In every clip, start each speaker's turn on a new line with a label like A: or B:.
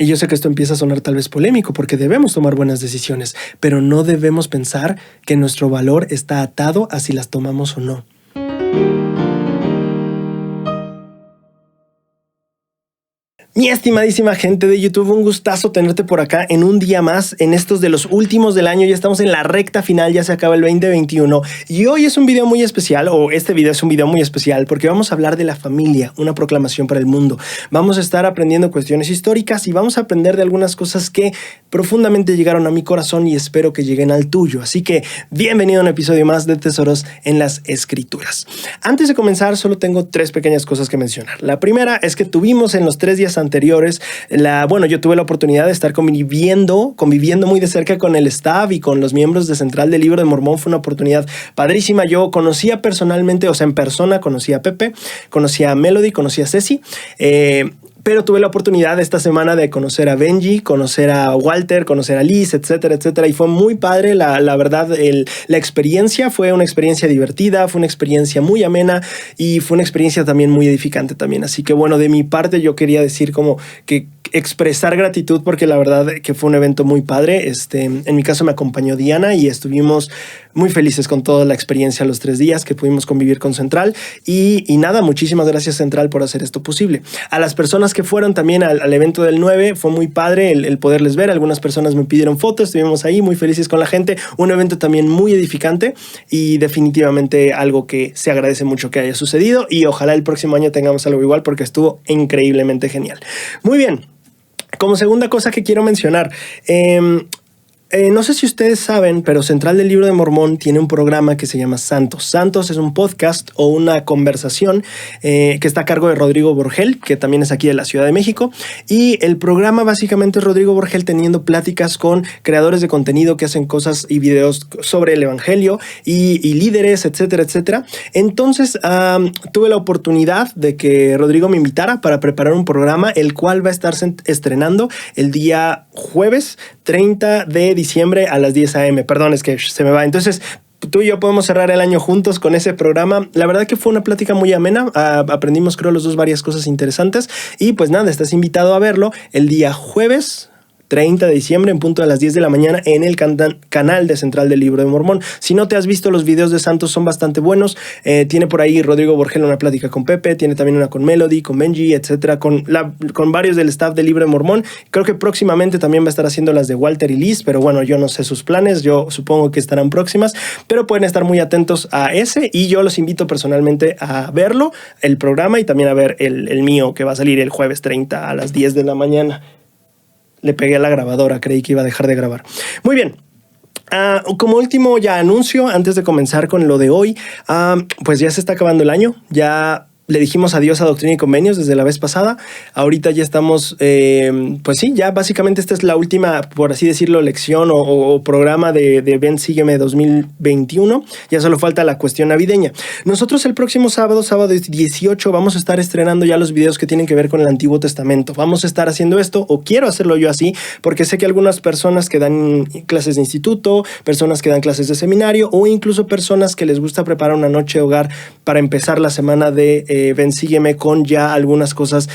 A: Y yo sé que esto empieza a sonar tal vez polémico porque debemos tomar buenas decisiones, pero no debemos pensar que nuestro valor está atado a si las tomamos o no. Mi estimadísima gente de YouTube, un gustazo tenerte por acá en un día más, en estos de los últimos del año. Ya estamos en la recta final, ya se acaba el 2021 y hoy es un video muy especial, o este video es un video muy especial porque vamos a hablar de la familia, una proclamación para el mundo. Vamos a estar aprendiendo cuestiones históricas y vamos a aprender de algunas cosas que profundamente llegaron a mi corazón y espero que lleguen al tuyo. Así que bienvenido a un episodio más de Tesoros en las Escrituras. Antes de comenzar, solo tengo 3 pequeñas cosas que mencionar. La primera es que tuvimos en los 3 días anteriores, yo tuve la oportunidad de estar conviviendo muy de cerca con el staff y con los miembros de Central del Libro de Mormón. Fue una oportunidad padrísima. Yo conocía personalmente, o sea, en persona, conocí a Pepe, conocí a Melody, conocí a Ceci, pero tuve la oportunidad esta semana de conocer a Benji, conocer a Walter, conocer a Liz, etcétera, etcétera. Y fue muy padre. La verdad, la experiencia fue una experiencia divertida, fue una experiencia muy amena y fue una experiencia también muy edificante también. Así que bueno, de mi parte yo quería decir como que expresar gratitud porque la verdad que fue un evento muy padre. En mi caso me acompañó Diana y estuvimos muy felices con toda la experiencia los 3 días que pudimos convivir con Central. Y nada, muchísimas gracias Central por hacer esto posible. A las personas que fueron también al evento del 9, fue muy padre el poderles ver. Algunas personas me pidieron fotos, estuvimos ahí muy felices con la gente. Un evento también muy edificante y definitivamente algo que se agradece mucho que haya sucedido y ojalá el próximo año tengamos algo igual porque estuvo increíblemente genial. Muy bien. Como segunda cosa que quiero mencionar, no sé si ustedes saben, pero Central del Libro de Mormón tiene un programa que se llama Santos. Santos es un podcast o una conversación que está a cargo de Rodrigo Borgel, que también es aquí de la Ciudad de México. Y el programa básicamente es Rodrigo Borgel teniendo pláticas con creadores de contenido que hacen cosas y videos sobre el evangelio y líderes, etcétera, etcétera. Entonces tuve la oportunidad de que Rodrigo me invitara para preparar un programa, el cual va a estar estrenando el día jueves 30 de diciembre a las 10 a.m. Perdón, es que se me va. Entonces, tú y yo podemos cerrar el año juntos con ese programa. La verdad que fue una plática muy amena. Aprendimos, creo, los dos varias cosas interesantes. Y pues nada, estás invitado a verlo el día jueves 30 de diciembre en punto de las 10 de la mañana en el canal de Central del Libro de Mormón. Si no te has visto, los videos de Santos son bastante buenos. Tiene por ahí Rodrigo Borgel una plática con Pepe, tiene también una con Melody, con Benji, etcétera, con varios del staff del Libro de Mormón. Creo que próximamente también va a estar haciendo las de Walter y Liz, pero bueno, yo no sé sus planes, yo supongo que estarán próximas, pero pueden estar muy atentos a ese y yo los invito personalmente a verlo, el programa y también a ver el mío que va a salir el jueves 30 a las 10 de la mañana. Le pegué a la grabadora, creí que iba a dejar de grabar. Muy bien. Como último ya anuncio, antes de comenzar con lo de hoy, pues ya se está acabando el año. Ya le dijimos adiós a Doctrina y Convenios desde la vez pasada. Ahorita ya estamos, pues sí, ya básicamente esta es la última, por así decirlo, lección o programa de Ven Sígueme 2021. Ya solo falta la cuestión navideña. Nosotros el próximo sábado 18, vamos a estar estrenando ya los videos que tienen que ver con el Antiguo Testamento. Vamos a estar haciendo esto, o quiero hacerlo yo así, porque sé que algunas personas que dan clases de instituto, personas que dan clases de seminario, o incluso personas que les gusta preparar una noche de hogar para empezar la semana de Ven Sígueme con ya algunas cosas,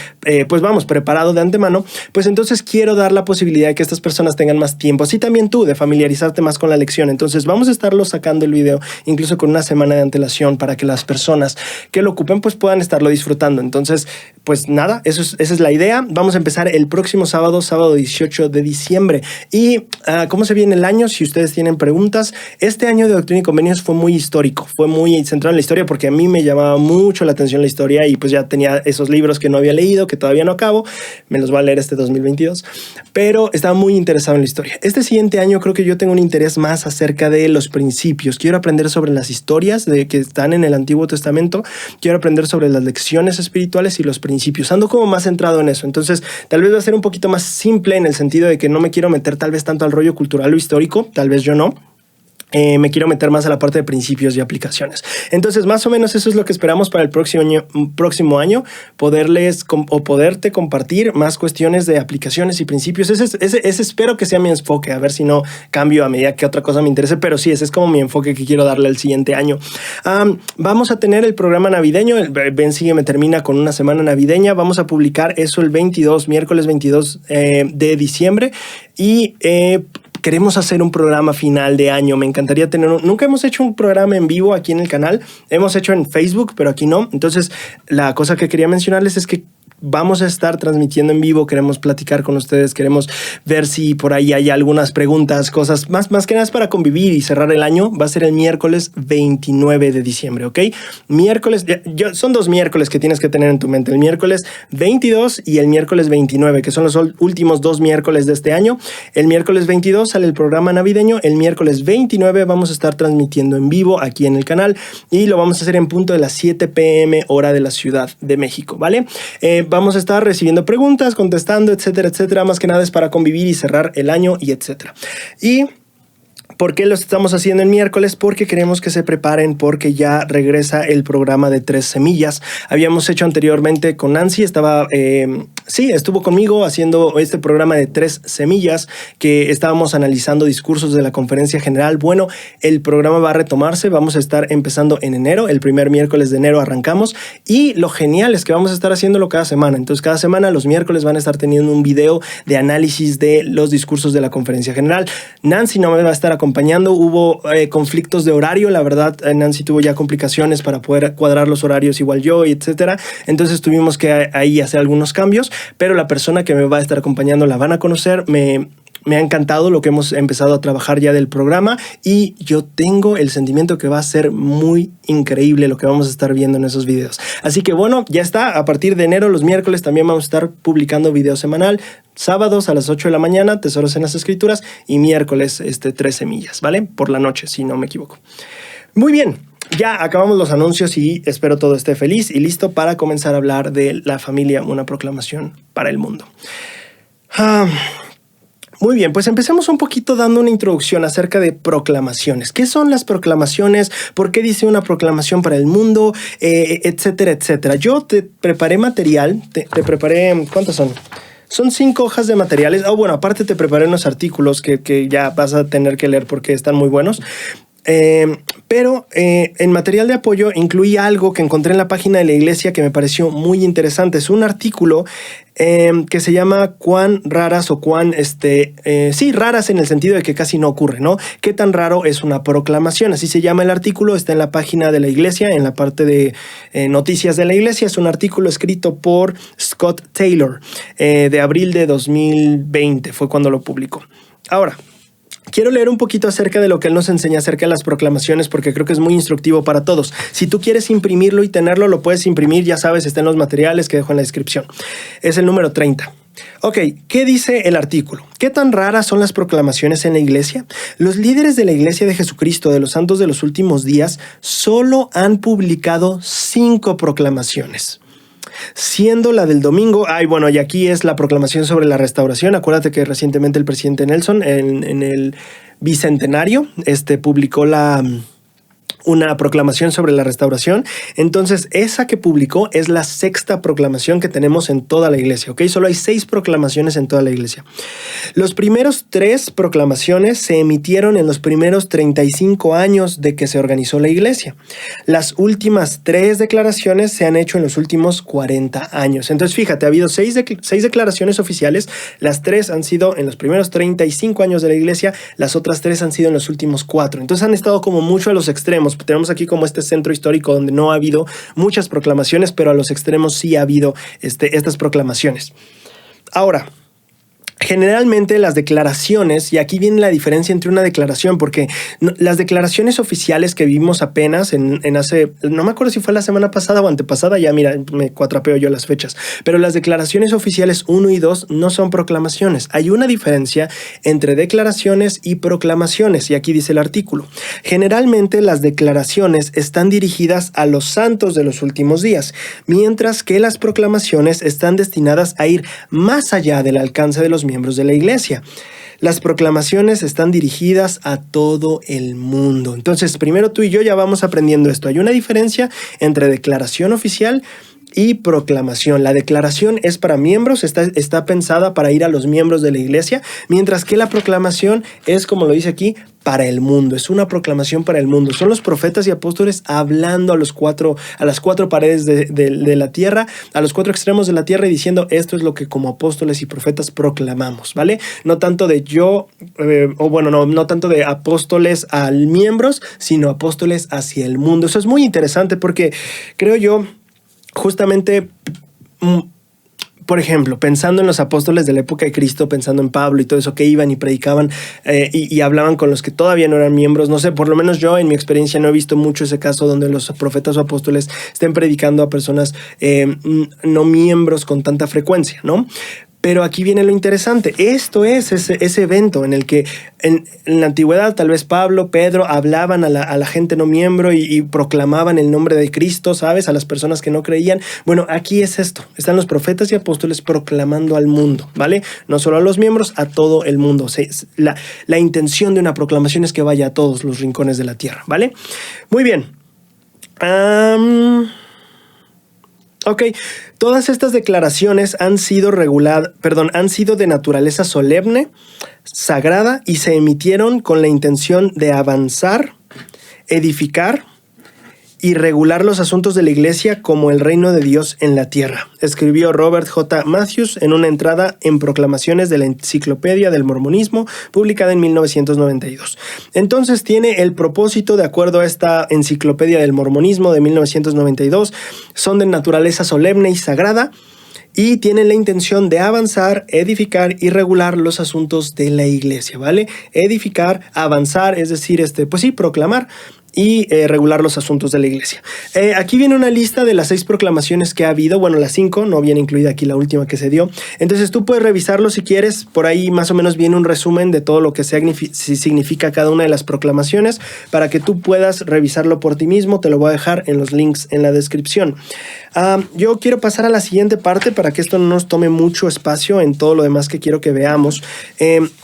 A: pues vamos, preparado de antemano, pues entonces quiero dar la posibilidad de que estas personas tengan más tiempo, así también tú, de familiarizarte más con la lección. Entonces vamos a estarlo sacando el video incluso con una semana de antelación para que las personas que lo ocupen pues puedan estarlo disfrutando. Entonces, pues nada, esa es la idea. Vamos a empezar el próximo sábado 18 de diciembre. ¿Y cómo se viene el año? Si ustedes tienen preguntas, este año de Doctrina y Convenios fue muy histórico, fue muy centrado en la historia porque a mí me llamaba mucho la atención la historia y pues ya tenía esos libros que no había leído, que todavía no acabo, me los voy a leer este 2022, pero estaba muy interesado en la historia. Este siguiente año creo que yo tengo un interés más acerca de los principios. Quiero aprender sobre las historias que están en el Antiguo Testamento, quiero aprender sobre las lecciones espirituales y los principios. Ando como más centrado en eso, entonces tal vez va a ser un poquito más simple en el sentido de que no me quiero meter tal vez tanto al rollo cultural o histórico, tal vez yo no. me quiero meter más a la parte de principios y aplicaciones. Entonces, más o menos eso es lo que esperamos para el próximo año, poderte compartir más cuestiones de aplicaciones y principios. Ese espero que sea mi enfoque, a ver si no cambio a medida que otra cosa me interese, pero sí, ese es como mi enfoque que quiero darle al siguiente año. Vamos a tener el programa navideño, el Ven Sígueme termina con una semana navideña, vamos a publicar eso el miércoles 22 de diciembre y queremos hacer un programa final de año. Me encantaría nunca hemos hecho un programa en vivo aquí en el canal. Hemos hecho en Facebook, pero aquí no. Entonces, la cosa que quería mencionarles es que vamos a estar transmitiendo en vivo, queremos platicar con ustedes, queremos ver si por ahí hay algunas preguntas, cosas, más que nada es para convivir y cerrar el año. Va a ser el miércoles 29 de diciembre, ¿ok? Son 2 miércoles que tienes que tener en tu mente, el miércoles 22 y el miércoles 29, que son los últimos 2 miércoles de este año. El miércoles 22 sale el programa navideño, el miércoles 29 vamos a estar transmitiendo en vivo aquí en el canal y lo vamos a hacer en punto de las 7 p.m. hora de la Ciudad de México, ¿vale? Vamos a estar recibiendo preguntas, contestando, etcétera, etcétera. Más que nada es para convivir y cerrar el año y etcétera. Y ¿por qué lo estamos haciendo el miércoles? Porque queremos que se preparen porque ya regresa el programa de 3 semillas. Habíamos hecho anteriormente con Nancy, estuvo conmigo haciendo este programa de 3 semillas que estábamos analizando discursos de la conferencia general. Bueno, el programa va a retomarse, vamos a estar empezando en enero, el primer miércoles de enero arrancamos y lo genial es que vamos a estar haciéndolo cada semana. Entonces cada semana los miércoles van a estar teniendo un video de análisis de los discursos de la conferencia general. Nancy no me va a estar acompañando, hubo conflictos de horario, la verdad Nancy tuvo ya complicaciones para poder cuadrar los horarios igual yo, y etcétera, entonces tuvimos que ahí hacer algunos cambios, pero la persona que me va a estar acompañando la van a conocer. Me ha encantado lo que hemos empezado a trabajar ya del programa y yo tengo el sentimiento que va a ser muy increíble lo que vamos a estar viendo en esos videos. Así que bueno, ya está. A partir de enero, los miércoles también vamos a estar publicando video semanal. Sábados a las 8 de la mañana, Tesoros en las Escrituras, y miércoles 3 semillas, ¿vale? Por la noche, si no me equivoco. Muy bien. Ya acabamos los anuncios y espero todo esté feliz y listo para comenzar a hablar de la familia, una proclamación para el mundo. Muy bien, pues empecemos un poquito dando una introducción acerca de proclamaciones. ¿Qué son las proclamaciones? ¿Por qué dice una proclamación para el mundo? Etcétera, etcétera. Yo te preparé material, te preparé, ¿cuántas son? Son 5 hojas de materiales. Bueno, aparte te preparé unos artículos que ya vas a tener que leer porque están muy buenos. Pero en material de apoyo incluí algo que encontré en la página de la iglesia que me pareció muy interesante. Es un artículo que se llama cuán raras o raras en el sentido de que casi no ocurre, ¿no? ¿Qué tan raro es una proclamación? Así se llama el artículo, está en la página de la iglesia, en la parte de noticias de la iglesia. Es un artículo escrito por Scott Taylor de abril de 2020, fue cuando lo publicó. Ahora, quiero leer un poquito acerca de lo que él nos enseña acerca de las proclamaciones porque creo que es muy instructivo para todos. Si tú quieres imprimirlo y tenerlo, lo puedes imprimir, ya sabes, está en los materiales que dejo en la descripción. Es el número 30. Ok, ¿qué dice el artículo? ¿Qué tan raras son las proclamaciones en la iglesia? Los líderes de la Iglesia de Jesucristo de los Santos de los Últimos Días solo han publicado 5 proclamaciones. Siendo la del domingo, y aquí es la proclamación sobre la restauración. Acuérdate que recientemente el presidente Nelson en el bicentenario publicó una proclamación sobre la restauración. Entonces, esa que publicó es la 6ª proclamación que tenemos en toda la iglesia, ¿ok? Solo hay 6 proclamaciones en toda la iglesia. Los primeros 3 proclamaciones se emitieron en los primeros 35 años de que se organizó la iglesia. Las últimas 3 declaraciones se han hecho en los últimos 40 años. Entonces, fíjate, ha habido 6 declaraciones oficiales. Las 3 han sido en los primeros 35 años de la iglesia. Las otras 3 han sido en los últimos 4. Entonces, han estado como mucho a los extremos. Tenemos aquí como este centro histórico donde no ha habido muchas proclamaciones, pero a los extremos sí ha habido estas proclamaciones. Ahora, generalmente las declaraciones, y aquí viene la diferencia entre una declaración, porque las declaraciones oficiales que vimos apenas no me acuerdo si fue la semana pasada o antepasada, ya mira, me cuatrapeo yo las fechas, pero las declaraciones oficiales 1 y 2 no son proclamaciones. Hay una diferencia entre declaraciones y proclamaciones, y aquí dice el artículo. Generalmente las declaraciones están dirigidas a los santos de los últimos días, mientras que las proclamaciones están destinadas a ir más allá del alcance de los los miembros de la iglesia. Las proclamaciones están dirigidas a todo el mundo. Entonces, primero tú y yo ya vamos aprendiendo esto. Hay una diferencia entre declaración oficial y proclamación. La declaración es para miembros, está pensada para ir a los miembros de la iglesia, mientras que la proclamación es, como lo dice aquí, para el mundo. Es una proclamación para el mundo. Son los profetas y apóstoles hablando a las cuatro paredes de la tierra, a los cuatro extremos de la tierra, y diciendo: esto es lo que como apóstoles y profetas proclamamos, ¿vale? No tanto de no tanto de apóstoles a miembros, sino apóstoles hacia el mundo. Eso es muy interesante porque creo yo, justamente, por ejemplo, pensando en los apóstoles de la época de Cristo, pensando en Pablo y todo eso, que iban y predicaban y hablaban con los que todavía no eran miembros. No sé, por lo menos yo en mi experiencia no he visto mucho ese caso donde los profetas o apóstoles estén predicando a personas no miembros con tanta frecuencia, ¿no? Pero aquí viene lo interesante. Esto es ese evento en el que en la antigüedad tal vez Pablo, Pedro hablaban a la gente no miembro y proclamaban el nombre de Cristo, ¿sabes? A las personas que no creían. Bueno, aquí es esto. Están los profetas y apóstoles proclamando al mundo, ¿vale? No solo a los miembros, a todo el mundo. O sea, la intención de una proclamación es que vaya a todos los rincones de la tierra, ¿vale? Muy bien. Ok, todas estas declaraciones han sido de naturaleza solemne, sagrada, y se emitieron con la intención de avanzar, edificar y regular los asuntos de la iglesia como el reino de Dios en la tierra, escribió Robert J. Matthews en una entrada en Proclamaciones de la Enciclopedia del Mormonismo, publicada en 1992. Entonces tiene el propósito, de acuerdo a esta Enciclopedia del Mormonismo de 1992, son de naturaleza solemne y sagrada, y tienen la intención de avanzar, edificar y regular los asuntos de la iglesia, ¿vale? Edificar, avanzar, es decir, proclamar y regular los asuntos de la iglesia. Aquí viene una lista de las 6 proclamaciones que ha habido. Bueno, las 5, no viene incluida aquí la última que se dio. Entonces tú puedes revisarlo si quieres. Por ahí más o menos viene un resumen de todo lo que significa cada una de las proclamaciones para que tú puedas revisarlo por ti mismo. Te lo voy a dejar en los links en la descripción. Yo quiero pasar a la siguiente parte para que esto no nos tome mucho espacio en todo lo demás que quiero que veamos.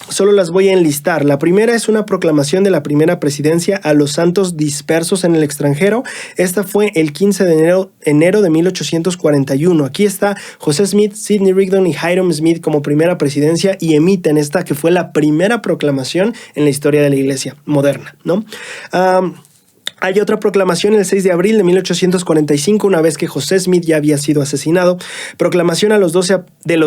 A: Solo las voy a enlistar. La primera es una proclamación de la primera presidencia a los santos dispersos en el extranjero. Esta fue el 15 de enero de 1841. Aquí está José Smith, Sidney Rigdon y Hyrum Smith como primera presidencia y emiten esta que fue la primera proclamación en la historia de la iglesia moderna, ¿no? Hay otra proclamación el 6 de abril de 1845, una vez que José Smith ya había sido asesinado. Proclamación de los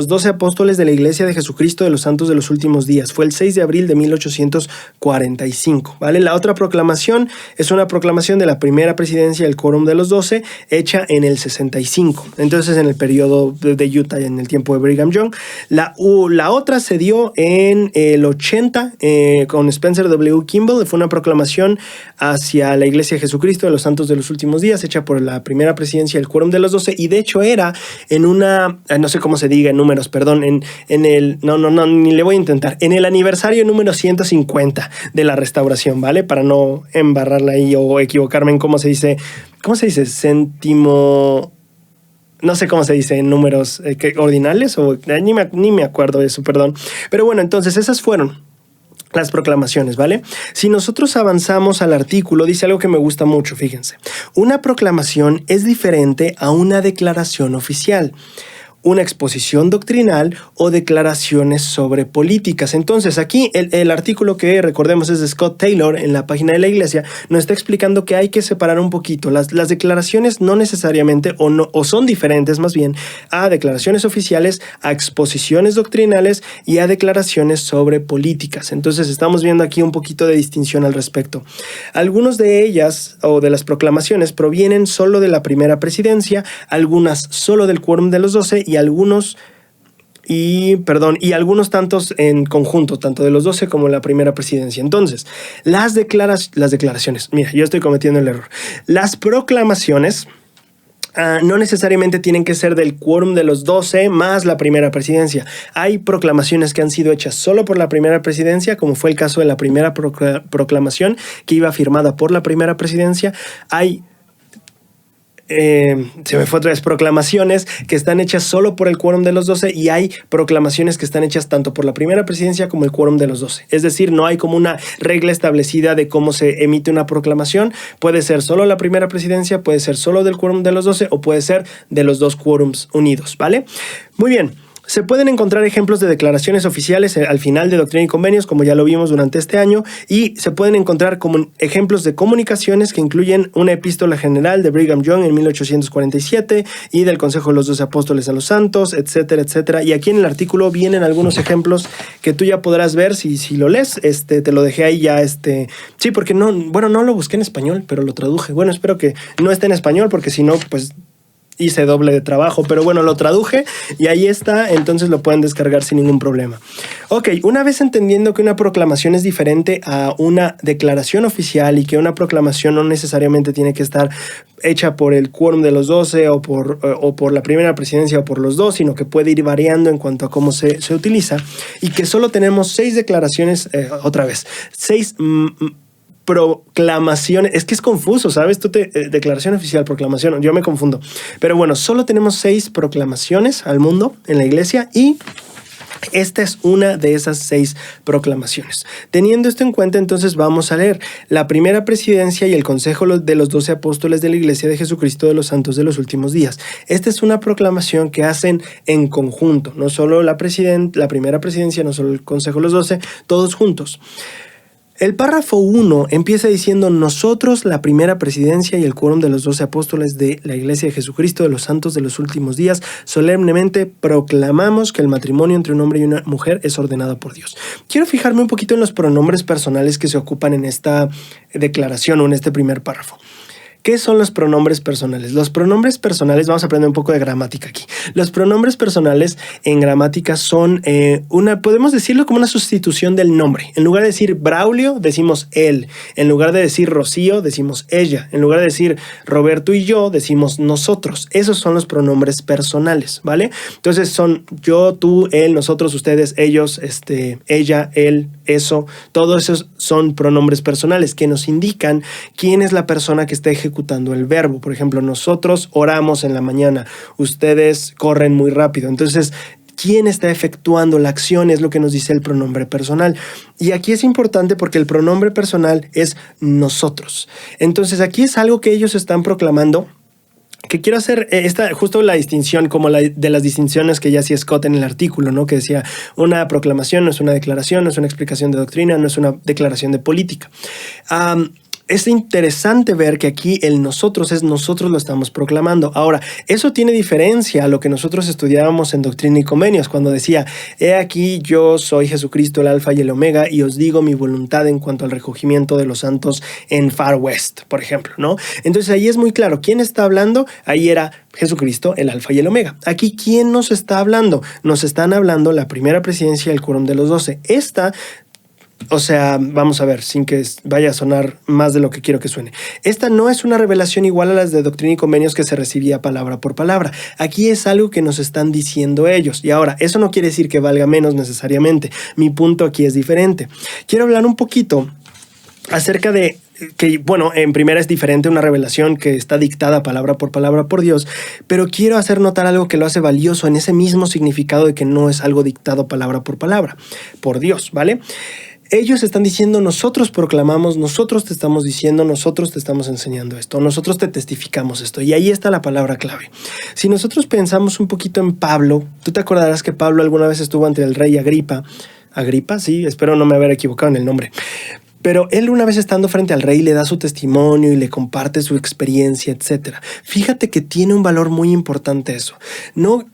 A: 12 apóstoles de la Iglesia de Jesucristo de los Santos de los Últimos Días. Fue el 6 de abril de 1845, ¿vale? La otra proclamación es una proclamación de la primera presidencia del Quórum de los 12, hecha en el 65. Entonces, en el periodo de Utah, en el tiempo de Brigham Young. La otra se dio en el 80 con Spencer W. Kimball. Fue una proclamación hacia la Iglesia de Jesucristo de los Santos de los Últimos Días, hecha por la primera presidencia del Quórum de los 12, y de hecho era en una, no sé cómo se diga en números, perdón, ni le voy a intentar, en el aniversario número 150 de la restauración, ¿vale? Para no embarrarla ahí o equivocarme en cómo se dice, céntimo, no sé cómo se dice en números ordinales, o ni me acuerdo de eso, perdón. Pero bueno, entonces esas fueron las proclamaciones, ¿vale? Si nosotros avanzamos al artículo, dice algo que me gusta mucho, fíjense. Una proclamación es diferente a una declaración oficial, una exposición doctrinal o declaraciones sobre políticas. Entonces, aquí el artículo que recordemos es de Scott Taylor en la página de la iglesia, nos está explicando que hay que separar un poquito. Las declaraciones no necesariamente o son diferentes más bien a declaraciones oficiales, a exposiciones doctrinales y a declaraciones sobre políticas. Entonces, estamos viendo aquí un poquito de distinción al respecto. Algunos de ellas o de las proclamaciones provienen solo de la primera presidencia, algunas solo del Quórum de los 12 y algunos tantos en conjunto, tanto de los 12 como la primera presidencia. Entonces, las declaraciones, mira, yo estoy cometiendo el error. Las proclamaciones no necesariamente tienen que ser del Quórum de los 12 más la primera presidencia. Hay proclamaciones que han sido hechas solo por la primera presidencia, como fue el caso de la primera proclamación que iba firmada por la primera presidencia. Hay se me fue otra vez, proclamaciones que están hechas solo por el quórum de los 12 y hay proclamaciones que están hechas tanto por la primera presidencia como el quórum de los 12. Es decir, no hay como una regla establecida de cómo se emite una proclamación. Puede ser solo la primera presidencia, puede ser solo del quórum de los 12 o puede ser de los dos quórums unidos, ¿vale? Muy bien. Se pueden encontrar ejemplos de declaraciones oficiales al final de Doctrina y Convenios, como ya lo vimos durante este año, y se pueden encontrar como ejemplos de comunicaciones que incluyen una epístola general de Brigham Young en 1847 y del Consejo de los 12 Apóstoles a los Santos, etcétera, etcétera. Y aquí en el artículo vienen algunos ejemplos que tú ya podrás ver si lo lees. Te lo dejé ahí ya. Sí, porque no lo busqué en español, pero lo traduje. Bueno, espero que no esté en español, porque si no, pues hice doble de trabajo, pero bueno, lo traduje y ahí está, entonces lo pueden descargar sin ningún problema. Ok, una vez entendiendo que una proclamación es diferente a una declaración oficial y que una proclamación no necesariamente tiene que estar hecha por el quórum de los 12 o por la primera presidencia o por los dos, sino que puede ir variando en cuanto a cómo se utiliza, y que solo tenemos 6 declaraciones, 6 proclamaciones, es que es confuso, ¿sabes? Declaración oficial, proclamación, yo me confundo. Pero bueno, solo tenemos 6 proclamaciones al mundo en la iglesia y esta es una de esas 6 proclamaciones. Teniendo esto en cuenta, entonces vamos a leer la primera presidencia y el consejo de los 12 apóstoles de la Iglesia de Jesucristo de los Santos de los Últimos Días. Esta es una proclamación que hacen en conjunto, no solo la primera presidencia, no solo el consejo de los 12, todos juntos. El párrafo 1 empieza diciendo: nosotros, la primera presidencia y el quórum de los 12 apóstoles de la Iglesia de Jesucristo de los Santos de los Últimos Días, solemnemente proclamamos que el matrimonio entre un hombre y una mujer es ordenado por Dios. Quiero fijarme un poquito en los pronombres personales que se ocupan en esta declaración o en este primer párrafo. ¿Qué son los pronombres personales? Los pronombres personales, vamos a aprender un poco de gramática aquí. Los pronombres personales en gramática son podemos decirlo como una sustitución del nombre. En lugar de decir Braulio, decimos él. En lugar de decir Rocío, decimos ella. En lugar de decir Roberto y yo, decimos nosotros. Esos son los pronombres personales, ¿vale? Entonces son yo, tú, él, nosotros, ustedes, ellos, ella, él, eso. Todos esos son pronombres personales que nos indican quién es la persona que está ejecutando el verbo. Por ejemplo, nosotros oramos en la mañana, ustedes corren muy rápido. Entonces, ¿quién está efectuando la acción? Es lo que nos dice el pronombre personal. Y aquí es importante porque el pronombre personal es nosotros. Entonces, aquí es algo que ellos están proclamando, que quiero hacer justo la distinción, como de las distinciones que ya hacía Scott en el artículo, ¿no? Que decía, una proclamación no es una declaración, no es una explicación de doctrina, no es una declaración de política. Es interesante ver que aquí el nosotros es nosotros lo estamos proclamando. Ahora, eso tiene diferencia a lo que nosotros estudiábamos en Doctrina y Convenios, cuando decía: he aquí yo soy Jesucristo, el alfa y el omega, y os digo mi voluntad en cuanto al recogimiento de los santos en Far West, por ejemplo, ¿no? Entonces ahí es muy claro quién está hablando. Ahí era Jesucristo, el alfa y el omega. Aquí, ¿quién nos está hablando? Nos están hablando la primera presidencia y el quórum de los 12. O sea, vamos a ver, sin que vaya a sonar más de lo que quiero que suene. Esta no es una revelación igual a las de Doctrina y Convenios que se recibía palabra por palabra. Aquí es algo que nos están diciendo ellos. Y ahora, eso no quiere decir que valga menos necesariamente. Mi punto aquí es diferente. Quiero hablar un poquito acerca de que, bueno, en primera es diferente una revelación que está dictada palabra por Dios, pero quiero hacer notar algo que lo hace valioso en ese mismo significado de que no es algo dictado palabra por Dios, ¿vale? Ellos están diciendo: nosotros proclamamos, nosotros te estamos diciendo, nosotros te estamos enseñando esto, nosotros te testificamos esto. Y ahí está la palabra clave. Si nosotros pensamos un poquito en Pablo, tú te acordarás que Pablo alguna vez estuvo ante el rey Agripa. Agripa, sí, espero no me haber equivocado en el nombre. Pero él, una vez estando frente al rey, le da su testimonio y le comparte su experiencia, etc. Fíjate que tiene un valor muy importante eso. No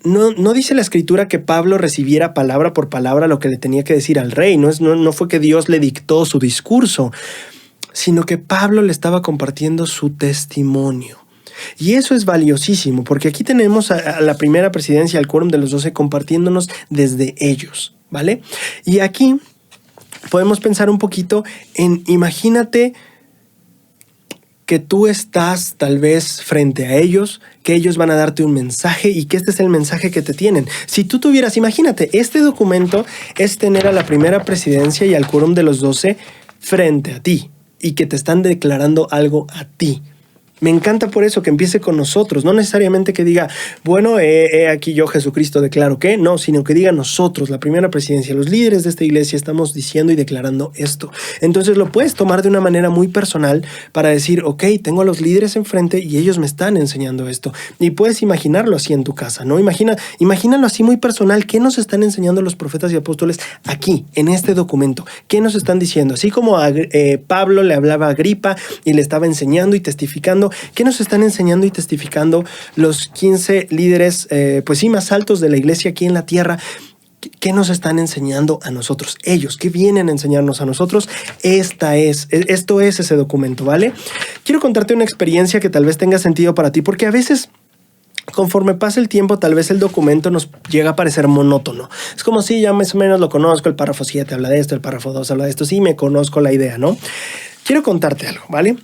A: dice la escritura que Pablo recibiera palabra por palabra lo que le tenía que decir al rey. No fue que Dios le dictó su discurso, sino que Pablo le estaba compartiendo su testimonio. Y eso es valiosísimo, porque aquí tenemos a la primera presidencia, al quórum de los 12, compartiéndonos desde ellos, ¿vale? Y aquí podemos pensar un poquito en, imagínate que tú estás tal vez frente a ellos, que ellos van a darte un mensaje y que este es el mensaje que te tienen. Si tú tuvieras, imagínate, este documento es tener a la primera presidencia y al quórum de los 12 frente a ti y que te están declarando algo a ti. Me encanta por eso que empiece con nosotros, no necesariamente que diga, bueno, aquí yo Jesucristo declaro que, no, sino que diga nosotros, la primera presidencia, los líderes de esta iglesia estamos diciendo y declarando esto. Entonces lo puedes tomar de una manera muy personal para decir, ok, tengo a los líderes enfrente y ellos me están enseñando esto. Y puedes imaginarlo así en tu casa, ¿no? Imagínalo así muy personal, ¿qué nos están enseñando los profetas y apóstoles aquí, en este documento? ¿Qué nos están diciendo? Así como Pablo le hablaba a Agripa y le estaba enseñando y testificando, ¿qué nos están enseñando y testificando los 15 líderes, pues sí, más altos de la iglesia aquí en la tierra? ¿Qué nos están enseñando a nosotros? Ellos, ¿qué vienen a enseñarnos a nosotros? Esto es ese documento, ¿vale? Quiero contarte una experiencia que tal vez tenga sentido para ti, porque a veces, conforme pasa el tiempo, tal vez el documento nos llega a parecer monótono. Es como si ya más o menos lo conozco, el párrafo 7 habla de esto, el párrafo 2 habla de esto, sí me conozco la idea, ¿no? Quiero contarte algo, ¿vale?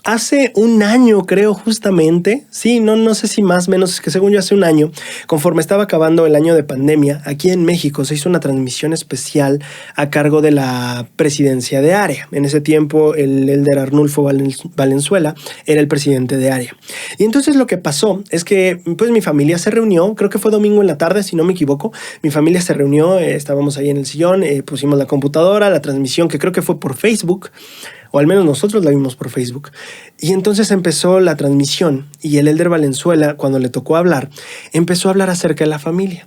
A: Hace un año, creo, justamente, sí, no sé si más o menos, es que según yo hace un año, conforme estaba acabando el año de pandemia, aquí en México se hizo una transmisión especial a cargo de la presidencia de área. En ese tiempo, el elder Arnulfo Valenzuela era el presidente de área. Y entonces lo que pasó es que, pues mi familia se reunió, creo que fue domingo en la tarde, si no me equivoco, mi familia se reunió, estábamos ahí en el sillón, pusimos la computadora, la transmisión que creo que fue por Facebook, o al menos nosotros la vimos por Facebook. Y entonces empezó la transmisión y el elder Valenzuela, cuando le tocó hablar, empezó a hablar acerca de la familia.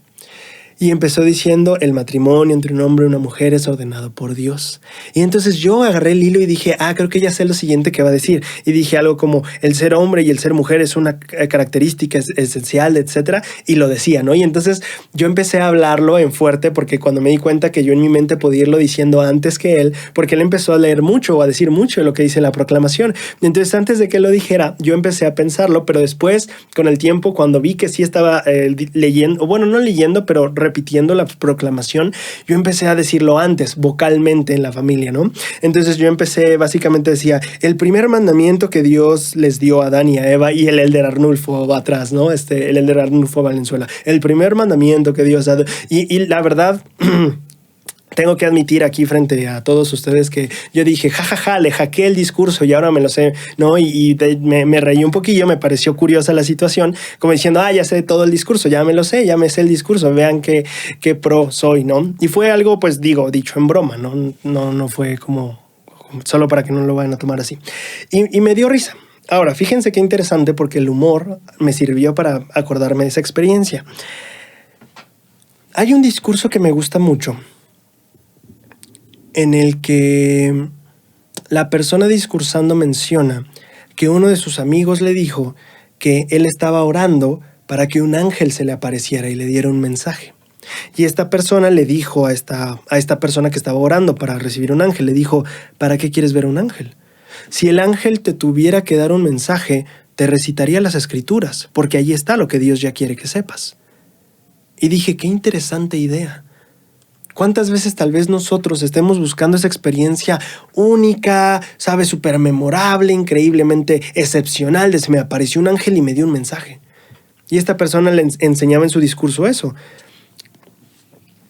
A: Y empezó diciendo, el matrimonio entre un hombre y una mujer es ordenado por Dios. Y entonces yo agarré el hilo y dije, creo que ya sé lo siguiente que va a decir. Y dije algo como, el ser hombre y el ser mujer es una característica esencial, etcétera. Y lo decía, ¿no? Y entonces yo empecé a hablarlo en fuerte porque cuando me di cuenta que yo en mi mente podía irlo diciendo antes que él, porque él empezó a leer mucho o a decir mucho de lo que dice la proclamación. Y entonces antes de que lo dijera, yo empecé a pensarlo, pero después, con el tiempo, cuando vi que sí estaba leyendo, o bueno, no leyendo, pero repitiendo la proclamación, yo empecé a decirlo antes, vocalmente en la familia, ¿no? Entonces yo empecé, básicamente decía, el primer mandamiento que Dios les dio a Adán y a Eva, y el elder Arnulfo va atrás, ¿no? El elder Arnulfo Valenzuela, el primer mandamiento que Dios ha dado. Y la verdad... Tengo que admitir aquí frente a todos ustedes que yo dije, jajaja, le hackeé el discurso y ahora me lo sé, ¿no? Me reí un poquillo, me pareció curiosa la situación, como diciendo, ya sé todo el discurso, ya me lo sé, ya me sé el discurso, vean qué pro soy, ¿no? Y fue algo, pues dicho en broma, no fue como solo para que no lo vayan a tomar así. Y me dio risa. Ahora, fíjense qué interesante porque el humor me sirvió para acordarme de esa experiencia. Hay un discurso que me gusta mucho, en el que la persona discursando menciona que uno de sus amigos le dijo que él estaba orando para que un ángel se le apareciera y le diera un mensaje. Y esta persona le dijo a esta persona que estaba orando para recibir un ángel, le dijo, ¿para qué quieres ver un ángel? Si el ángel te tuviera que dar un mensaje, te recitaría las escrituras, porque ahí está lo que Dios ya quiere que sepas. Y dije, qué interesante idea. ¿Cuántas veces tal vez nosotros estemos buscando esa experiencia única, ¿sabes? Súper memorable, increíblemente excepcional, de se me apareció un ángel y me dio un mensaje? Y esta persona le enseñaba en su discurso eso.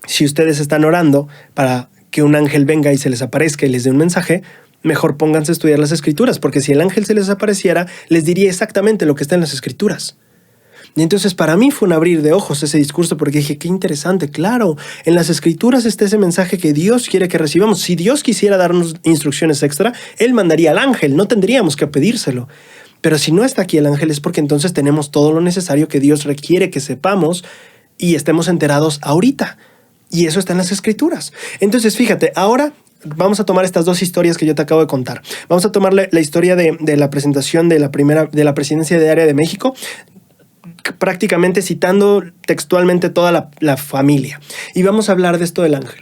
A: Si ustedes están orando para que un ángel venga y se les aparezca y les dé un mensaje, mejor pónganse a estudiar las escrituras, porque si el ángel se les apareciera, les diría exactamente lo que está en las escrituras. Y entonces para mí fue un abrir de ojos ese discurso porque dije, qué interesante, claro, en las escrituras está ese mensaje que Dios quiere que recibamos. Si Dios quisiera darnos instrucciones extra, Él mandaría al ángel, no tendríamos que pedírselo. Pero si no está aquí el ángel es porque entonces tenemos todo lo necesario que Dios requiere que sepamos y estemos enterados ahorita. Y eso está en las escrituras. Entonces fíjate, ahora... vamos a tomar estas dos historias que yo te acabo de contar. Vamos a tomar la historia de la presentación de la presidencia de área de México, prácticamente citando textualmente toda la familia. Y vamos a hablar de esto del ángel.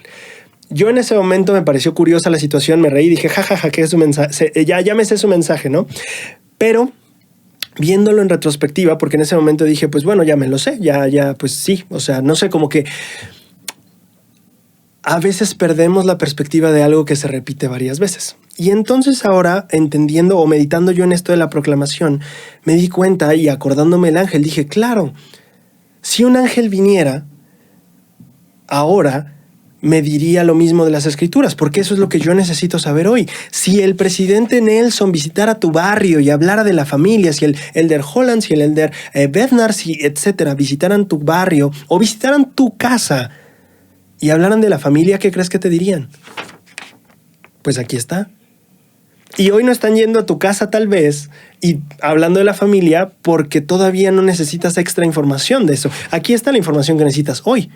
A: Yo en ese momento me pareció curiosa la situación, me reí y dije, jajaja, que es su mensaje, ya me sé su mensaje, ¿no? Pero viéndolo en retrospectiva, porque en ese momento dije, pues bueno, ya me lo sé, ya, pues sí, o sea, no sé, como que a veces perdemos la perspectiva de algo que se repite varias veces. Y entonces ahora, entendiendo o meditando yo en esto de la proclamación, me di cuenta y acordándome del ángel, dije, claro, si un ángel viniera ahora me diría lo mismo de las escrituras, porque eso es lo que yo necesito saber hoy. Si el presidente Nelson visitara tu barrio y hablara de la familia, si el elder Holland, si el elder Bednar, si etcétera, visitaran tu barrio o visitaran tu casa y hablaran de la familia, ¿qué crees que te dirían? Pues aquí está. Y hoy no están yendo a tu casa tal vez y hablando de la familia porque todavía no necesitas extra información de eso. Aquí está la información que necesitas hoy.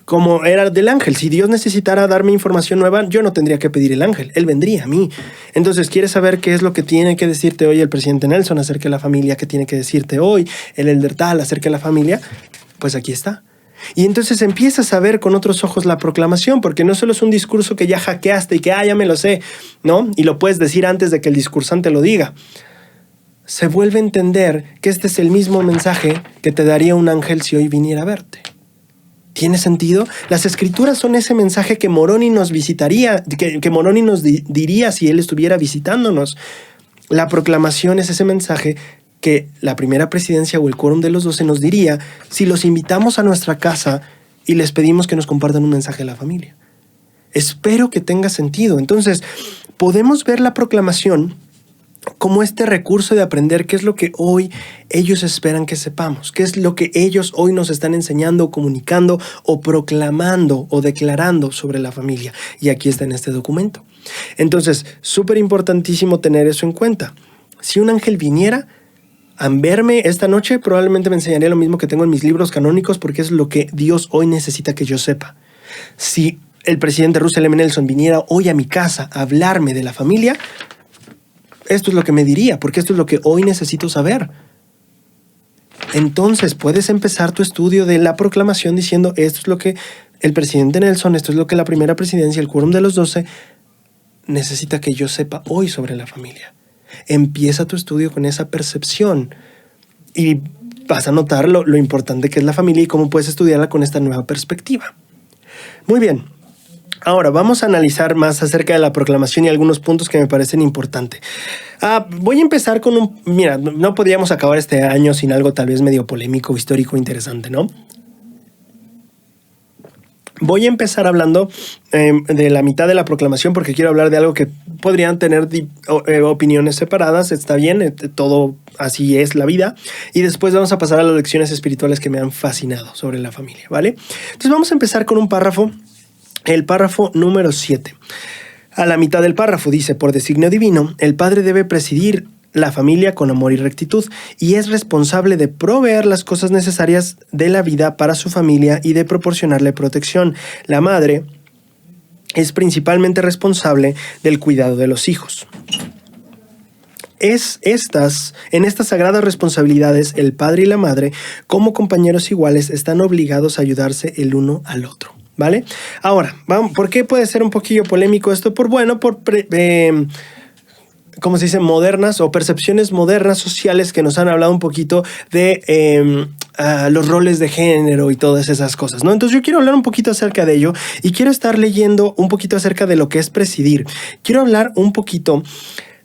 A: Como era del ángel, si Dios necesitara darme información nueva, yo no tendría que pedir el ángel, él vendría a mí. Entonces, ¿quieres saber qué es lo que tiene que decirte hoy el presidente Nelson acerca de la familia? ¿Qué tiene que decirte hoy el elder tal acerca de la familia? Pues aquí está. Y entonces empiezas a ver con otros ojos la proclamación, porque no solo es un discurso que ya hackeaste y que, ya me lo sé, ¿no? Y lo puedes decir antes de que el discursante lo diga. Se vuelve a entender que este es el mismo mensaje que te daría un ángel si hoy viniera a verte. ¿Tiene sentido? Las escrituras son ese mensaje que Moroni nos visitaría, que Moroni nos diría si él estuviera visitándonos. La proclamación es ese mensaje que la primera presidencia o el quórum de los 12 nos diría si los invitamos a nuestra casa y les pedimos que nos compartan un mensaje a la familia. Espero que tenga sentido. Entonces, podemos ver la proclamación como este recurso de aprender qué es lo que hoy ellos esperan que sepamos, qué es lo que ellos hoy nos están enseñando, comunicando o proclamando o declarando sobre la familia. Y aquí está en este documento. Entonces, súper importantísimo tener eso en cuenta. Si un ángel viniera a verme esta noche, probablemente me enseñaría lo mismo que tengo en mis libros canónicos porque es lo que Dios hoy necesita que yo sepa. Si el presidente Russell M. Nelson viniera hoy a mi casa a hablarme de la familia, esto es lo que me diría, porque esto es lo que hoy necesito saber. Entonces puedes empezar tu estudio de la proclamación diciendo esto es lo que el presidente Nelson, esto es lo que la primera presidencia, el quórum de los 12, necesita que yo sepa hoy sobre la familia. Empieza tu estudio con esa percepción y vas a notar lo importante que es la familia y cómo puedes estudiarla con esta nueva perspectiva. Muy bien. Ahora, vamos a analizar más acerca de la proclamación y algunos puntos que me parecen importantes. Voy a empezar con Mira, no podríamos acabar este año sin algo tal vez medio polémico, histórico, interesante, ¿no? Voy a empezar hablando de la mitad de la proclamación porque quiero hablar de algo que podrían tener opiniones separadas. Está bien, todo así es la vida. Y después vamos a pasar a las lecciones espirituales que me han fascinado sobre la familia, ¿vale? Entonces vamos a empezar con un párrafo. El párrafo número 7. A la mitad del párrafo dice, por designio divino, el padre debe presidir la familia con amor y rectitud y es responsable de proveer las cosas necesarias de la vida para su familia y de proporcionarle protección. La madre es principalmente responsable del cuidado de los hijos. En estas sagradas responsabilidades, el padre y la madre, como compañeros iguales, están obligados a ayudarse el uno al otro. ¿Vale? Ahora, ¿por qué puede ser un poquillo polémico esto? ¿Cómo se dice? Modernas o percepciones modernas sociales que nos han hablado un poquito de los roles de género y todas esas cosas, ¿no? Entonces yo quiero hablar un poquito acerca de ello y quiero estar leyendo un poquito acerca de lo que es presidir. Quiero hablar un poquito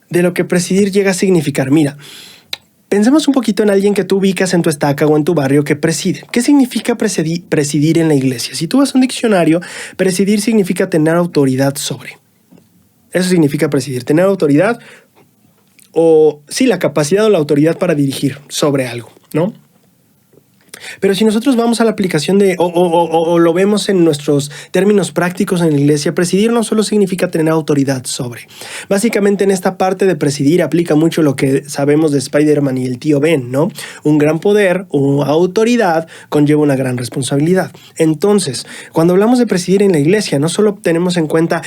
A: de lo que presidir llega a significar. Mira, pensemos un poquito en alguien que tú ubicas en tu estaca o en tu barrio que preside. ¿Qué significa presidir en la iglesia? Si tú vas a un diccionario, presidir significa tener autoridad sobre. Eso significa presidir, tener autoridad o, sí, la capacidad o la autoridad para dirigir sobre algo, ¿no? Pero si nosotros vamos a la aplicación o lo vemos en nuestros términos prácticos en la iglesia, presidir no solo significa tener autoridad sobre. Básicamente en esta parte de presidir aplica mucho lo que sabemos de Spider-Man y el tío Ben, ¿no? Un gran poder o autoridad conlleva una gran responsabilidad. Entonces, cuando hablamos de presidir en la iglesia, no solo tenemos en cuenta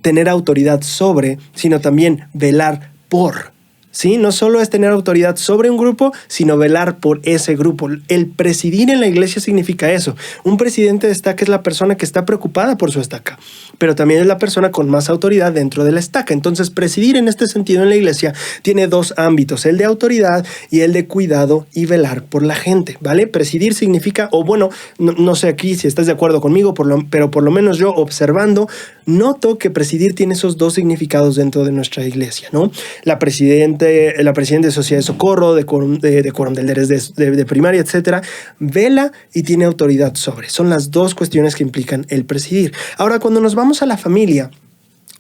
A: tener autoridad sobre, sino también velar por. ¿Sí? No solo es tener autoridad sobre un grupo, sino velar por ese grupo. El presidir en la iglesia significa eso. Un presidente de estaca es la persona que está preocupada por su estaca, pero también es la persona con más autoridad dentro de la estaca. Entonces, presidir en este sentido en la iglesia tiene dos ámbitos, el de autoridad y el de cuidado y velar por la gente, ¿vale? Presidir significa, no sé aquí si estás de acuerdo conmigo, pero por lo menos yo observando, noto que presidir tiene esos dos significados dentro de nuestra iglesia, ¿no? La presidenta la presidenta de Sociedad de Socorro, de quórum de líderes de primaria, etcétera, vela y tiene autoridad sobre. Son las dos cuestiones que implican el presidir. Ahora, cuando nos vamos a la familia,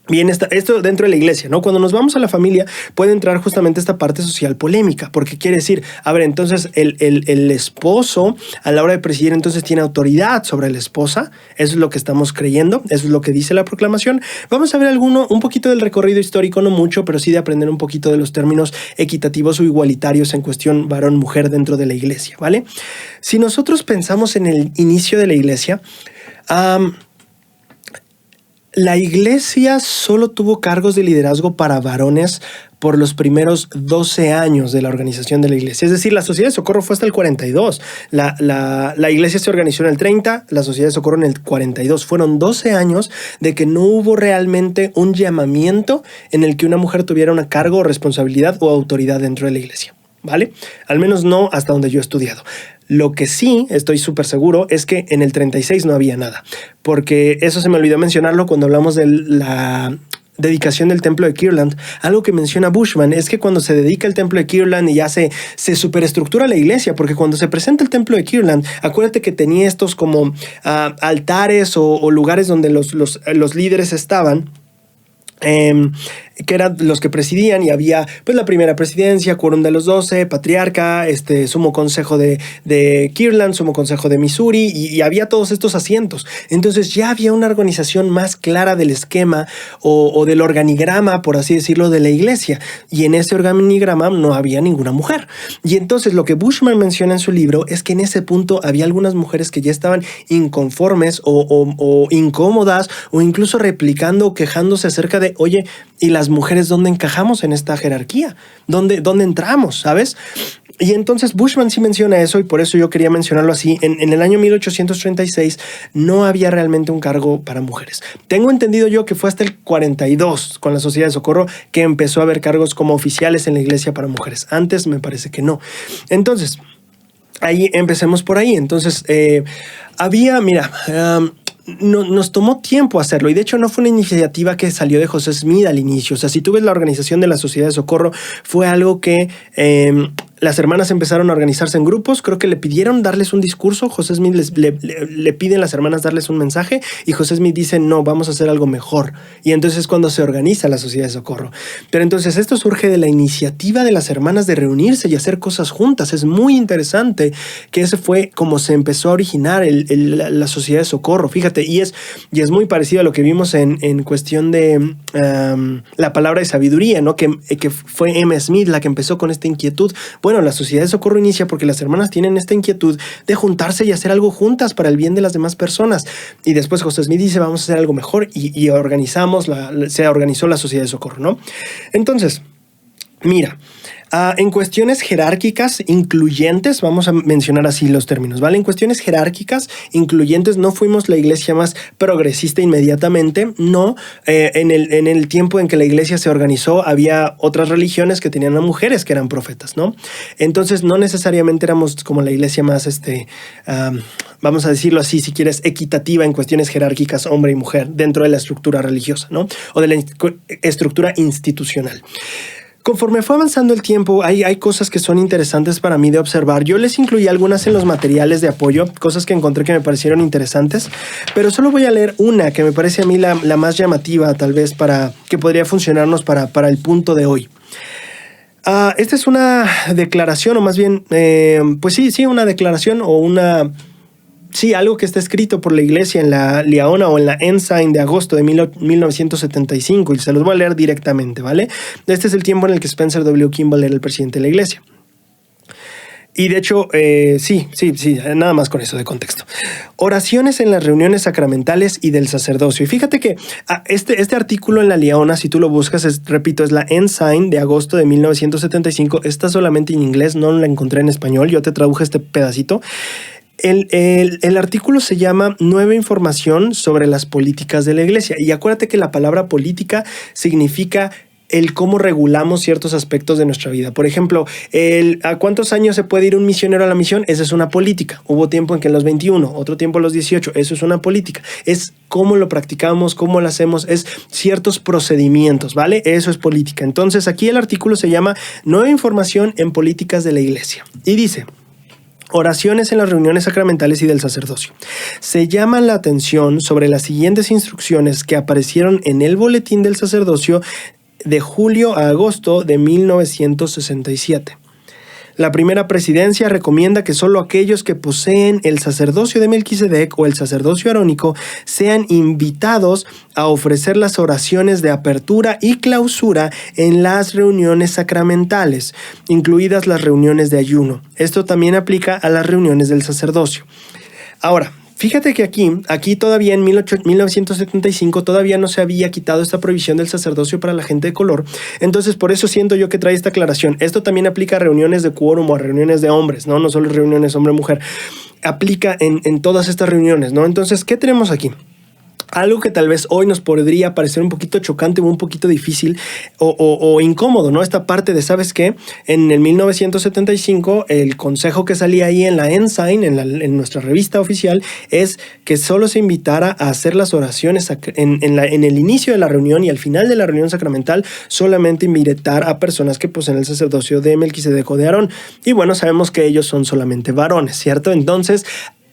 A: bien, esto dentro de la iglesia, ¿no? Cuando nos vamos a la familia puede entrar justamente esta parte social polémica, porque quiere decir, a ver, entonces el esposo a la hora de presidir entonces tiene autoridad sobre la esposa. Eso es lo que estamos creyendo, eso es lo que dice la proclamación. Vamos a ver un poquito del recorrido histórico, no mucho, pero sí de aprender un poquito de los términos equitativos o igualitarios en cuestión varón-mujer dentro de la iglesia, ¿vale? Si nosotros pensamos en el inicio de la iglesia, la iglesia solo tuvo cargos de liderazgo para varones por los primeros 12 años de la organización de la iglesia. Es decir, la Sociedad de Socorro fue hasta el 42. La iglesia se organizó en el 30, la Sociedad de Socorro en el 42. Fueron 12 años de que no hubo realmente un llamamiento en el que una mujer tuviera un cargo, responsabilidad o autoridad dentro de la iglesia, ¿vale? Al menos no hasta donde yo he estudiado. Lo que sí estoy súper seguro es que en el 36 no había nada, porque eso se me olvidó mencionarlo cuando hablamos de la dedicación del templo de Kirtland. Algo que menciona Bushman es que cuando se dedica el templo de Kirtland y ya se superestructura la iglesia, porque cuando se presenta el templo de Kirtland, acuérdate que tenía estos como altares o lugares donde los líderes estaban, que eran los que presidían, y había pues la primera presidencia, quórum de los 12, patriarca, sumo consejo de Kirtland, sumo consejo de Missouri, y había todos estos asientos. Entonces ya había una organización más clara del esquema o del organigrama, por así decirlo, de la iglesia, y en ese organigrama no había ninguna mujer. Y entonces lo que Bushman menciona en su libro es que en ese punto había algunas mujeres que ya estaban inconformes o incómodas, o incluso replicando o quejándose acerca de, oye, ¿y las mujeres dónde encajamos en esta jerarquía? ¿Dónde entramos? ¿Sabes? Y entonces Bushman sí menciona eso, y por eso yo quería mencionarlo así. En el año 1836 no había realmente un cargo para mujeres. Tengo entendido yo que fue hasta el 42 con la Sociedad de Socorro que empezó a haber cargos como oficiales en la iglesia para mujeres. Antes me parece que no. Entonces, ahí empecemos por ahí. Entonces, nos tomó tiempo hacerlo, y de hecho no fue una iniciativa que salió de José Smith al inicio. O sea, si tú ves la organización de la Sociedad de Socorro, fue algo que las hermanas empezaron a organizarse en grupos. Creo que le pidieron darles un discurso. José Smith le piden a las hermanas darles un mensaje, y José Smith dice, no, vamos a hacer algo mejor. Y entonces es cuando se organiza la Sociedad de Socorro. Pero entonces esto surge de la iniciativa de las hermanas de reunirse y hacer cosas juntas. Es muy interesante que ese fue como se empezó a originar la Sociedad de Socorro. Fíjate, y es muy parecido a lo que vimos en cuestión de la palabra de sabiduría, ¿no? Que fue M. Smith la que empezó con esta inquietud. Bueno, la Sociedad de Socorro inicia porque las hermanas tienen esta inquietud de juntarse y hacer algo juntas para el bien de las demás personas. Y después José Smith dice, vamos a hacer algo mejor, y se organizó la Sociedad de Socorro, ¿no? Entonces, mira, en cuestiones jerárquicas incluyentes, vamos a mencionar así los términos, ¿vale? En cuestiones jerárquicas incluyentes no fuimos la iglesia más progresista inmediatamente, no. En el tiempo en que la iglesia se organizó había otras religiones que tenían a mujeres que eran profetas, ¿no? Entonces no necesariamente éramos como la iglesia más, vamos a decirlo así, si quieres, equitativa en cuestiones jerárquicas, hombre y mujer, dentro de la estructura religiosa, ¿no? O de la estructura institucional. Conforme fue avanzando el tiempo, hay cosas que son interesantes para mí de observar. Yo les incluí algunas en los materiales de apoyo, cosas que encontré que me parecieron interesantes, pero solo voy a leer una que me parece a mí la más llamativa, tal vez, que podría funcionarnos para el punto de hoy. Esta es una declaración, o más bien, pues sí, una declaración o algo que está escrito por la iglesia en la Liaona o en la Ensign de agosto de 1975, y se los voy a leer directamente, ¿vale? Este es el tiempo en el que Spencer W. Kimball era el presidente de la iglesia. Y de hecho, sí, nada más con eso de contexto. Oraciones en las reuniones sacramentales y del sacerdocio. Y fíjate que este artículo en la Liaona, si tú lo buscas, repito, es la Ensign de agosto de 1975. Está solamente en inglés, no la encontré en español. Yo te traduje este pedacito. El artículo se llama Nueva información sobre las políticas de la iglesia. Y acuérdate que la palabra política significa el cómo regulamos ciertos aspectos de nuestra vida. Por ejemplo, ¿a cuántos años se puede ir un misionero a la misión? Esa es una política. Hubo tiempo en que en los 21, otro tiempo en los 18. Eso es una política. Es cómo lo practicamos, cómo lo hacemos, es ciertos procedimientos, ¿vale? Eso es política. Entonces, aquí el artículo se llama Nueva información en políticas de la Iglesia. Y dice: oraciones en las reuniones sacramentales y del sacerdocio. Se llama la atención sobre las siguientes instrucciones que aparecieron en el boletín del sacerdocio de julio a agosto de 1967. La primera presidencia recomienda que solo aquellos que poseen el sacerdocio de Melquisedec o el sacerdocio arónico sean invitados a ofrecer las oraciones de apertura y clausura en las reuniones sacramentales, incluidas las reuniones de ayuno. Esto también aplica a las reuniones del sacerdocio. Ahora, fíjate que aquí todavía en 1975 todavía no se había quitado esta prohibición del sacerdocio para la gente de color. Entonces, por eso siento yo que trae esta aclaración. Esto también aplica a reuniones de quórum o a reuniones de hombres, ¿no? No solo reuniones hombre-mujer. Aplica en todas estas reuniones, ¿no? Entonces, ¿qué tenemos aquí? Algo que tal vez hoy nos podría parecer un poquito chocante o un poquito difícil o incómodo, ¿no? Esta parte de, ¿sabes qué? En el 1975, el consejo que salía ahí en la Ensign, en nuestra revista oficial, es que solo se invitara a hacer las oraciones en el inicio de la reunión y al final de la reunión sacramental, solamente invitar a personas que poseen el sacerdocio de Melquisedec o de Aarón. Y bueno, sabemos que ellos son solamente varones, ¿cierto? Entonces,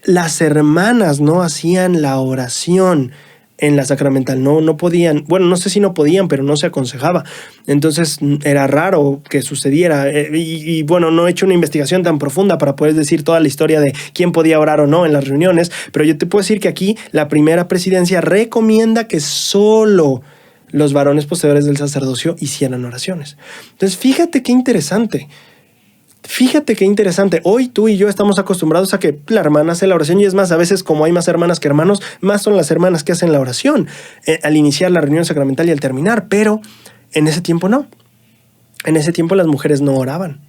A: las hermanas no hacían la oración en la sacramental, no podían, bueno, no sé si no podían, pero no se aconsejaba. Entonces era raro que sucediera y bueno, no he hecho una investigación tan profunda para poder decir toda la historia de quién podía orar o no en las reuniones, pero yo te puedo decir que aquí la primera presidencia recomienda que solo los varones poseedores del sacerdocio hicieran oraciones. Entonces fíjate qué interesante. Fíjate qué interesante. Hoy tú y yo estamos acostumbrados a que la hermana hace la oración y es más, a veces como hay más hermanas que hermanos, más son las hermanas que hacen la oración al iniciar la reunión sacramental y al terminar, pero en ese tiempo no. En ese tiempo las mujeres no oraban.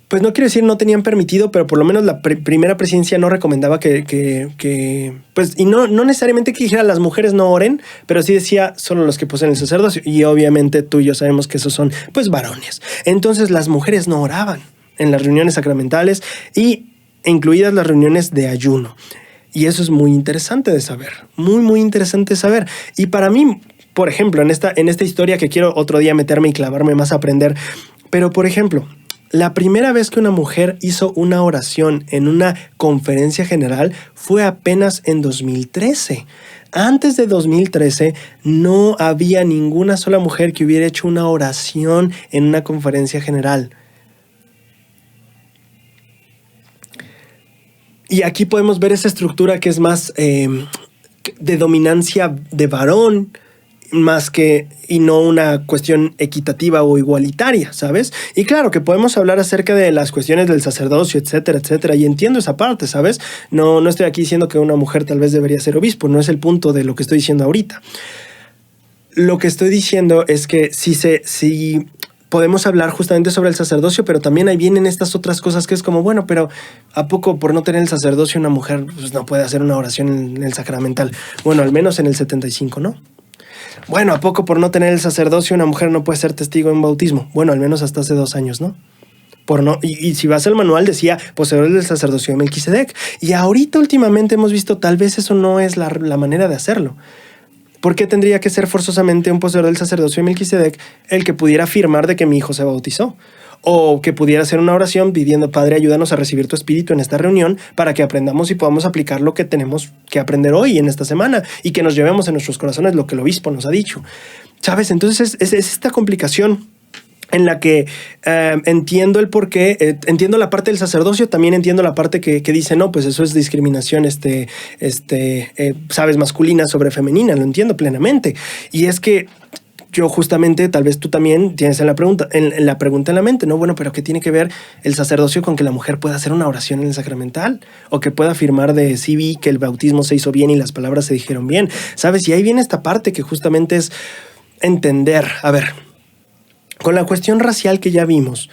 A: Pues no quiero decir no tenían permitido, pero por lo menos la primera presidencia no recomendaba pues, y no necesariamente que dijera las mujeres no oren, pero sí decía solo los que poseen el sacerdocio. Y obviamente tú y yo sabemos que esos son, pues, varones. Entonces las mujeres no oraban en las reuniones sacramentales y incluidas las reuniones de ayuno. Y eso es muy interesante de saber, muy, muy interesante de saber. Y para mí, por ejemplo, en esta historia que quiero otro día meterme y clavarme más a aprender, pero por ejemplo, la primera vez que una mujer hizo una oración en una conferencia general fue apenas en 2013. Antes de 2013 no había ninguna sola mujer que hubiera hecho una oración en una conferencia general. Y aquí podemos ver esa estructura que es más de dominancia de varón, más que, y no una cuestión equitativa o igualitaria, ¿sabes? Y claro que podemos hablar acerca de las cuestiones del sacerdocio, etcétera, etcétera, y entiendo esa parte, ¿sabes? No estoy aquí diciendo que una mujer tal vez debería ser obispo, no es el punto de lo que estoy diciendo ahorita. Lo que estoy diciendo es que si podemos hablar justamente sobre el sacerdocio, pero también ahí vienen estas otras cosas que es como, bueno, pero ¿a poco por no tener el sacerdocio una mujer pues, no puede hacer una oración en el sacramental? Bueno, al menos en el 75, ¿no? Bueno, ¿a poco por no tener el sacerdocio una mujer no puede ser testigo en bautismo? Bueno, al menos hasta hace 2 años, ¿no? Y si vas al manual decía poseedores del sacerdocio de Melquisedec. Y ahorita últimamente hemos visto tal vez eso no es la manera de hacerlo. ¿Por qué tendría que ser forzosamente un poseedor del sacerdocio de Melquisedec el que pudiera afirmar de que mi hijo se bautizó? O que pudiera hacer una oración pidiendo, Padre, ayúdanos a recibir tu espíritu en esta reunión para que aprendamos y podamos aplicar lo que tenemos que aprender hoy en esta semana y que nos llevemos en nuestros corazones lo que el obispo nos ha dicho. ¿Sabes? Entonces es esta complicación en la que entiendo el porqué, entiendo la parte del sacerdocio, también entiendo la parte que dice, no, pues eso es discriminación, sabes, masculina sobre femenina, lo entiendo plenamente. Y es que yo justamente, tal vez tú también tienes la pregunta en la mente, ¿no? Bueno, pero ¿qué tiene que ver el sacerdocio con que la mujer pueda hacer una oración en el sacramental? O que pueda afirmar de sí vi que el bautismo se hizo bien y las palabras se dijeron bien, ¿sabes? Y ahí viene esta parte que justamente es entender, a ver, con la cuestión racial que ya vimos,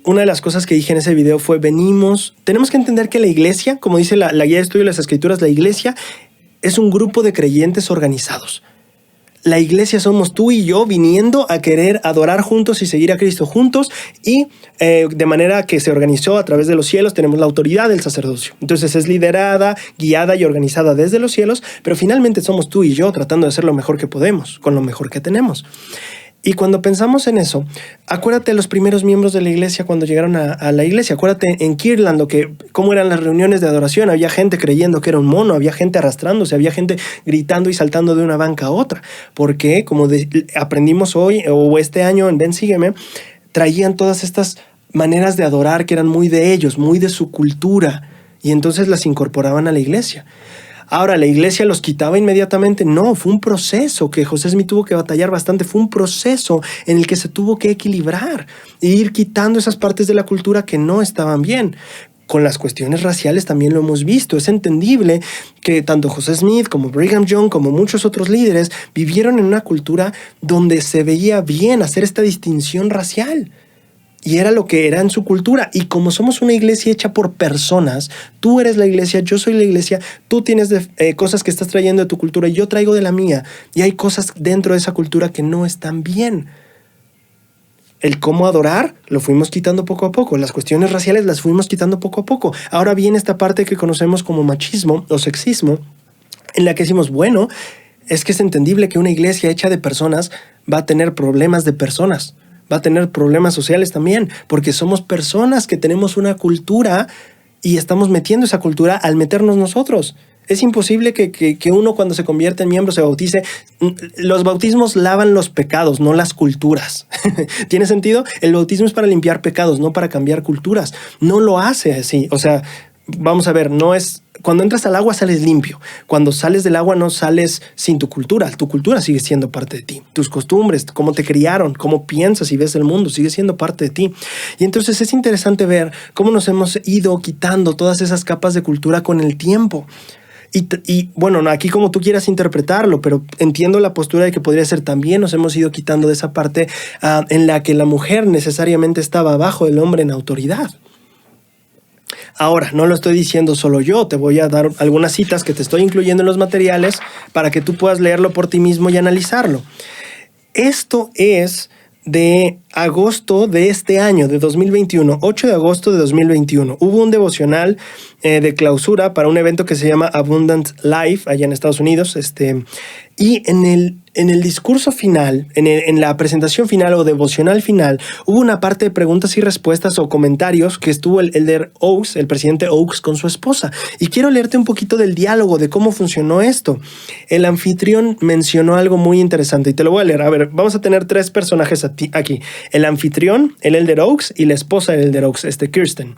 A: una de las cosas que dije en ese video fue, tenemos que entender que la iglesia, como dice la guía de estudio de las escrituras, la iglesia es un grupo de creyentes organizados. La iglesia somos tú y yo viniendo a querer adorar juntos y seguir a Cristo juntos, y de manera que se organizó a través de los cielos. Tenemos la autoridad del sacerdocio. Entonces es liderada, guiada y organizada desde los cielos, pero finalmente somos tú y yo tratando de hacer lo mejor que podemos, con lo mejor que tenemos. Y cuando pensamos en eso, acuérdate de los primeros miembros de la iglesia cuando llegaron a la iglesia. Acuérdate en Kirtland cómo eran las reuniones de adoración. Había gente creyendo que era un mono, había gente arrastrándose, había gente gritando y saltando de una banca a otra. Porque, como aprendimos hoy o este año en Ven, Sígueme, traían todas estas maneras de adorar que eran muy de ellos, muy de su cultura. Y entonces las incorporaban a la iglesia. Ahora, ¿la iglesia los quitaba inmediatamente? No, fue un proceso que José Smith tuvo que batallar bastante. Fue un proceso en el que se tuvo que equilibrar e ir quitando esas partes de la cultura que no estaban bien. Con las cuestiones raciales también lo hemos visto. Es entendible que tanto José Smith como Brigham Young como muchos otros líderes vivieron en una cultura donde se veía bien hacer esta distinción racial. Y era lo que era en su cultura. Y como somos una iglesia hecha por personas, tú eres la iglesia, yo soy la iglesia, tú tienes cosas que estás trayendo de tu cultura y yo traigo de la mía. Y hay cosas dentro de esa cultura que no están bien. El cómo adorar lo fuimos quitando poco a poco. Las cuestiones raciales las fuimos quitando poco a poco. Ahora viene esta parte que conocemos como machismo o sexismo, en la que decimos, bueno, es que es entendible que una iglesia hecha de personas va a tener problemas de personas. Va a tener problemas sociales también, porque somos personas que tenemos una cultura y estamos metiendo esa cultura al meternos nosotros. Es imposible que uno cuando se convierte en miembro se bautice. Los bautismos lavan los pecados, no las culturas. ¿Tiene sentido? El bautismo es para limpiar pecados, no para cambiar culturas. No lo hace así. O sea, vamos a ver, no es... Cuando entras al agua sales limpio. Cuando sales del agua no sales sin tu cultura. Tu cultura sigue siendo parte de ti. Tus costumbres, cómo te criaron, cómo piensas y ves el mundo, sigue siendo parte de ti. Y entonces es interesante ver cómo nos hemos ido quitando todas esas capas de cultura con el tiempo. Y bueno, aquí como tú quieras interpretarlo, pero entiendo la postura de que podría ser también nos hemos ido quitando de esa parte en la que la mujer necesariamente estaba abajo del hombre en autoridad. Ahora, no lo estoy diciendo solo yo, te voy a dar algunas citas que te estoy incluyendo en los materiales para que tú puedas leerlo por ti mismo y analizarlo. Esto es de agosto de este año, de 2021, 8 de agosto de 2021. Hubo un devocional de clausura para un evento que se llama Abundant Life allá en Estados Unidos. Y en el discurso final, en la presentación final o devocional final, hubo una parte de preguntas y respuestas o comentarios que estuvo el elder Oaks, el presidente Oaks, con su esposa. Y quiero leerte un poquito del diálogo, de cómo funcionó esto. El anfitrión mencionó algo muy interesante y te lo voy a leer. A ver, vamos a tener tres personajes aquí. El anfitrión, el elder Oaks y la esposa del elder Oaks, Kirsten.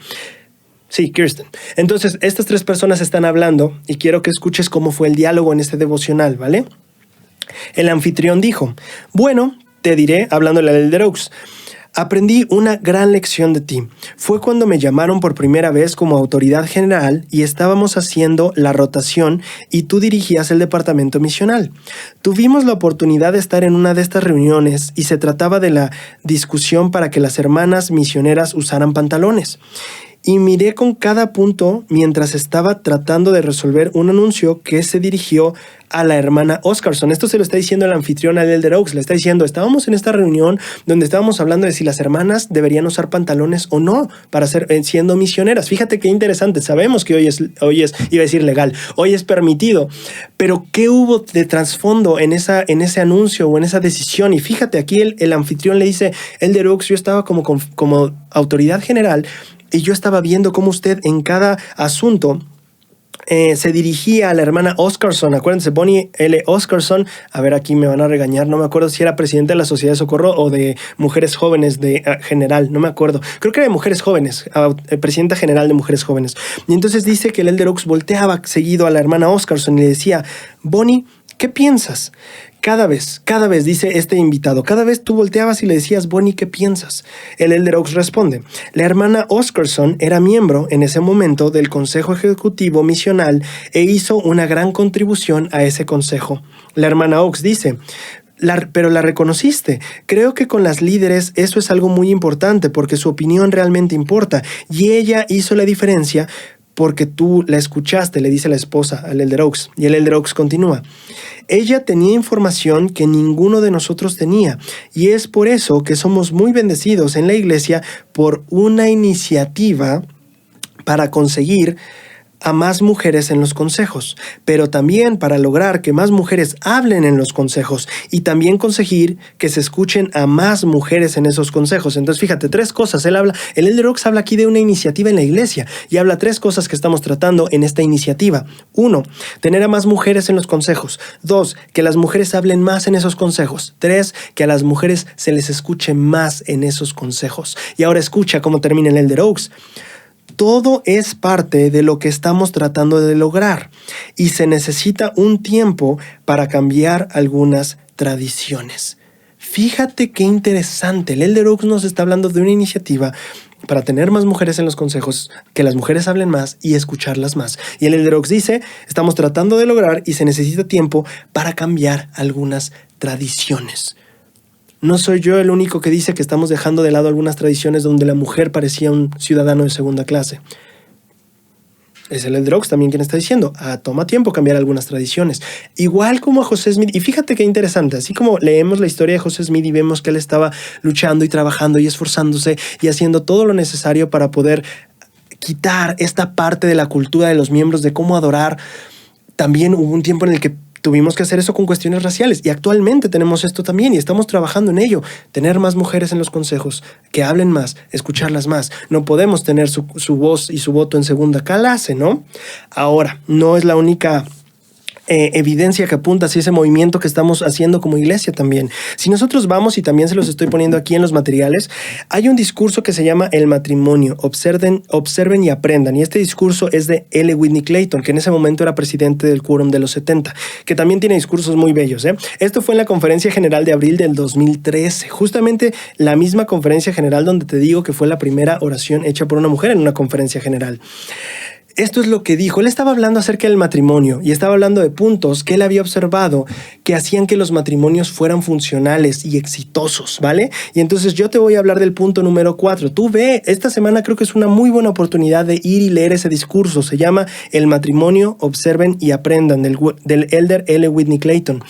A: Sí, Kirsten. Entonces, estas tres personas están hablando y quiero que escuches cómo fue el diálogo en este devocional, ¿vale? El anfitrión dijo, bueno, te diré, hablándole al elder Oaks, aprendí una gran lección de ti. Fue cuando me llamaron por primera vez como autoridad general y estábamos haciendo la rotación y tú dirigías el departamento misional. Tuvimos la oportunidad de estar en una de estas reuniones y se trataba de la discusión para que las hermanas misioneras usaran pantalones. Y miré con cada punto mientras estaba tratando de resolver un anuncio que se dirigió a la hermana Oscarson. Esto se lo está diciendo el anfitrión al elder Oaks. Le está diciendo, estábamos en esta reunión donde estábamos hablando de si las hermanas deberían usar pantalones o no para ser siendo misioneras. Fíjate qué interesante. Sabemos que hoy es, iba a decir legal, hoy es permitido. Pero ¿qué hubo de trasfondo en ese anuncio o en esa decisión? Y fíjate, aquí el anfitrión le dice, elder Oaks, yo estaba como autoridad general y yo estaba viendo cómo usted en cada asunto se dirigía a la hermana Oscarson. Acuérdense, Bonnie L. Oscarson. A ver, aquí me van a regañar. No me acuerdo si era presidenta de la Sociedad de Socorro o de Mujeres Jóvenes de general. No me acuerdo. Creo que era de Mujeres Jóvenes. Presidenta general de Mujeres Jóvenes. Y entonces dice que el elder Oaks volteaba seguido a la hermana Oscarson y le decía, Bonnie, ¿qué piensas? Cada vez, dice este invitado, cada vez tú volteabas y le decías, Bonnie, ¿qué piensas? El elder Oaks responde, la hermana Oscarson era miembro en ese momento del Consejo Ejecutivo Misional e hizo una gran contribución a ese consejo. La hermana Oaks dice, pero la reconociste. Creo que con las líderes eso es algo muy importante porque su opinión realmente importa y ella hizo la diferencia. porque tú la escuchaste, le dice la esposa al Elder Oaks. Y el Elder Oaks continúa. Ella tenía información que ninguno de nosotros tenía, y es por eso que somos muy bendecidos en la iglesia por una iniciativa para conseguir a más mujeres en los consejos, pero también para lograr que más mujeres hablen en los consejos y también conseguir que se escuchen a más mujeres en esos consejos. Entonces, fíjate, 3 cosas. El Elder Oaks habla aquí de una iniciativa en la iglesia y habla 3 cosas que estamos tratando en esta iniciativa. 1, tener a más mujeres en los consejos. 2, que las mujeres hablen más en esos consejos. 3, que a las mujeres se les escuche más en esos consejos. Y ahora escucha cómo termina el Elder Oaks. Todo es parte de lo que estamos tratando de lograr y se necesita un tiempo para cambiar algunas tradiciones. Fíjate qué interesante. El Elder Oaks nos está hablando de una iniciativa para tener más mujeres en los consejos, que las mujeres hablen más y escucharlas más. Y el Elder Oaks dice, estamos tratando de lograr y se necesita tiempo para cambiar algunas tradiciones. No soy yo el único que dice que estamos dejando de lado algunas tradiciones donde la mujer parecía un ciudadano de segunda clase. Es el Elder Oaks también quien está diciendo, toma tiempo cambiar algunas tradiciones. Igual como a José Smith, y fíjate qué interesante, así como leemos la historia de José Smith y vemos que él estaba luchando y trabajando y esforzándose y haciendo todo lo necesario para poder quitar esta parte de la cultura de los miembros de cómo adorar, también hubo un tiempo en el que tuvimos que hacer eso con cuestiones raciales y actualmente tenemos esto también y estamos trabajando en ello. Tener más mujeres en los consejos, que hablen más, escucharlas más. No podemos tener su voz y su voto en segunda clase, ¿no? Ahora, no es la única evidencia que apunta hacia ese movimiento que estamos haciendo como iglesia también. Si nosotros vamos, y también se los estoy poniendo aquí en los materiales, hay un discurso que se llama El matrimonio, observen y aprendan, y este discurso es de L. Whitney Clayton, que en ese momento era presidente del Quórum de los 70, que también tiene discursos muy bellos, ¿eh? Esto fue en la Conferencia General de abril del 2013, justamente la misma Conferencia General donde te digo que fue la primera oración hecha por una mujer en una Conferencia General. Esto es lo que dijo. Él estaba hablando acerca del matrimonio y estaba hablando de puntos que él había observado que hacían que los matrimonios fueran funcionales y exitosos, ¿vale? Y entonces yo te voy a hablar del punto número 4. Tú ve, esta semana creo que es una muy buena oportunidad de ir y leer ese discurso. Se llama El matrimonio, observen y aprendan, del Elder L. Whitney Clayton.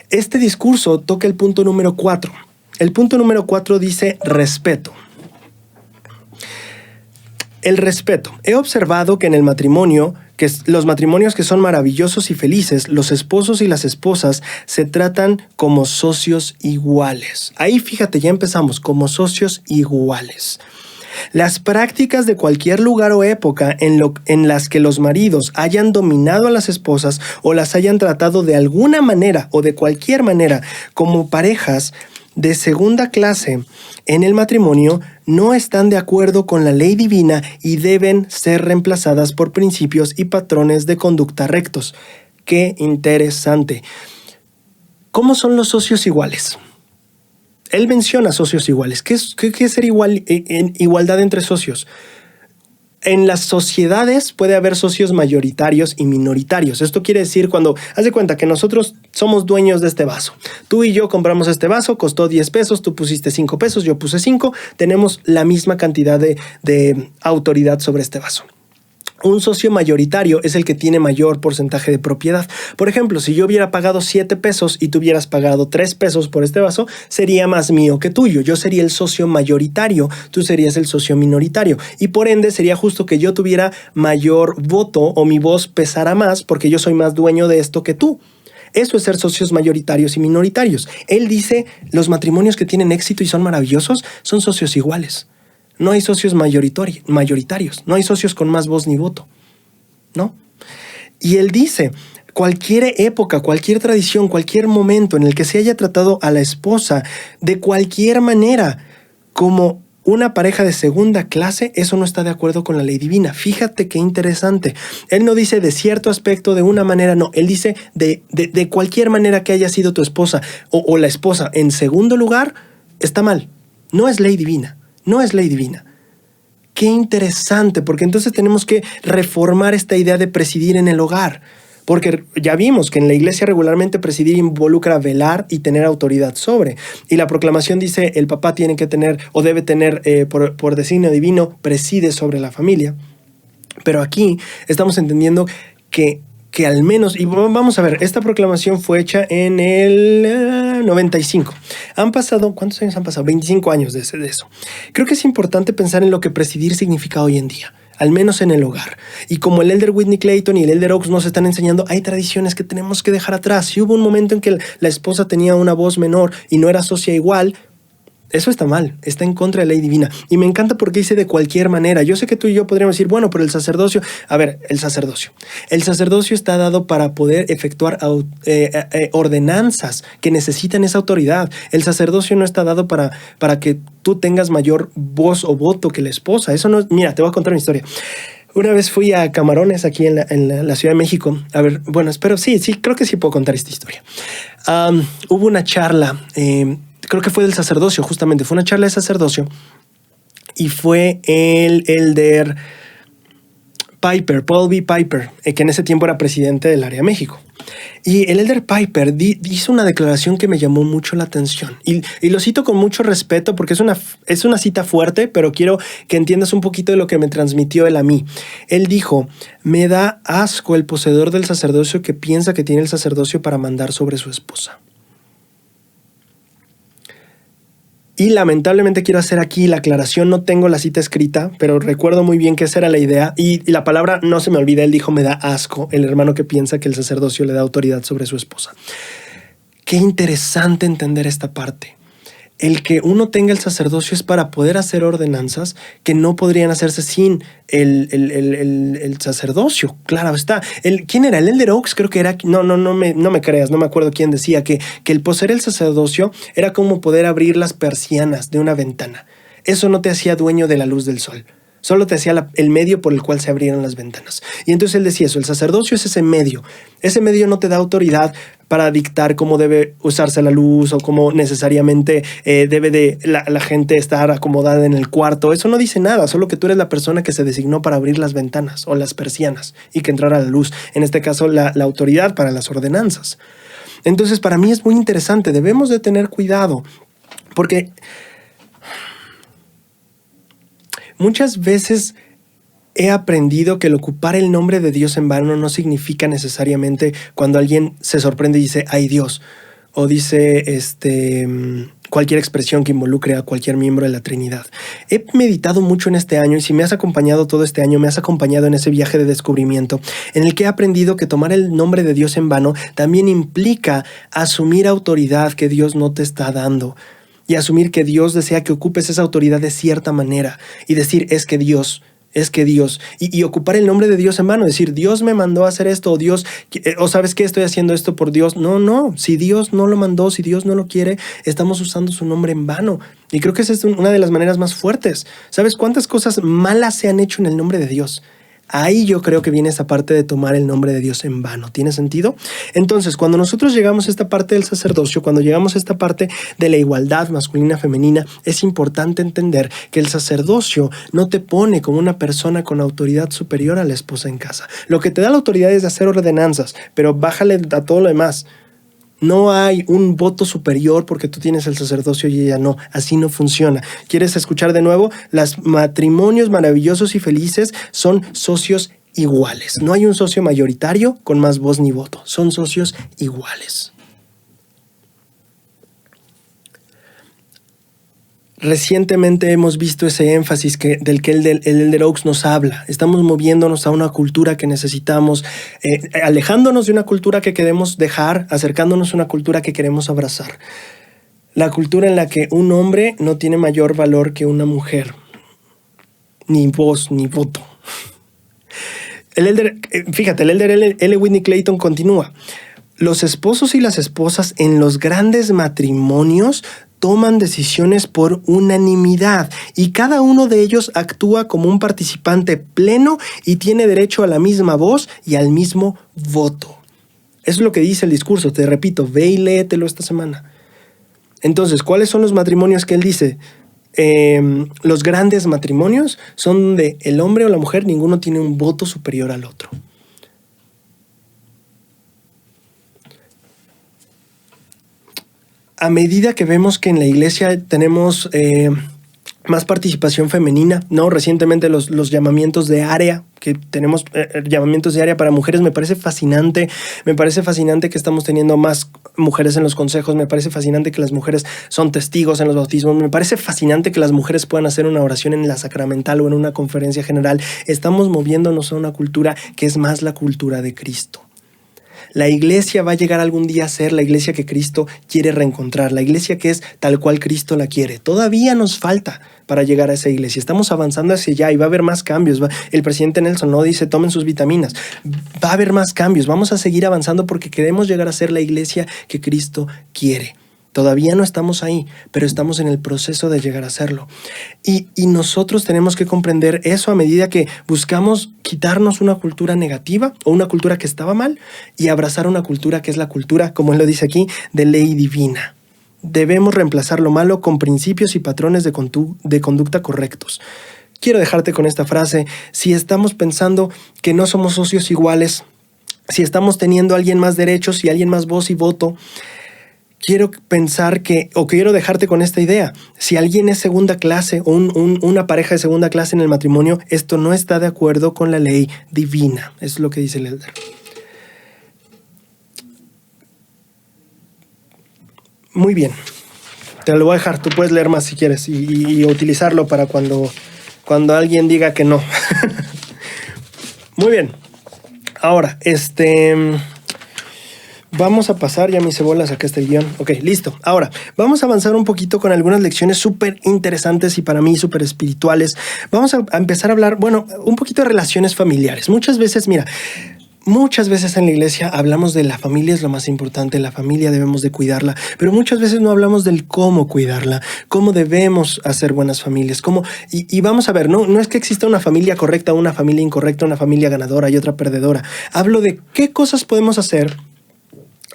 A: Este discurso toca el punto número 4. El punto número 4 dice respeto. El respeto. He observado que en el matrimonio, los matrimonios que son maravillosos y felices, los esposos y las esposas se tratan como socios iguales. Ahí fíjate, ya empezamos, como socios iguales. Las prácticas de cualquier lugar o época en las que los maridos hayan dominado a las esposas o las hayan tratado de alguna manera o de cualquier manera como parejas de segunda clase en el matrimonio no están de acuerdo con la ley divina y deben ser reemplazadas por principios y patrones de conducta rectos. ¡Qué interesante! ¿Cómo son los socios iguales? Él menciona socios iguales. ¿Qué es ser en igualdad entre socios? En las sociedades puede haber socios mayoritarios y minoritarios. Esto quiere decir cuando, haz de cuenta que nosotros somos dueños de este vaso. Tú y yo compramos este vaso, costó 10 pesos, tú pusiste 5 pesos, yo puse 5. Tenemos la misma cantidad de autoridad sobre este vaso. Un socio mayoritario es el que tiene mayor porcentaje de propiedad. Por ejemplo, si yo hubiera pagado 7 pesos y tú hubieras pagado 3 pesos por este vaso, sería más mío que tuyo. Yo sería el socio mayoritario, tú serías el socio minoritario. Y por ende sería justo que yo tuviera mayor voto o mi voz pesara más porque yo soy más dueño de esto que tú. Eso es ser socios mayoritarios y minoritarios. Él dice, los matrimonios que tienen éxito y son maravillosos son socios iguales. No hay socios mayoritarios, no hay socios con más voz ni voto, ¿no? Y él dice, cualquier época, cualquier tradición, cualquier momento en el que se haya tratado a la esposa de cualquier manera como una pareja de segunda clase, eso no está de acuerdo con la ley divina. Fíjate qué interesante. Él no dice de cierto aspecto, de una manera, no. Él dice de cualquier manera que haya sido tu esposa o la esposa. En segundo lugar, está mal. No es ley divina. No es ley divina. Qué interesante, porque entonces tenemos que reformar esta idea de presidir en el hogar. Porque ya vimos que en la iglesia regularmente presidir involucra velar y tener autoridad sobre. Y la proclamación dice, el papá tiene que tener o debe tener, por designio divino, preside sobre la familia. Pero aquí estamos entendiendo que al menos, y vamos a ver, esta proclamación fue hecha en el 95. Han pasado, ¿cuántos años han pasado? 25 años de eso. Creo que es importante pensar en lo que presidir significa hoy en día, al menos en el hogar. Y como el elder Whitney Clayton y el elder Oaks nos están enseñando, hay tradiciones que tenemos que dejar atrás. Si hubo un momento en que la esposa tenía una voz menor y no era socia igual, eso está mal, está en contra de la ley divina. Y me encanta porque dice de cualquier manera. Yo sé que tú y yo podríamos decir, bueno, pero el sacerdocio... A ver, el sacerdocio. El sacerdocio está dado para poder efectuar ordenanzas que necesitan esa autoridad. El sacerdocio no está dado para que tú tengas mayor voz o voto que la esposa. Eso no... Mira, te voy a contar una historia. Una vez fui a Camarones, aquí en la Ciudad de México. A ver, bueno, espero... Sí, creo que sí puedo contar esta historia. Hubo una charla... creo que fue del sacerdocio, justamente. Fue una charla de sacerdocio y fue el elder Piper, Paul B. Piper, que en ese tiempo era presidente del área México. Y el elder Piper hizo una declaración que me llamó mucho la atención. Y lo cito con mucho respeto porque es una cita fuerte, pero quiero que entiendas un poquito de lo que me transmitió él a mí. Él dijo, me da asco el poseedor del sacerdocio que piensa que tiene el sacerdocio para mandar sobre su esposa. Y lamentablemente quiero hacer aquí la aclaración, no tengo la cita escrita, pero recuerdo muy bien que esa era la idea. Y la palabra no se me olvida, él dijo, me da asco el hermano que piensa que el sacerdocio le da autoridad sobre su esposa. Qué interesante entender esta parte. El que uno tenga el sacerdocio es para poder hacer ordenanzas que no podrían hacerse sin el sacerdocio. Claro está. ¿Quién era? El elder Oaks creo que era... No me creas, no me acuerdo quién decía que el poseer el sacerdocio era como poder abrir las persianas de una ventana. Eso no te hacía dueño de la luz del sol. Solo te hacía el medio por el cual se abrieron las ventanas. Y entonces él decía eso, el sacerdocio es ese medio. Ese medio no te da autoridad para dictar cómo debe usarse la luz o cómo necesariamente debe de la gente estar acomodada en el cuarto. Eso no dice nada, solo que tú eres la persona que se designó para abrir las ventanas o las persianas y que entrara la luz. En este caso, la autoridad para las ordenanzas. Entonces, para mí es muy interesante. Debemos de tener cuidado porque... muchas veces he aprendido que el ocupar el nombre de Dios en vano no significa necesariamente cuando alguien se sorprende y dice, ¡ay Dios! O dice cualquier expresión que involucre a cualquier miembro de la Trinidad. He meditado mucho en este año y si me has acompañado todo este año, me has acompañado en ese viaje de descubrimiento en el que he aprendido que tomar el nombre de Dios en vano también implica asumir autoridad que Dios no te está dando. Y asumir que Dios desea que ocupes esa autoridad de cierta manera. Y decir, es que Dios. Y ocupar el nombre de Dios en vano. Decir, Dios me mandó a hacer esto. O Dios, o ¿sabes qué? Estoy haciendo esto por Dios. No. Si Dios no lo mandó, si Dios no lo quiere, estamos usando su nombre en vano. Y creo que esa es una de las maneras más fuertes. ¿Sabes cuántas cosas malas se han hecho en el nombre de Dios? Ahí yo creo que viene esa parte de tomar el nombre de Dios en vano. ¿Tiene sentido? Entonces, cuando nosotros llegamos a esta parte del sacerdocio, cuando llegamos a esta parte de la igualdad masculina-femenina, es importante entender que el sacerdocio no te pone como una persona con autoridad superior a la esposa en casa. Lo que te da la autoridad es de hacer ordenanzas, pero bájale a todo lo demás. No hay un voto superior porque tú tienes el sacerdocio y ella no. Así no funciona. ¿Quieres escuchar de nuevo? Los matrimonios maravillosos y felices son socios iguales. No hay un socio mayoritario con más voz ni voto. Son socios iguales. Recientemente hemos visto ese énfasis del que el elder Oaks nos habla. Estamos moviéndonos a una cultura que necesitamos, alejándonos de una cultura que queremos dejar, acercándonos a una cultura que queremos abrazar. La cultura en la que un hombre no tiene mayor valor que una mujer. Ni voz, ni voto. El elder L. Whitney Clayton continúa. Los esposos y las esposas en los grandes matrimonios toman decisiones por unanimidad y cada uno de ellos actúa como un participante pleno y tiene derecho a la misma voz y al mismo voto. Eso es lo que dice el discurso. Te repito, ve y léetelo esta semana. Entonces, ¿cuáles son los matrimonios que él dice? Los grandes matrimonios son donde el hombre o la mujer, ninguno tiene un voto superior al otro. A medida que vemos que en la iglesia tenemos más participación femenina, ¿no? Recientemente los llamamientos de área que tenemos llamamientos de área para mujeres. Me parece fascinante que estamos teniendo más mujeres en los consejos, me parece fascinante que las mujeres son testigos en los bautismos, me parece fascinante que las mujeres puedan hacer una oración en la sacramental o en una conferencia general. Estamos moviéndonos a una cultura que es más la cultura de Cristo. La iglesia va a llegar algún día a ser la iglesia que Cristo quiere reencontrar, la iglesia que es tal cual Cristo la quiere. Todavía nos falta para llegar a esa iglesia. Estamos avanzando hacia allá y va a haber más cambios. El presidente Nelson no dice tomen sus vitaminas. Va a haber más cambios. Vamos a seguir avanzando porque queremos llegar a ser la iglesia que Cristo quiere. Todavía no estamos ahí, pero estamos en el proceso de llegar a serlo. Y nosotros tenemos que comprender eso a medida que buscamos quitarnos una cultura negativa o una cultura que estaba mal y abrazar una cultura que es la cultura, como él lo dice aquí, de ley divina. Debemos reemplazar lo malo con principios y patrones de conducta correctos. Quiero dejarte con esta frase. Si estamos pensando que no somos socios iguales, si estamos teniendo a alguien más derechos y alguien más voz y voto, quiero dejarte con esta idea. Si alguien es segunda clase o una pareja de segunda clase en el matrimonio, esto no está de acuerdo con la ley divina. Eso es lo que dice el elder. Muy bien. Te lo voy a dejar. Tú puedes leer más si quieres y utilizarlo para cuando alguien diga que no. Muy bien. Ahora, vamos a pasar, ya mi cebola saqué este guión. Ok, listo. Ahora, vamos a avanzar un poquito con algunas lecciones súper interesantes y para mí súper espirituales. Vamos a empezar a hablar, un poquito de relaciones familiares. Muchas veces en la iglesia hablamos de la familia es lo más importante, la familia debemos de cuidarla, pero muchas veces no hablamos del cómo cuidarla, cómo debemos hacer buenas familias, y vamos a ver, no es que exista una familia correcta, una familia incorrecta, una familia ganadora y otra perdedora. Hablo de qué cosas podemos hacer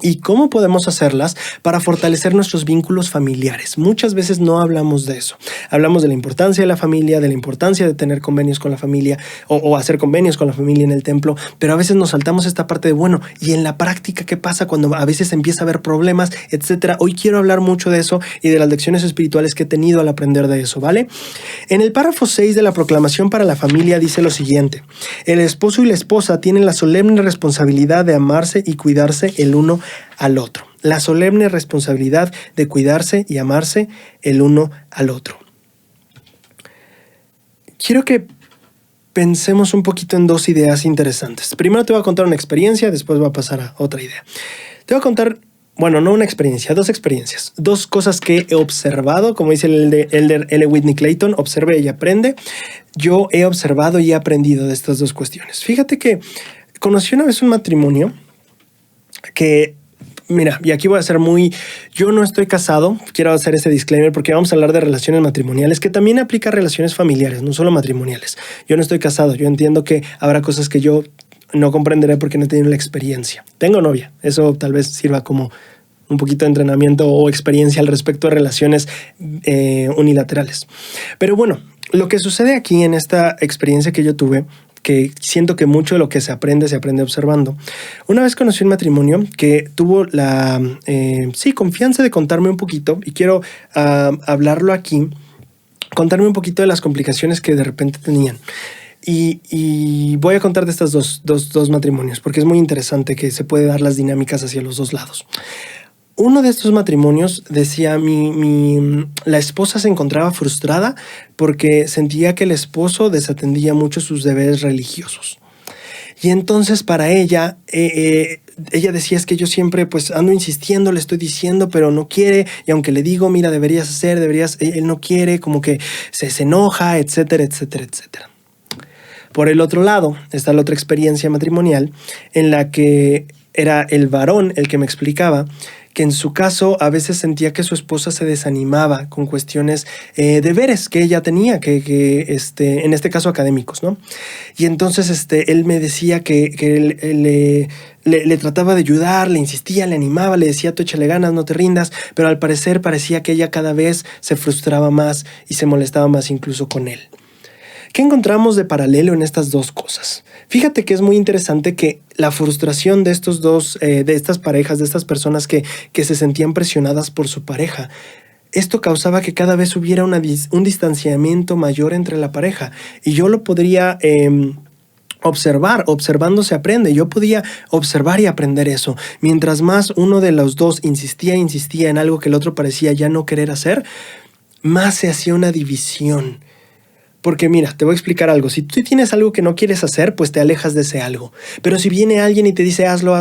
A: y cómo podemos hacerlas para fortalecer nuestros vínculos familiares. Muchas veces no hablamos de eso. Hablamos de la importancia de la familia, de la importancia de tener convenios con la familia o hacer convenios con la familia en el templo, pero a veces nos saltamos esta parte de, y en la práctica, ¿qué pasa cuando a veces empieza a haber problemas, etcétera? Hoy quiero hablar mucho de eso y de las lecciones espirituales que he tenido al aprender de eso, ¿vale? En el párrafo 6 de la Proclamación para la Familia dice lo siguiente: el esposo y la esposa tienen la solemne responsabilidad de amarse y cuidarse el uno al otro. La solemne responsabilidad de cuidarse y amarse el uno al otro. Quiero que pensemos un poquito en dos ideas interesantes. Primero te voy a contar una experiencia, después voy a pasar a otra idea. Te voy a contar, no una experiencia, dos experiencias. Dos cosas que he observado, como dice el elder L. Whitney Clayton, observe y aprende. Yo he observado y he aprendido de estas dos cuestiones. Fíjate que conocí una vez un matrimonio que, mira, y aquí voy a ser yo no estoy casado, quiero hacer ese disclaimer porque vamos a hablar de relaciones matrimoniales, que también aplica a relaciones familiares, no solo matrimoniales. Yo no estoy casado, yo entiendo que habrá cosas que yo no comprenderé porque no he tenido la experiencia. Tengo novia, eso tal vez sirva como un poquito de entrenamiento o experiencia al respecto de relaciones unilaterales. Pero lo que sucede aquí en esta experiencia que yo tuve, que siento que mucho de lo que se aprende observando. Una vez conocí un matrimonio que tuvo la confianza de contarme un poquito, y quiero hablarlo aquí, contarme un poquito de las complicaciones que de repente tenían. Y voy a contar de estos dos matrimonios, porque es muy interesante que se puede dar las dinámicas hacia los dos lados. Uno de estos matrimonios decía, la esposa se encontraba frustrada porque sentía que el esposo desatendía mucho sus deberes religiosos. Y entonces para ella decía, es que yo siempre ando insistiendo, le estoy diciendo, pero no quiere. Y aunque le digo, mira, él no quiere, como que se enoja, etcétera, etcétera, etcétera. Por el otro lado está la otra experiencia matrimonial en la que era el varón el que me explicaba que en su caso a veces sentía que su esposa se desanimaba con cuestiones deberes que ella tenía, que en este caso académicos, ¿no? Y entonces él me decía que él le trataba de ayudar, le insistía, le animaba, le decía, tú échale ganas, no te rindas, pero al parecer parecía que ella cada vez se frustraba más y se molestaba más incluso con él. ¿Qué encontramos de paralelo en estas dos cosas? Fíjate que es muy interesante que la frustración de estos dos, de estas parejas, de estas personas que se sentían presionadas por su pareja, esto causaba que cada vez hubiera un distanciamiento mayor entre la pareja. Y yo lo podría observar, observando se aprende. Yo podía observar y aprender eso. Mientras más uno de los dos insistía en algo que el otro parecía ya no querer hacer, más se hacía una división. Porque mira, te voy a explicar algo. Si tú tienes algo que no quieres hacer, pues te alejas de ese algo. Pero si viene alguien y te dice hazlo,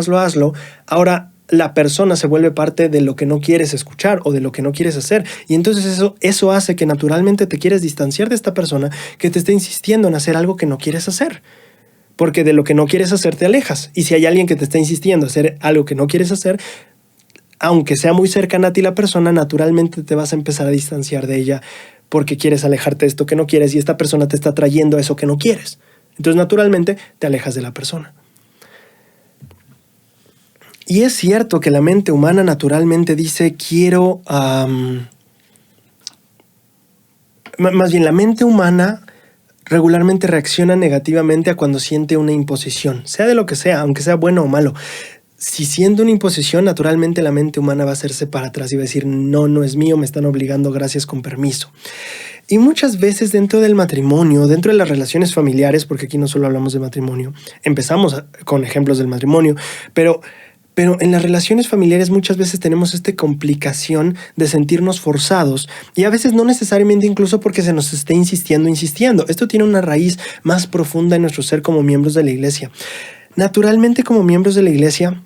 A: ahora la persona se vuelve parte de lo que no quieres escuchar o de lo que no quieres hacer. Y entonces eso hace que naturalmente te quieres distanciar de esta persona que te está insistiendo en hacer algo que no quieres hacer. Porque de lo que no quieres hacer te alejas. Y si hay alguien que te está insistiendo a hacer algo que no quieres hacer, aunque sea muy cercana a ti la persona, naturalmente te vas a empezar a distanciar de ella porque quieres alejarte de esto que no quieres y esta persona te está trayendo a eso que no quieres. Entonces, naturalmente, te alejas de la persona. Y es cierto que la mente humana naturalmente dice, quiero... más bien, la mente humana regularmente reacciona negativamente a cuando siente una imposición, sea de lo que sea, aunque sea bueno o malo. Si siente una imposición, naturalmente la mente humana va a hacerse para atrás y va a decir, no, no es mío, me están obligando, gracias, con permiso. Y muchas veces dentro del matrimonio, dentro de las relaciones familiares, porque aquí no solo hablamos de matrimonio, empezamos con ejemplos del matrimonio, pero en las relaciones familiares muchas veces tenemos esta complicación de sentirnos forzados y a veces no necesariamente incluso porque se nos esté insistiendo. Esto tiene una raíz más profunda en nuestro ser como miembros de la iglesia. Naturalmente, como miembros de la iglesia,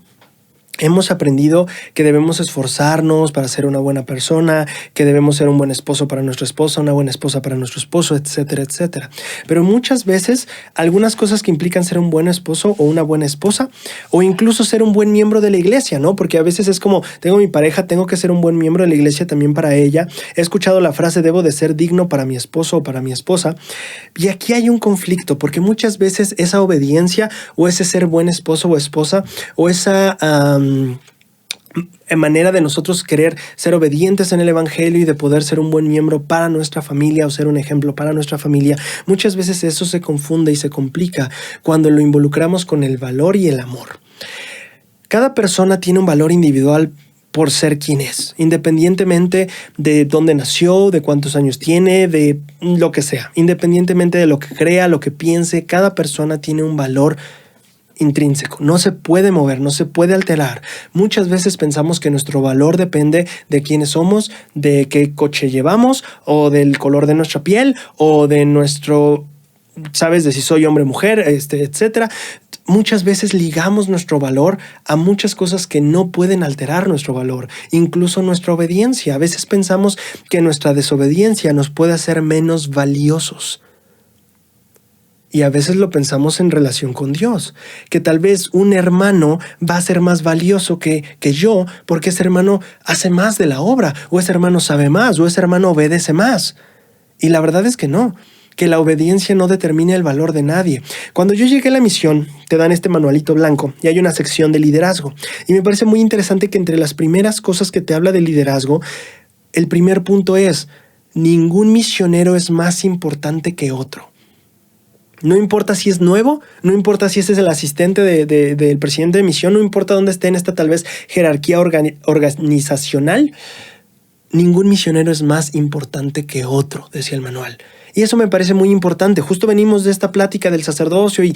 A: hemos aprendido que debemos esforzarnos para ser una buena persona, que debemos ser un buen esposo para nuestra esposa, una buena esposa para nuestro esposo, etcétera, etcétera. Pero muchas veces algunas cosas que implican ser un buen esposo o una buena esposa, o incluso ser un buen miembro de la iglesia, ¿no? Porque a veces es como, tengo mi pareja, tengo que ser un buen miembro de la iglesia también para ella. He escuchado la frase, debo de ser digno para mi esposo o para mi esposa. Y aquí hay un conflicto, porque muchas veces esa obediencia o ese ser buen esposo o esposa o esa... en manera de nosotros querer ser obedientes en el evangelio y de poder ser un buen miembro para nuestra familia o ser un ejemplo para nuestra familia, muchas veces eso se confunde y se complica cuando lo involucramos con el valor y el amor. Cada persona tiene un valor individual por ser quien es, independientemente de dónde nació, de cuántos años tiene, de lo que sea, independientemente de lo que crea, lo que piense, cada persona tiene un valor intrínseco, no se puede mover, no se puede alterar. Muchas veces pensamos que nuestro valor depende de quiénes somos, de qué coche llevamos, o del color de nuestra piel, o de nuestro, sabes, de si soy hombre o mujer, etcétera. Muchas veces ligamos nuestro valor a muchas cosas que no pueden alterar nuestro valor, incluso nuestra obediencia. A veces pensamos que nuestra desobediencia nos puede hacer menos valiosos. Y a veces lo pensamos en relación con Dios, que tal vez un hermano va a ser más valioso que yo porque ese hermano hace más de la obra, o ese hermano sabe más, o ese hermano obedece más. Y la verdad es que no, que la obediencia no determina el valor de nadie. Cuando yo llegué a la misión, te dan este manualito blanco y hay una sección de liderazgo. Y me parece muy interesante que entre las primeras cosas que te habla de liderazgo, el primer punto es, ningún misionero es más importante que otro. No importa si es nuevo, no importa si ese es el asistente del presidente de misión, no importa dónde esté en esta tal vez jerarquía organizacional, ningún misionero es más importante que otro, decía el manual. Y eso me parece muy importante. Justo venimos de esta plática del sacerdocio y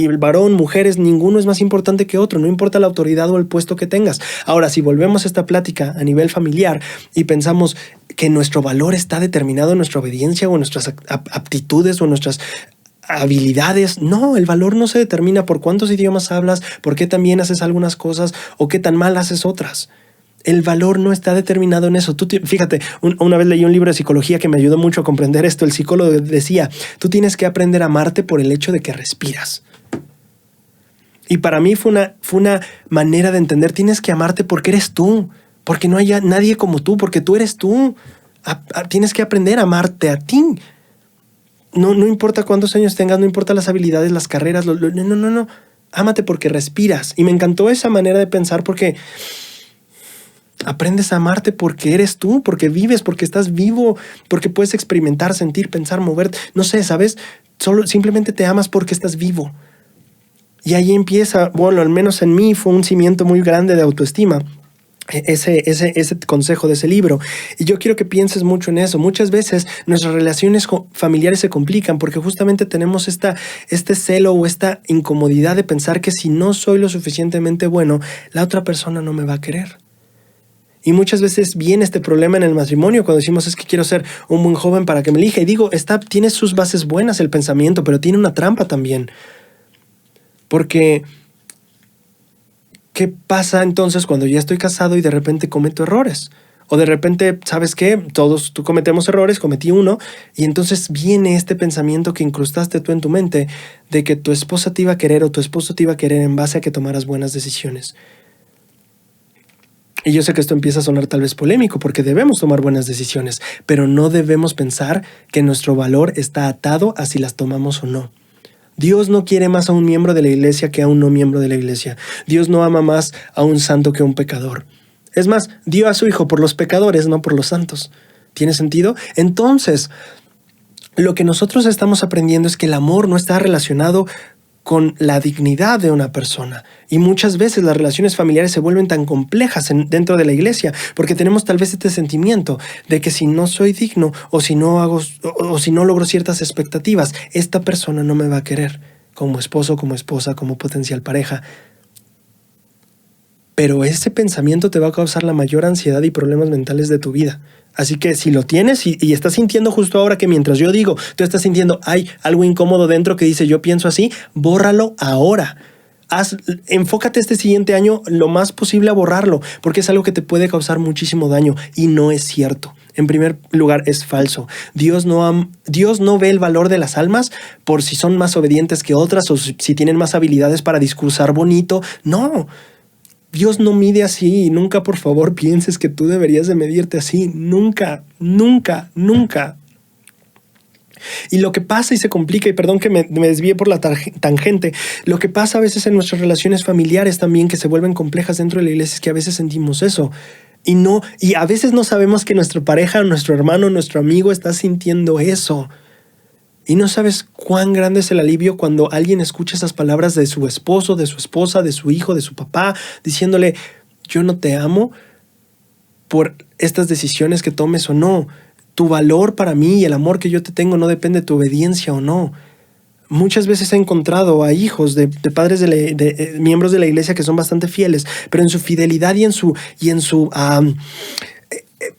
A: el varón, mujeres, ninguno es más importante que otro, no importa la autoridad o el puesto que tengas. Ahora, si volvemos a esta plática a nivel familiar y pensamos que nuestro valor está determinado en nuestra obediencia o en nuestras aptitudes o en nuestras habilidades, no, el valor no se determina por cuántos idiomas hablas, por qué tan bien haces algunas cosas o qué tan mal haces otras. El valor no está determinado en eso. Fíjate, una vez leí un libro de psicología que me ayudó mucho a comprender esto. El psicólogo decía, tú tienes que aprender a amarte por el hecho de que respiras. Y para mí fue una manera de entender, tienes que amarte porque eres tú, porque no hay nadie como tú, porque tú eres tú. Tienes que aprender a amarte a ti. No importa cuántos años tengas, no importa las habilidades, las carreras, no. Ámate porque respiras. Y me encantó esa manera de pensar porque aprendes a amarte porque eres tú, porque vives, porque estás vivo, porque puedes experimentar, sentir, pensar, moverte. No sé, ¿sabes? Simplemente te amas porque estás vivo. Y ahí empieza, bueno, al menos en mí fue un cimiento muy grande de autoestima. ese consejo de ese libro. Y yo quiero que pienses mucho en eso. Muchas veces nuestras relaciones familiares se complican porque justamente tenemos este celo o esta incomodidad de pensar que si no soy lo suficientemente bueno, la otra persona no me va a querer. Y muchas veces viene este problema en el matrimonio cuando decimos es que quiero ser un buen joven para que me elija. Y digo, tiene sus bases buenas el pensamiento, pero tiene una trampa también. Porque ¿qué pasa entonces cuando ya estoy casado y de repente cometo errores? O de repente, ¿sabes qué? Todos tú cometemos errores, cometí uno, y entonces viene este pensamiento que incrustaste tú en tu mente de que tu esposa te iba a querer o tu esposo te iba a querer en base a que tomaras buenas decisiones. Y yo sé que esto empieza a sonar tal vez polémico porque debemos tomar buenas decisiones, pero no debemos pensar que nuestro valor está atado a si las tomamos o no. Dios no quiere más a un miembro de la iglesia que a un no miembro de la iglesia. Dios no ama más a un santo que a un pecador. Es más, dio a su Hijo por los pecadores, no por los santos. ¿Tiene sentido? Entonces, lo que nosotros estamos aprendiendo es que el amor no está relacionado con la dignidad de una persona. Y muchas veces las relaciones familiares se vuelven tan complejas dentro de la iglesia porque tenemos tal vez este sentimiento de que si no soy digno o si no logro ciertas expectativas, esta persona no me va a querer como esposo, como esposa, como potencial pareja. Pero ese pensamiento te va a causar la mayor ansiedad y problemas mentales de tu vida. Así que si lo tienes y estás sintiendo justo ahora que mientras yo digo, tú estás sintiendo hay algo incómodo dentro que dice yo pienso así, bórralo ahora. Enfócate este siguiente año lo más posible a borrarlo, porque es algo que te puede causar muchísimo daño y no es cierto. En primer lugar, es falso. Dios no ve el valor de las almas por si son más obedientes que otras o si tienen más habilidades para discursar bonito. No. Dios no mide así. Nunca, por favor, pienses que tú deberías de medirte así. Nunca, nunca, nunca. Y lo que pasa y se complica, y perdón que me desvíe por la tangente, lo que pasa a veces en nuestras relaciones familiares también que se vuelven complejas dentro de la iglesia es que a veces sentimos eso. Y a veces no sabemos que nuestra pareja, nuestro hermano, nuestro amigo está sintiendo eso. Y no sabes cuán grande es el alivio cuando alguien escucha esas palabras de su esposo, de su esposa, de su hijo, de su papá, diciéndole, yo no te amo por estas decisiones que tomes o no. Tu valor para mí y el amor que yo te tengo no depende de tu obediencia o no. Muchas veces he encontrado a hijos de padres de miembros de la iglesia que son bastante fieles, pero en su fidelidad y en su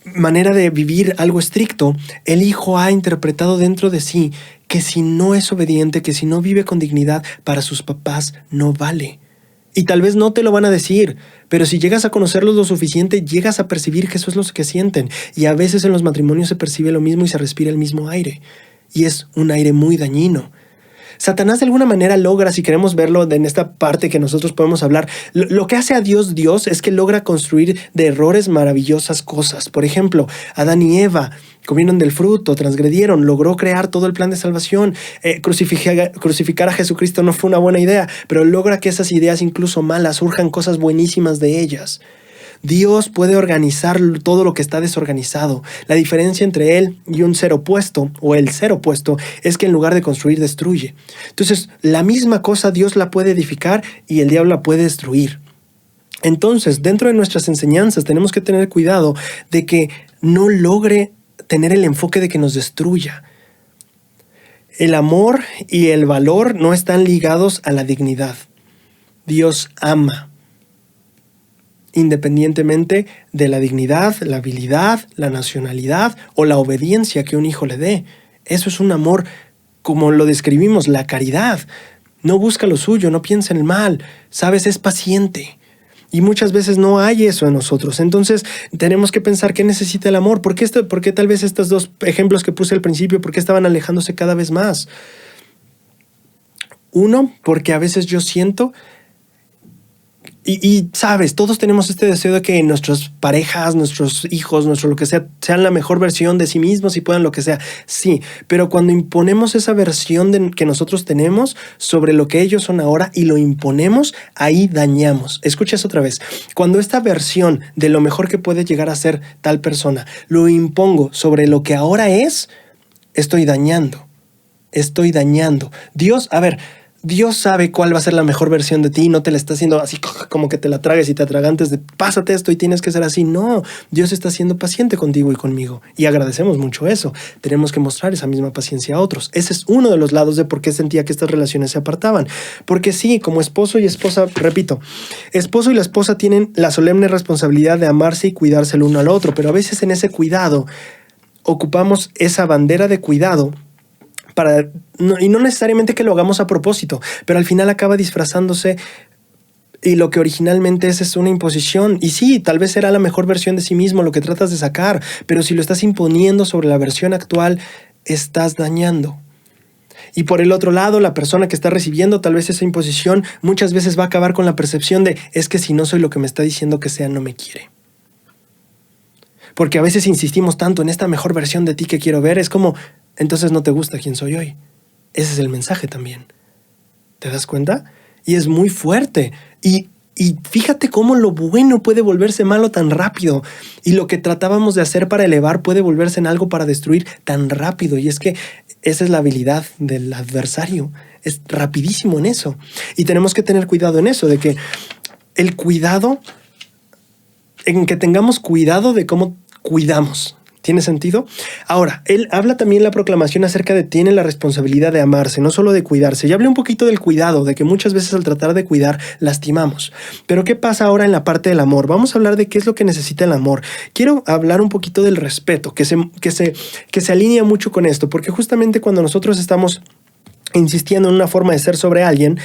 A: manera de vivir algo estricto, el hijo ha interpretado dentro de sí que si no es obediente, que si no vive con dignidad, para sus papás no vale. Y tal vez no te lo van a decir, pero si llegas a conocerlos lo suficiente, llegas a percibir que eso es lo que sienten. Y a veces en los matrimonios se percibe lo mismo y se respira el mismo aire. Y es un aire muy dañino. Satanás de alguna manera logra, si queremos verlo en esta parte que nosotros podemos hablar, lo que hace a Dios Dios es que logra construir de errores maravillosas cosas. Por ejemplo, Adán y Eva comieron del fruto, transgredieron, logró crear todo el plan de salvación. Crucificar a Jesucristo no fue una buena idea, pero logra que esas ideas incluso malas surjan cosas buenísimas de ellas. Dios puede organizar todo lo que está desorganizado. La diferencia entre Él y un ser opuesto, o el ser opuesto, es que en lugar de construir, destruye. Entonces, la misma cosa Dios la puede edificar y el diablo la puede destruir. Entonces, dentro de nuestras enseñanzas tenemos que tener cuidado de que no logre tener el enfoque de que nos destruya. El amor y el valor no están ligados a la dignidad. Dios ama, independientemente de la dignidad, la habilidad, la nacionalidad o la obediencia que un hijo le dé. Eso es un amor, como lo describimos, la caridad. No busca lo suyo, no piensa en el mal, ¿sabes? Es paciente. Y muchas veces no hay eso en nosotros. Entonces tenemos que pensar qué necesita el amor. ¿Por qué tal vez estos dos ejemplos que puse al principio, por qué estaban alejándose cada vez más? Uno, porque a veces yo siento... Y sabes, todos tenemos este deseo de que nuestras parejas, nuestros hijos, nuestro lo que sea, sean la mejor versión de sí mismos y puedan lo que sea. Sí, pero cuando imponemos esa versión que nosotros tenemos sobre lo que ellos son ahora y lo imponemos, ahí dañamos. Escuchas otra vez. Cuando esta versión de lo mejor que puede llegar a ser tal persona, lo impongo sobre lo que ahora es, estoy dañando. Dios, a ver... Dios sabe cuál va a ser la mejor versión de ti, no te la está haciendo así como que te la tragues y te atragantes de pásate esto y tienes que ser así. No, Dios está siendo paciente contigo y conmigo y agradecemos mucho eso. Tenemos que mostrar esa misma paciencia a otros. Ese es uno de los lados de por qué sentía que estas relaciones se apartaban. Porque sí, como esposo y esposa, repito, esposo y la esposa tienen la solemne responsabilidad de amarse y cuidarse el uno al otro, pero a veces en ese cuidado ocupamos esa bandera de cuidado y no necesariamente que lo hagamos a propósito, pero al final acaba disfrazándose y lo que originalmente es una imposición. Y sí, tal vez será la mejor versión de sí mismo lo que tratas de sacar, pero si lo estás imponiendo sobre la versión actual, estás dañando. Y por el otro lado, la persona que está recibiendo tal vez esa imposición muchas veces va a acabar con la percepción de es que si no soy lo que me está diciendo que sea, no me quiere. Porque a veces insistimos tanto en esta mejor versión de ti que quiero ver, es como, entonces no te gusta quién soy hoy. Ese es el mensaje también. ¿Te das cuenta? Y es muy fuerte. Y fíjate cómo lo bueno puede volverse malo tan rápido. Y lo que tratábamos de hacer para elevar puede volverse en algo para destruir tan rápido. Y es que esa es la habilidad del adversario. Es rapidísimo en eso. Y tenemos que tener cuidado en eso, de que el cuidado, en que tengamos cuidado de cómo cuidamos. ¿Tiene sentido? Ahora, él habla también la proclamación acerca de tiene la responsabilidad de amarse, no solo de cuidarse. Ya hablé un poquito del cuidado, de que muchas veces al tratar de cuidar lastimamos. Pero ¿qué pasa ahora en la parte del amor? Vamos a hablar de qué es lo que necesita el amor. Quiero hablar un poquito del respeto, que se alinea mucho con esto, porque justamente cuando nosotros estamos insistiendo en una forma de ser sobre alguien,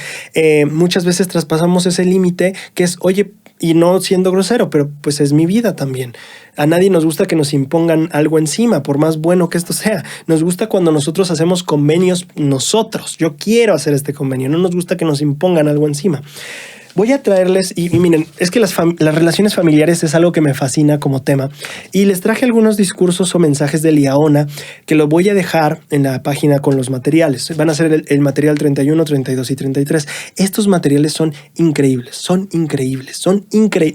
A: muchas veces traspasamos ese límite que es, oye, y no siendo grosero, pero pues es mi vida también. A nadie nos gusta que nos impongan algo encima, por más bueno que esto sea. Nos gusta cuando nosotros hacemos convenios nosotros. Yo quiero hacer este convenio, no nos gusta que nos impongan algo encima. Voy a traerles, y miren, es que las relaciones familiares es algo que me fascina como tema, y les traje algunos discursos o mensajes de Liahona que lo voy a dejar en la página con los materiales. Van a ser el material 31, 32 y 33. Estos materiales son increíbles,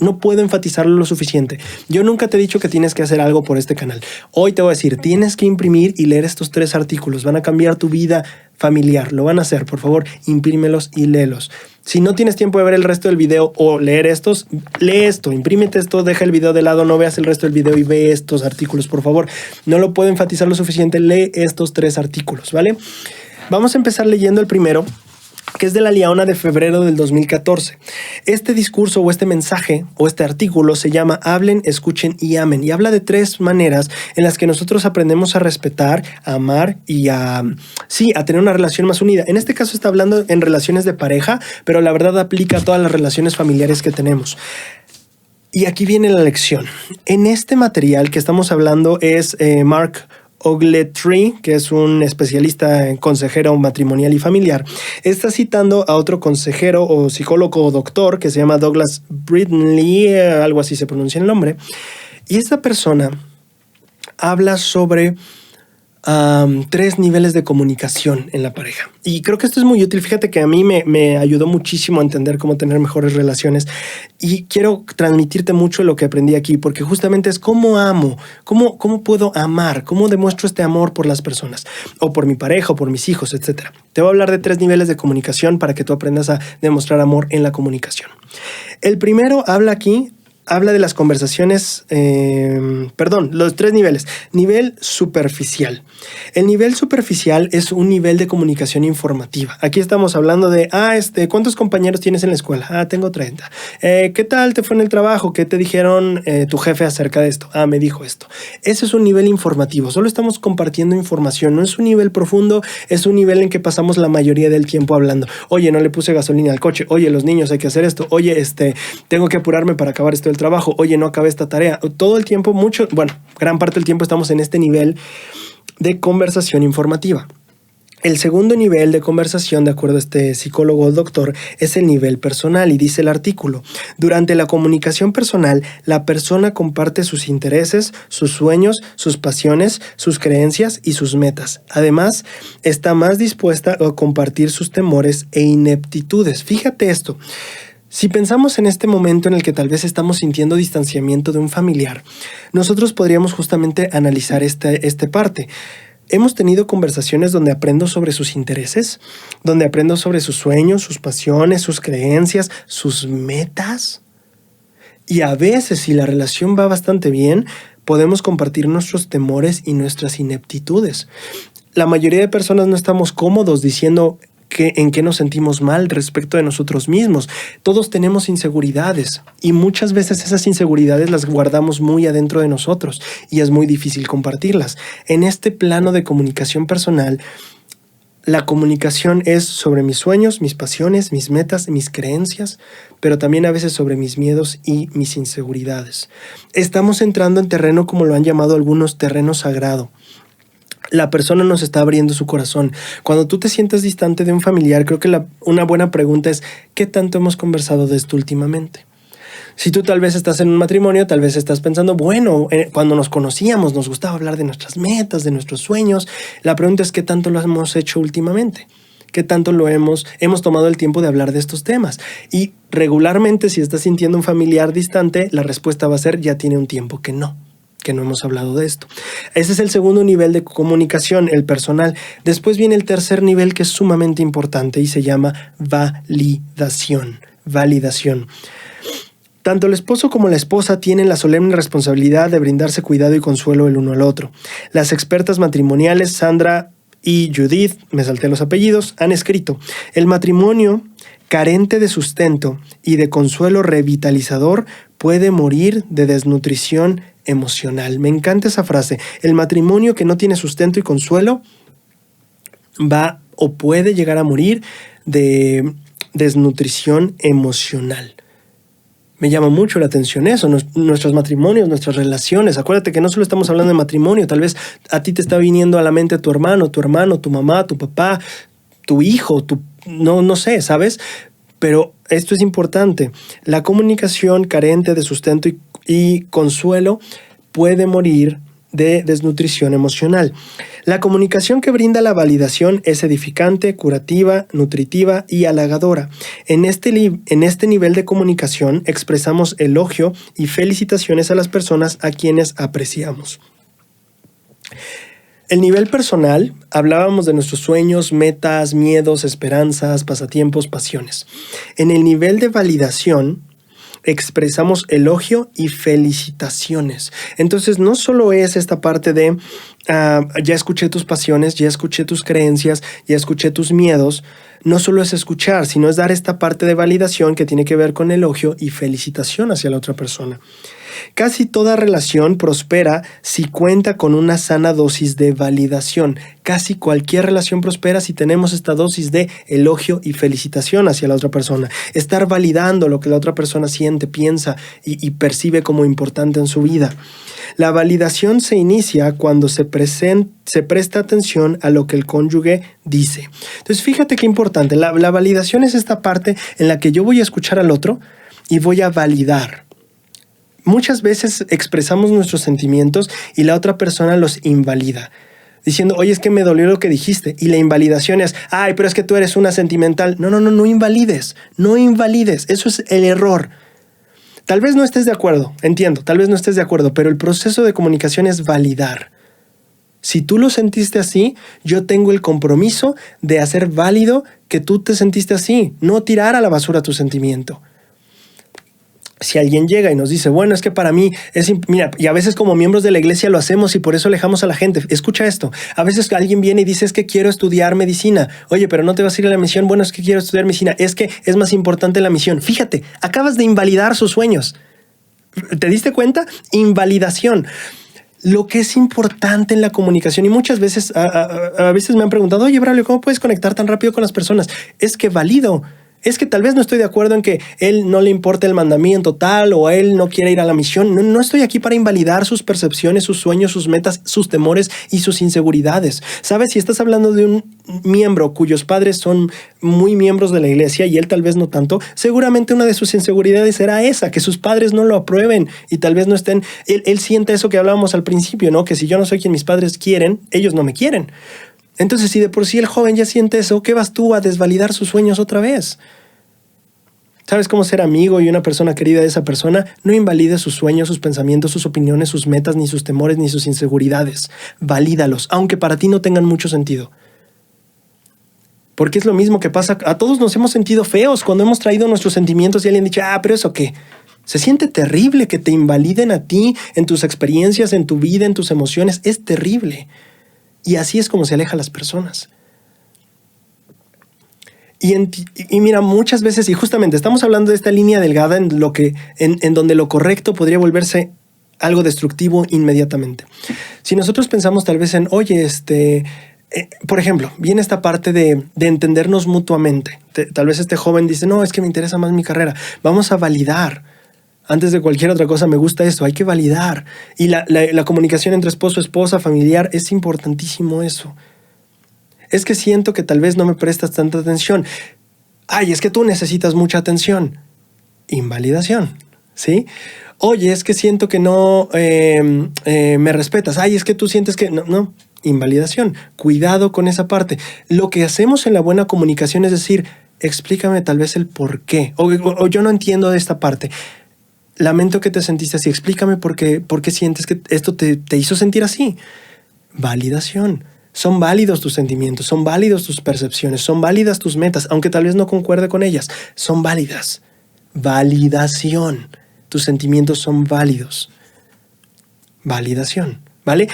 A: no puedo enfatizarlo lo suficiente. Yo nunca te he dicho que tienes que hacer algo por este canal. Hoy te voy a decir, tienes que imprimir y leer estos 3 artículos, van a cambiar tu vida familiar, lo van a hacer, por favor, imprímelos y léelos. Si no tienes tiempo de ver el resto del video o leer estos, lee esto, imprímete esto, deja el video de lado, no veas el resto del video y ve estos artículos, por favor. No lo puedo enfatizar lo suficiente, lee estos 3 artículos, ¿vale? Vamos a empezar leyendo el primero, que es de la Liahona de febrero del 2014. Este discurso o este mensaje o este artículo se llama Hablen, escuchen y amen, y habla de 3 maneras en las que nosotros aprendemos a respetar, a amar y a tener una relación más unida. En este caso está hablando en relaciones de pareja, pero la verdad aplica a todas las relaciones familiares que tenemos. Y aquí viene la lección. En este material que estamos hablando es Mark Ogletree, que es un especialista en consejero matrimonial y familiar, está citando a otro consejero o psicólogo o doctor que se llama Douglas Brinley, algo así se pronuncia el nombre, y esta persona habla sobre 3 niveles de comunicación en la pareja. Y creo que esto es muy útil. Fíjate que a mí me ayudó muchísimo a entender cómo tener mejores relaciones y quiero transmitirte mucho lo que aprendí aquí, porque justamente es cómo amo, cómo puedo amar, cómo demuestro este amor por las personas o por mi pareja o por mis hijos, etc. Te voy a hablar de 3 niveles de comunicación para que tú aprendas a demostrar amor en la comunicación. El primero habla de las conversaciones, los 3 niveles. Nivel superficial. El nivel superficial es un nivel de comunicación informativa. Aquí estamos hablando de, ¿cuántos compañeros tienes en la escuela? Tengo 30. ¿Qué tal te fue en el trabajo? ¿Qué te dijeron tu jefe acerca de esto? Me dijo esto. Ese es un nivel informativo. Solo estamos compartiendo información. No es un nivel profundo, es un nivel en que pasamos la mayoría del tiempo hablando. Oye, no le puse gasolina al coche. Oye, los niños hay que hacer esto. Oye, tengo que apurarme para acabar esto del trabajo. Oye, no acabé esta tarea. Todo el tiempo, gran parte del tiempo estamos en este nivel de conversación informativa. El segundo nivel de conversación, de acuerdo a este psicólogo o doctor, es el nivel personal, y dice el artículo: durante la comunicación personal, la persona comparte sus intereses, sus sueños, sus pasiones, sus creencias y sus metas. Además, está más dispuesta a compartir sus temores e ineptitudes. Fíjate esto. Si pensamos en este momento en el que tal vez estamos sintiendo distanciamiento de un familiar, nosotros podríamos justamente analizar esta parte. Hemos tenido conversaciones donde aprendo sobre sus intereses, donde aprendo sobre sus sueños, sus pasiones, sus creencias, sus metas. Y a veces, si la relación va bastante bien, podemos compartir nuestros temores y nuestras ineptitudes. La mayoría de personas no estamos cómodos diciendo en qué nos sentimos mal respecto de nosotros mismos. Todos tenemos inseguridades y muchas veces esas inseguridades las guardamos muy adentro de nosotros y es muy difícil compartirlas. En este plano de comunicación personal, la comunicación es sobre mis sueños, mis pasiones, mis metas, mis creencias, pero también a veces sobre mis miedos y mis inseguridades. Estamos entrando en terreno, como lo han llamado algunos, terreno sagrado. La persona nos está abriendo su corazón. Cuando tú te sientes distante de un familiar, creo que una buena pregunta es, ¿qué tanto hemos conversado de esto últimamente? Si tú tal vez estás en un matrimonio, tal vez estás pensando, bueno, cuando nos conocíamos nos gustaba hablar de nuestras metas, de nuestros sueños. La pregunta es, ¿qué tanto lo hemos hecho últimamente? ¿Qué tanto hemos tomado el tiempo de hablar de estos temas? Y regularmente, si estás sintiendo un familiar distante, la respuesta va a ser, ya tiene un tiempo que no hemos hablado de esto. Ese es el segundo nivel de comunicación, el personal. Después viene el tercer nivel, que es sumamente importante y se llama validación. Validación. Tanto el esposo como la esposa tienen la solemne responsabilidad de brindarse cuidado y consuelo el uno al otro. Las expertas matrimoniales Sandra y Judith, me salté los apellidos, han escrito: el matrimonio carente de sustento y de consuelo revitalizador puede morir de desnutrición emocional. Me encanta esa frase. El matrimonio que no tiene sustento y consuelo va o puede llegar a morir de desnutrición emocional. Me llama mucho la atención eso, nuestros matrimonios, nuestras relaciones. Acuérdate que no solo estamos hablando de matrimonio, tal vez a ti te está viniendo a la mente tu hermano, tu mamá, tu papá, tu hijo, no sé, ¿sabes? Pero esto es importante. La comunicación carente de sustento y consuelo puede morir de desnutrición emocional. La comunicación que brinda la validación es edificante, curativa, nutritiva y halagadora. En este nivel de comunicación expresamos elogio y felicitaciones a las personas a quienes apreciamos. El nivel personal, hablábamos de nuestros sueños, metas, miedos, esperanzas, pasatiempos, pasiones. En el nivel de validación, expresamos elogio y felicitaciones. Entonces, no solo es esta parte de ya escuché tus pasiones, ya escuché tus creencias, ya escuché tus miedos. No solo es escuchar, sino es dar esta parte de validación que tiene que ver con elogio y felicitación hacia la otra persona. Casi toda relación prospera si cuenta con una sana dosis de validación. Casi cualquier relación prospera si tenemos esta dosis de elogio y felicitación hacia la otra persona. Estar validando lo que la otra persona siente, piensa y percibe como importante en su vida. La validación se inicia cuando se presta atención a lo que el cónyuge dice. Entonces, fíjate qué importante. La validación es esta parte en la que yo voy a escuchar al otro y voy a validar. Muchas veces expresamos nuestros sentimientos y la otra persona los invalida, diciendo, oye, es que me dolió lo que dijiste. Y la invalidación es, ay, pero es que tú eres una sentimental. No invalides, no invalides. Eso es el error. Tal vez no estés de acuerdo, entiendo, tal vez no estés de acuerdo, pero el proceso de comunicación es validar. Si tú lo sentiste así, yo tengo el compromiso de hacer válido que tú te sentiste así, no tirar a la basura tu sentimiento. Si alguien llega y nos dice, bueno, es que para mí mira, y a veces como miembros de la iglesia lo hacemos y por eso alejamos a la gente. Escucha esto. A veces alguien viene y dice, es que quiero estudiar medicina. Oye, pero no te vas a ir a la misión. Bueno, es que quiero estudiar medicina. Es que es más importante la misión. Fíjate, acabas de invalidar sus sueños. ¿Te diste cuenta? Invalidación. Lo que es importante en la comunicación, y muchas veces, a veces me han preguntado, oye, Braulio, ¿cómo puedes conectar tan rápido con las personas? Es que valido. Es que tal vez no estoy de acuerdo en que él no le importe el mandamiento tal o él no quiere ir a la misión. No estoy aquí para invalidar sus percepciones, sus sueños, sus metas, sus temores y sus inseguridades. ¿Sabes? Si estás hablando de un miembro cuyos padres son muy miembros de la iglesia y él tal vez no tanto, seguramente una de sus inseguridades será esa, que sus padres no lo aprueben y tal vez no estén... Él siente eso que hablábamos al principio, ¿no? Que si yo no soy quien mis padres quieren, ellos no me quieren. Entonces, si de por sí el joven ya siente eso, ¿qué vas tú a desvalidar sus sueños otra vez? ¿Sabes cómo ser amigo y una persona querida de esa persona? No invalides sus sueños, sus pensamientos, sus opiniones, sus metas, ni sus temores, ni sus inseguridades. Valídalos, aunque para ti no tengan mucho sentido. Porque es lo mismo que pasa. A todos nos hemos sentido feos cuando hemos traído nuestros sentimientos y alguien ha dicho, pero ¿eso qué? Se siente terrible que te invaliden a ti en tus experiencias, en tu vida, en tus emociones. Es terrible. Y así es como se aleja a las personas. Y mira, muchas veces, y justamente estamos hablando de esta línea delgada en donde lo correcto podría volverse algo destructivo inmediatamente. Si nosotros pensamos tal vez en, oye, por ejemplo, viene esta parte de entendernos mutuamente. Tal vez este joven dice, no, es que me interesa más mi carrera. Vamos a validar. Antes de cualquier otra cosa, me gusta esto, hay que validar. Y la comunicación entre esposo, esposa, familiar, es importantísimo eso. Es que siento que tal vez no me prestas tanta atención. Es que tú necesitas mucha atención. Invalidación, ¿sí? Oye, es que siento que no me respetas. Es que tú sientes que... No, invalidación. Cuidado con esa parte. Lo que hacemos en la buena comunicación es decir, explícame tal vez el por qué. O yo no entiendo de esta parte. Lamento que te sentiste así. Explícame por qué sientes que esto te hizo sentir así. Validación. Son válidos tus sentimientos, son válidos tus percepciones, son válidas tus metas, aunque tal vez no concuerde con ellas. Son válidas. Validación. Tus sentimientos son válidos. Validación. ¿Vale?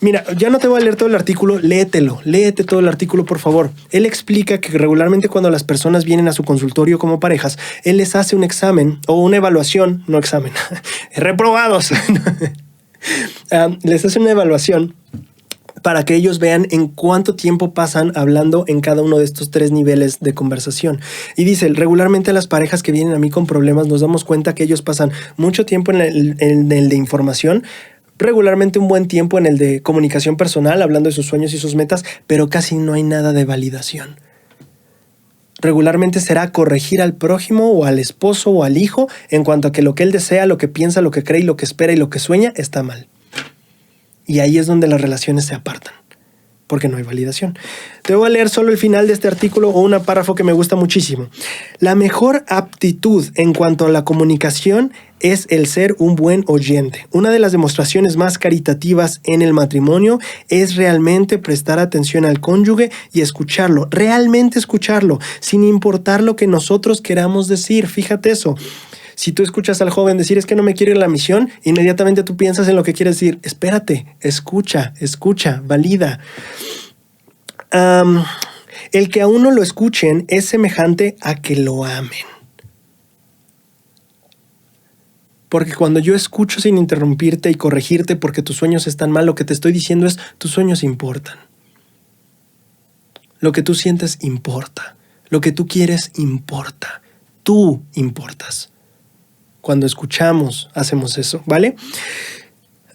A: Mira, ya no te voy a leer todo el artículo, léete todo el artículo, por favor. Él explica que regularmente cuando las personas vienen a su consultorio como parejas, él les hace un examen o una evaluación, no examen, reprobados. Les hace una evaluación para que ellos vean en cuánto tiempo pasan hablando en cada uno de estos 3 niveles de conversación. Y dice, regularmente las parejas que vienen a mí con problemas nos damos cuenta que ellos pasan mucho tiempo en el de información, regularmente un buen tiempo en el de comunicación personal, hablando de sus sueños y sus metas, pero casi no hay nada de validación. Regularmente será corregir al prójimo o al esposo o al hijo en cuanto a que lo que él desea, lo que piensa, lo que cree y lo que espera y lo que sueña está mal. Y ahí es donde las relaciones se apartan, porque no hay validación. Te voy a leer solo el final de este artículo o un párrafo que me gusta muchísimo. La mejor aptitud en cuanto a la comunicación es el ser un buen oyente. Una de las demostraciones más caritativas en el matrimonio es realmente prestar atención al cónyuge y escucharlo, realmente escucharlo, sin importar lo que nosotros queramos decir. Fíjate eso. Si tú escuchas al joven decir, es que no me quiero ir a la misión, inmediatamente tú piensas en lo que quiere decir. Espérate, escucha, valida. El que a uno lo escuchen es semejante a que lo amen. Porque cuando yo escucho sin interrumpirte y corregirte porque tus sueños están mal, lo que te estoy diciendo es, tus sueños importan. Lo que tú sientes importa. Lo que tú quieres importa. Tú importas. Cuando escuchamos, hacemos eso, ¿vale?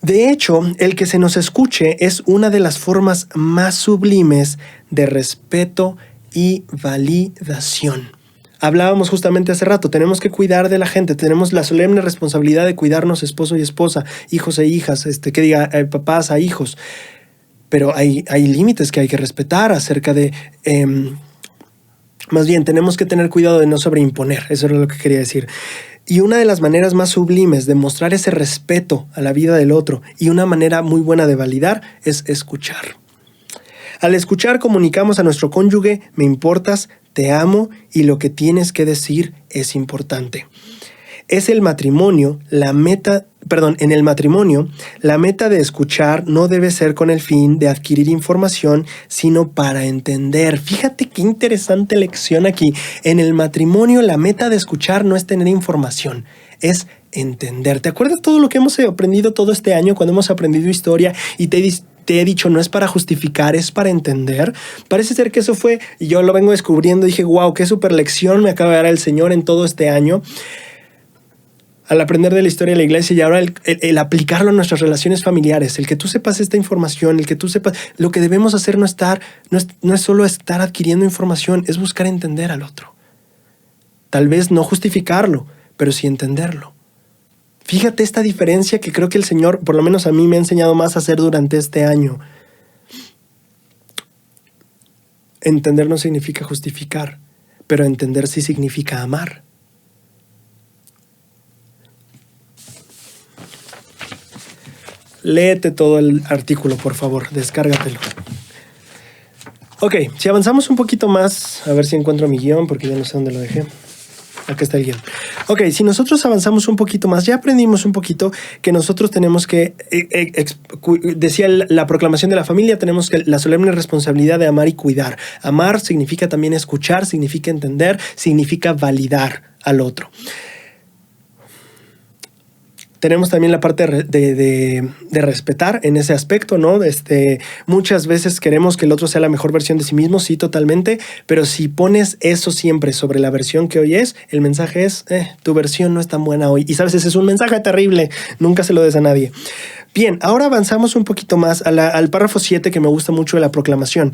A: De hecho, el que se nos escuche es una de las formas más sublimes de respeto y validación. Hablábamos justamente hace rato, tenemos que cuidar de la gente, tenemos la solemne responsabilidad de cuidarnos esposo y esposa, hijos e hijas, papás a hijos. Pero hay límites que hay que respetar acerca de... más bien, tenemos que tener cuidado de no sobreimponer, eso era lo que quería decir. Y una de las maneras más sublimes de mostrar ese respeto a la vida del otro y una manera muy buena de validar es escuchar. Al escuchar comunicamos a nuestro cónyuge, me importas, te amo y lo que tienes que decir es importante. En el matrimonio, la meta de escuchar no debe ser con el fin de adquirir información, sino para entender. Fíjate qué interesante lección aquí. En el matrimonio, la meta de escuchar no es tener información, es entender. ¿Te acuerdas todo lo que hemos aprendido todo este año cuando hemos aprendido historia y te he dicho, no es para justificar, es para entender? Parece ser que eso fue, y yo lo vengo descubriendo, dije, wow, qué super lección me acaba de dar el Señor en todo este año. Al aprender de la historia de la iglesia y ahora el aplicarlo a nuestras relaciones familiares, el que tú sepas esta información, el que tú sepas, lo que debemos hacer no es solo estar adquiriendo información, es buscar entender al otro. Tal vez no justificarlo, pero sí entenderlo. Fíjate esta diferencia que creo que el Señor, por lo menos a mí, me ha enseñado más a hacer durante este año. Entender no significa justificar, pero entender sí significa amar. Léete todo el artículo, por favor, descárgatelo. Ok, si avanzamos un poquito más, a ver si encuentro mi guión, porque ya no sé dónde lo dejé. Acá está el guión. Ok, si nosotros avanzamos un poquito más, ya aprendimos un poquito que nosotros tenemos que, decía la proclamación de la familia, tenemos que la solemne responsabilidad de amar y cuidar. Amar significa también escuchar, significa entender, significa validar al otro. Tenemos también la parte de respetar en ese aspecto, ¿no? Muchas veces queremos que el otro sea la mejor versión de sí mismo, sí, totalmente, pero si pones eso siempre sobre la versión que hoy es, el mensaje es, tu versión no es tan buena hoy. Y sabes, ese es un mensaje terrible, nunca se lo des a nadie. Bien, ahora avanzamos un poquito más al párrafo 7, que me gusta mucho de la proclamación.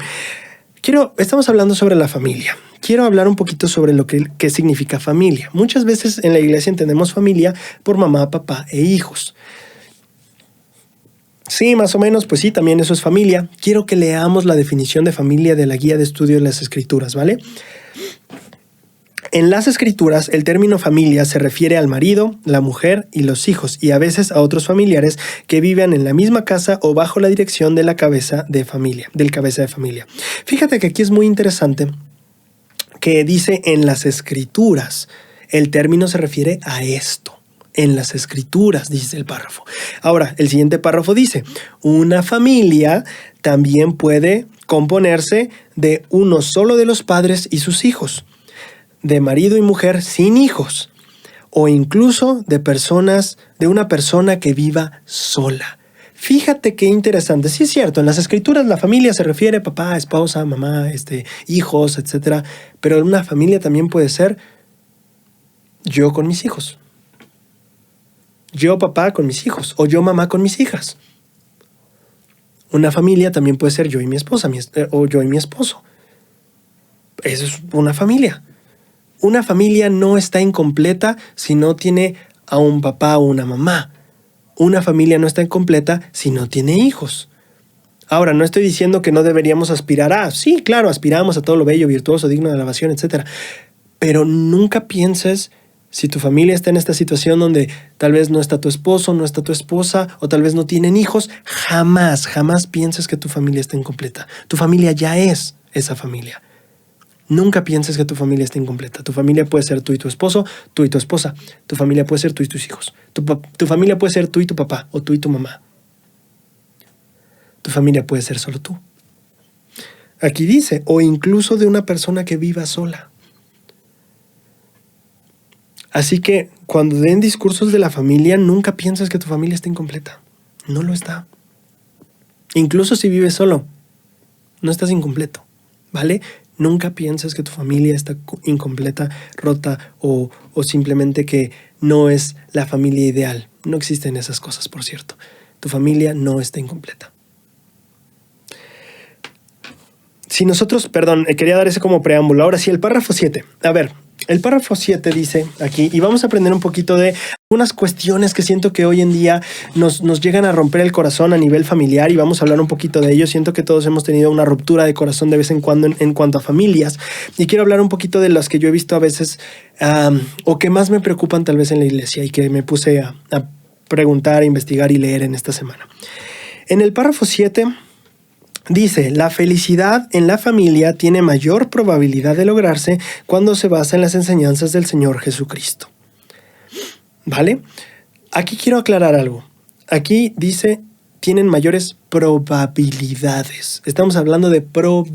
A: Estamos hablando sobre la familia. Quiero hablar un poquito sobre lo que significa familia. Muchas veces en la iglesia entendemos familia por mamá, papá e hijos. Sí, más o menos, pues sí, también eso es familia. Quiero que leamos la definición de familia de la Guía de Estudio de las Escrituras, ¿vale? En las Escrituras, el término familia se refiere al marido, la mujer y los hijos, y a veces a otros familiares que viven en la misma casa o bajo la dirección de del cabeza de familia. Fíjate que aquí es muy interesante que dice en las Escrituras. El término se refiere a esto. En las Escrituras, dice el párrafo. Ahora, el siguiente párrafo dice, una familia también puede componerse de uno solo de los padres y sus hijos, de marido y mujer sin hijos, o incluso de una persona que viva sola. Fíjate qué interesante. Sí es cierto, en las Escrituras la familia se refiere a papá, esposa, mamá, hijos, etc. Pero una familia también puede ser yo con mis hijos. Yo papá con mis hijos, o yo mamá con mis hijas. Una familia también puede ser yo y mi esposa, o yo y mi esposo. Eso es una familia. Una familia no está incompleta si no tiene a un papá o una mamá. Una familia no está incompleta si no tiene hijos. Ahora, no estoy diciendo que no deberíamos aspirar a... Sí, claro, aspiramos a todo lo bello, virtuoso, digno de alabación, etc. Pero nunca pienses, si tu familia está en esta situación donde tal vez no está tu esposo, no está tu esposa, o tal vez no tienen hijos, jamás pienses que tu familia está incompleta. Tu familia ya es esa familia. Nunca pienses que tu familia está incompleta. Tu familia puede ser tú y tu esposo, tú y tu esposa. Tu familia puede ser tú y tus hijos. Tu familia puede ser tú y tu papá, o tú y tu mamá. Tu familia puede ser solo tú. Aquí dice, o incluso de una persona que viva sola. Así que cuando den discursos de la familia, nunca pienses que tu familia está incompleta. No lo está. Incluso si vives solo, no estás incompleto, ¿vale? Nunca pienses que tu familia está incompleta, rota o simplemente que no es la familia ideal. No existen esas cosas, por cierto. Tu familia no está incompleta. Si nosotros, quería dar ese como preámbulo. Ahora sí, el párrafo 7. A ver, el párrafo 7 dice aquí, y vamos a aprender un poquito de algunas cuestiones que siento que hoy en día nos llegan a romper el corazón a nivel familiar, y vamos a hablar un poquito de ello. Siento que todos hemos tenido una ruptura de corazón de vez en cuando en cuanto a familias, y quiero hablar un poquito de las que yo he visto a veces o que más me preocupan tal vez en la iglesia, y que me puse a preguntar, a investigar y leer en esta semana. En el párrafo 7 dice, la felicidad en la familia tiene mayor probabilidad de lograrse cuando se basa en las enseñanzas del Señor Jesucristo. ¿Vale? Aquí quiero aclarar algo. Aquí dice, tienen mayores probabilidades. Estamos hablando de probabilidad.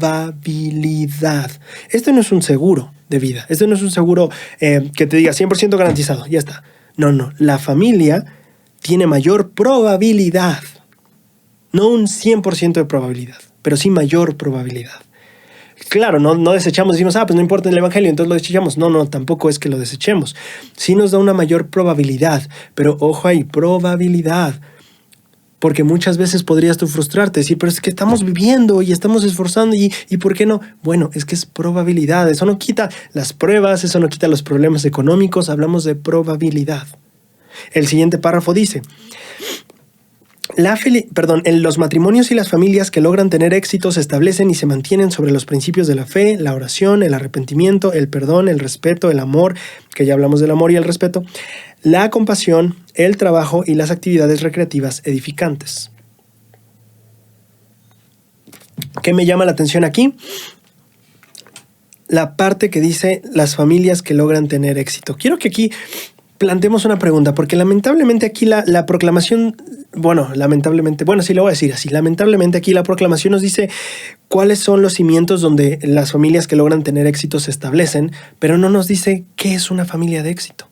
A: Esto no es un seguro de vida. Esto no es un seguro que te diga 100% garantizado. Ya está. No. La familia tiene mayor probabilidad. No un 100% de probabilidad, pero sí mayor probabilidad. Claro, no desechamos, decimos, pues no importa el evangelio, entonces lo desechamos. No, tampoco es que lo desechemos. Sí nos da una mayor probabilidad, pero ojo ahí, probabilidad. Porque muchas veces podrías tú frustrarte, decir, pero es que estamos viviendo y estamos esforzando y ¿por qué no? Bueno, es que es probabilidad. Eso no quita las pruebas, eso no quita los problemas económicos, hablamos de probabilidad. El siguiente párrafo dice, Los matrimonios y las familias que logran tener éxito se establecen y se mantienen sobre los principios de la fe, la oración, el arrepentimiento, el perdón, el respeto, el amor, que ya hablamos del amor y el respeto, la compasión, el trabajo y las actividades recreativas edificantes. ¿Qué me llama la atención aquí? La parte que dice las familias que logran tener éxito. Quiero que aquí planteemos una pregunta, porque lamentablemente aquí la proclamación, sí lo voy a decir así, lamentablemente aquí la proclamación nos dice cuáles son los cimientos donde las familias que logran tener éxito se establecen, pero no nos dice qué es una familia de éxito.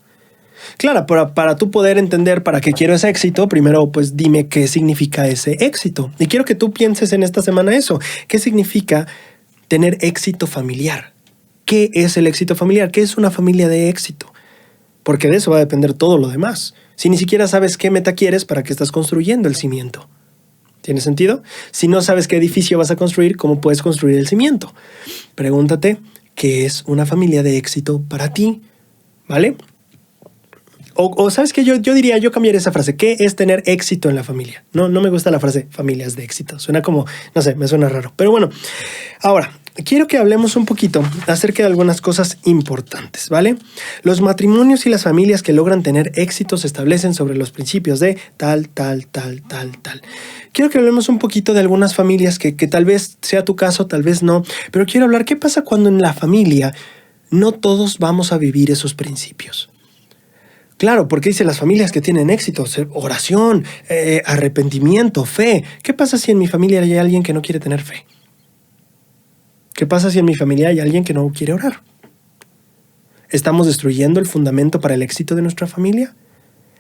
A: Claro, para tú poder entender para qué quiero ese éxito, primero pues dime qué significa ese éxito. Y quiero que tú pienses en esta semana eso. ¿Qué significa tener éxito familiar? ¿Qué es el éxito familiar? ¿Qué es una familia de éxito? Porque de eso va a depender todo lo demás. Si ni siquiera sabes qué meta quieres, ¿para qué estás construyendo el cimiento? ¿Tiene sentido? Si no sabes qué edificio vas a construir, ¿cómo puedes construir el cimiento? Pregúntate, ¿qué es una familia de éxito para ti? ¿Vale? O ¿sabes qué? Yo cambiaría esa frase. ¿Qué es tener éxito en la familia? No me gusta la frase familias de éxito. Suena como, no sé, me suena raro. Pero bueno, ahora, quiero que hablemos un poquito acerca de algunas cosas importantes, ¿vale? Los matrimonios y las familias que logran tener éxito se establecen sobre los principios de tal. Quiero que hablemos un poquito de algunas familias que tal vez sea tu caso, tal vez no. Pero quiero hablar, ¿qué pasa cuando en la familia no todos vamos a vivir esos principios? Claro, porque dice las familias que tienen éxito, oración, arrepentimiento, fe. ¿Qué pasa si en mi familia hay alguien que no quiere tener fe? ¿Qué pasa si en mi familia hay alguien que no quiere orar? ¿Estamos destruyendo el fundamento para el éxito de nuestra familia?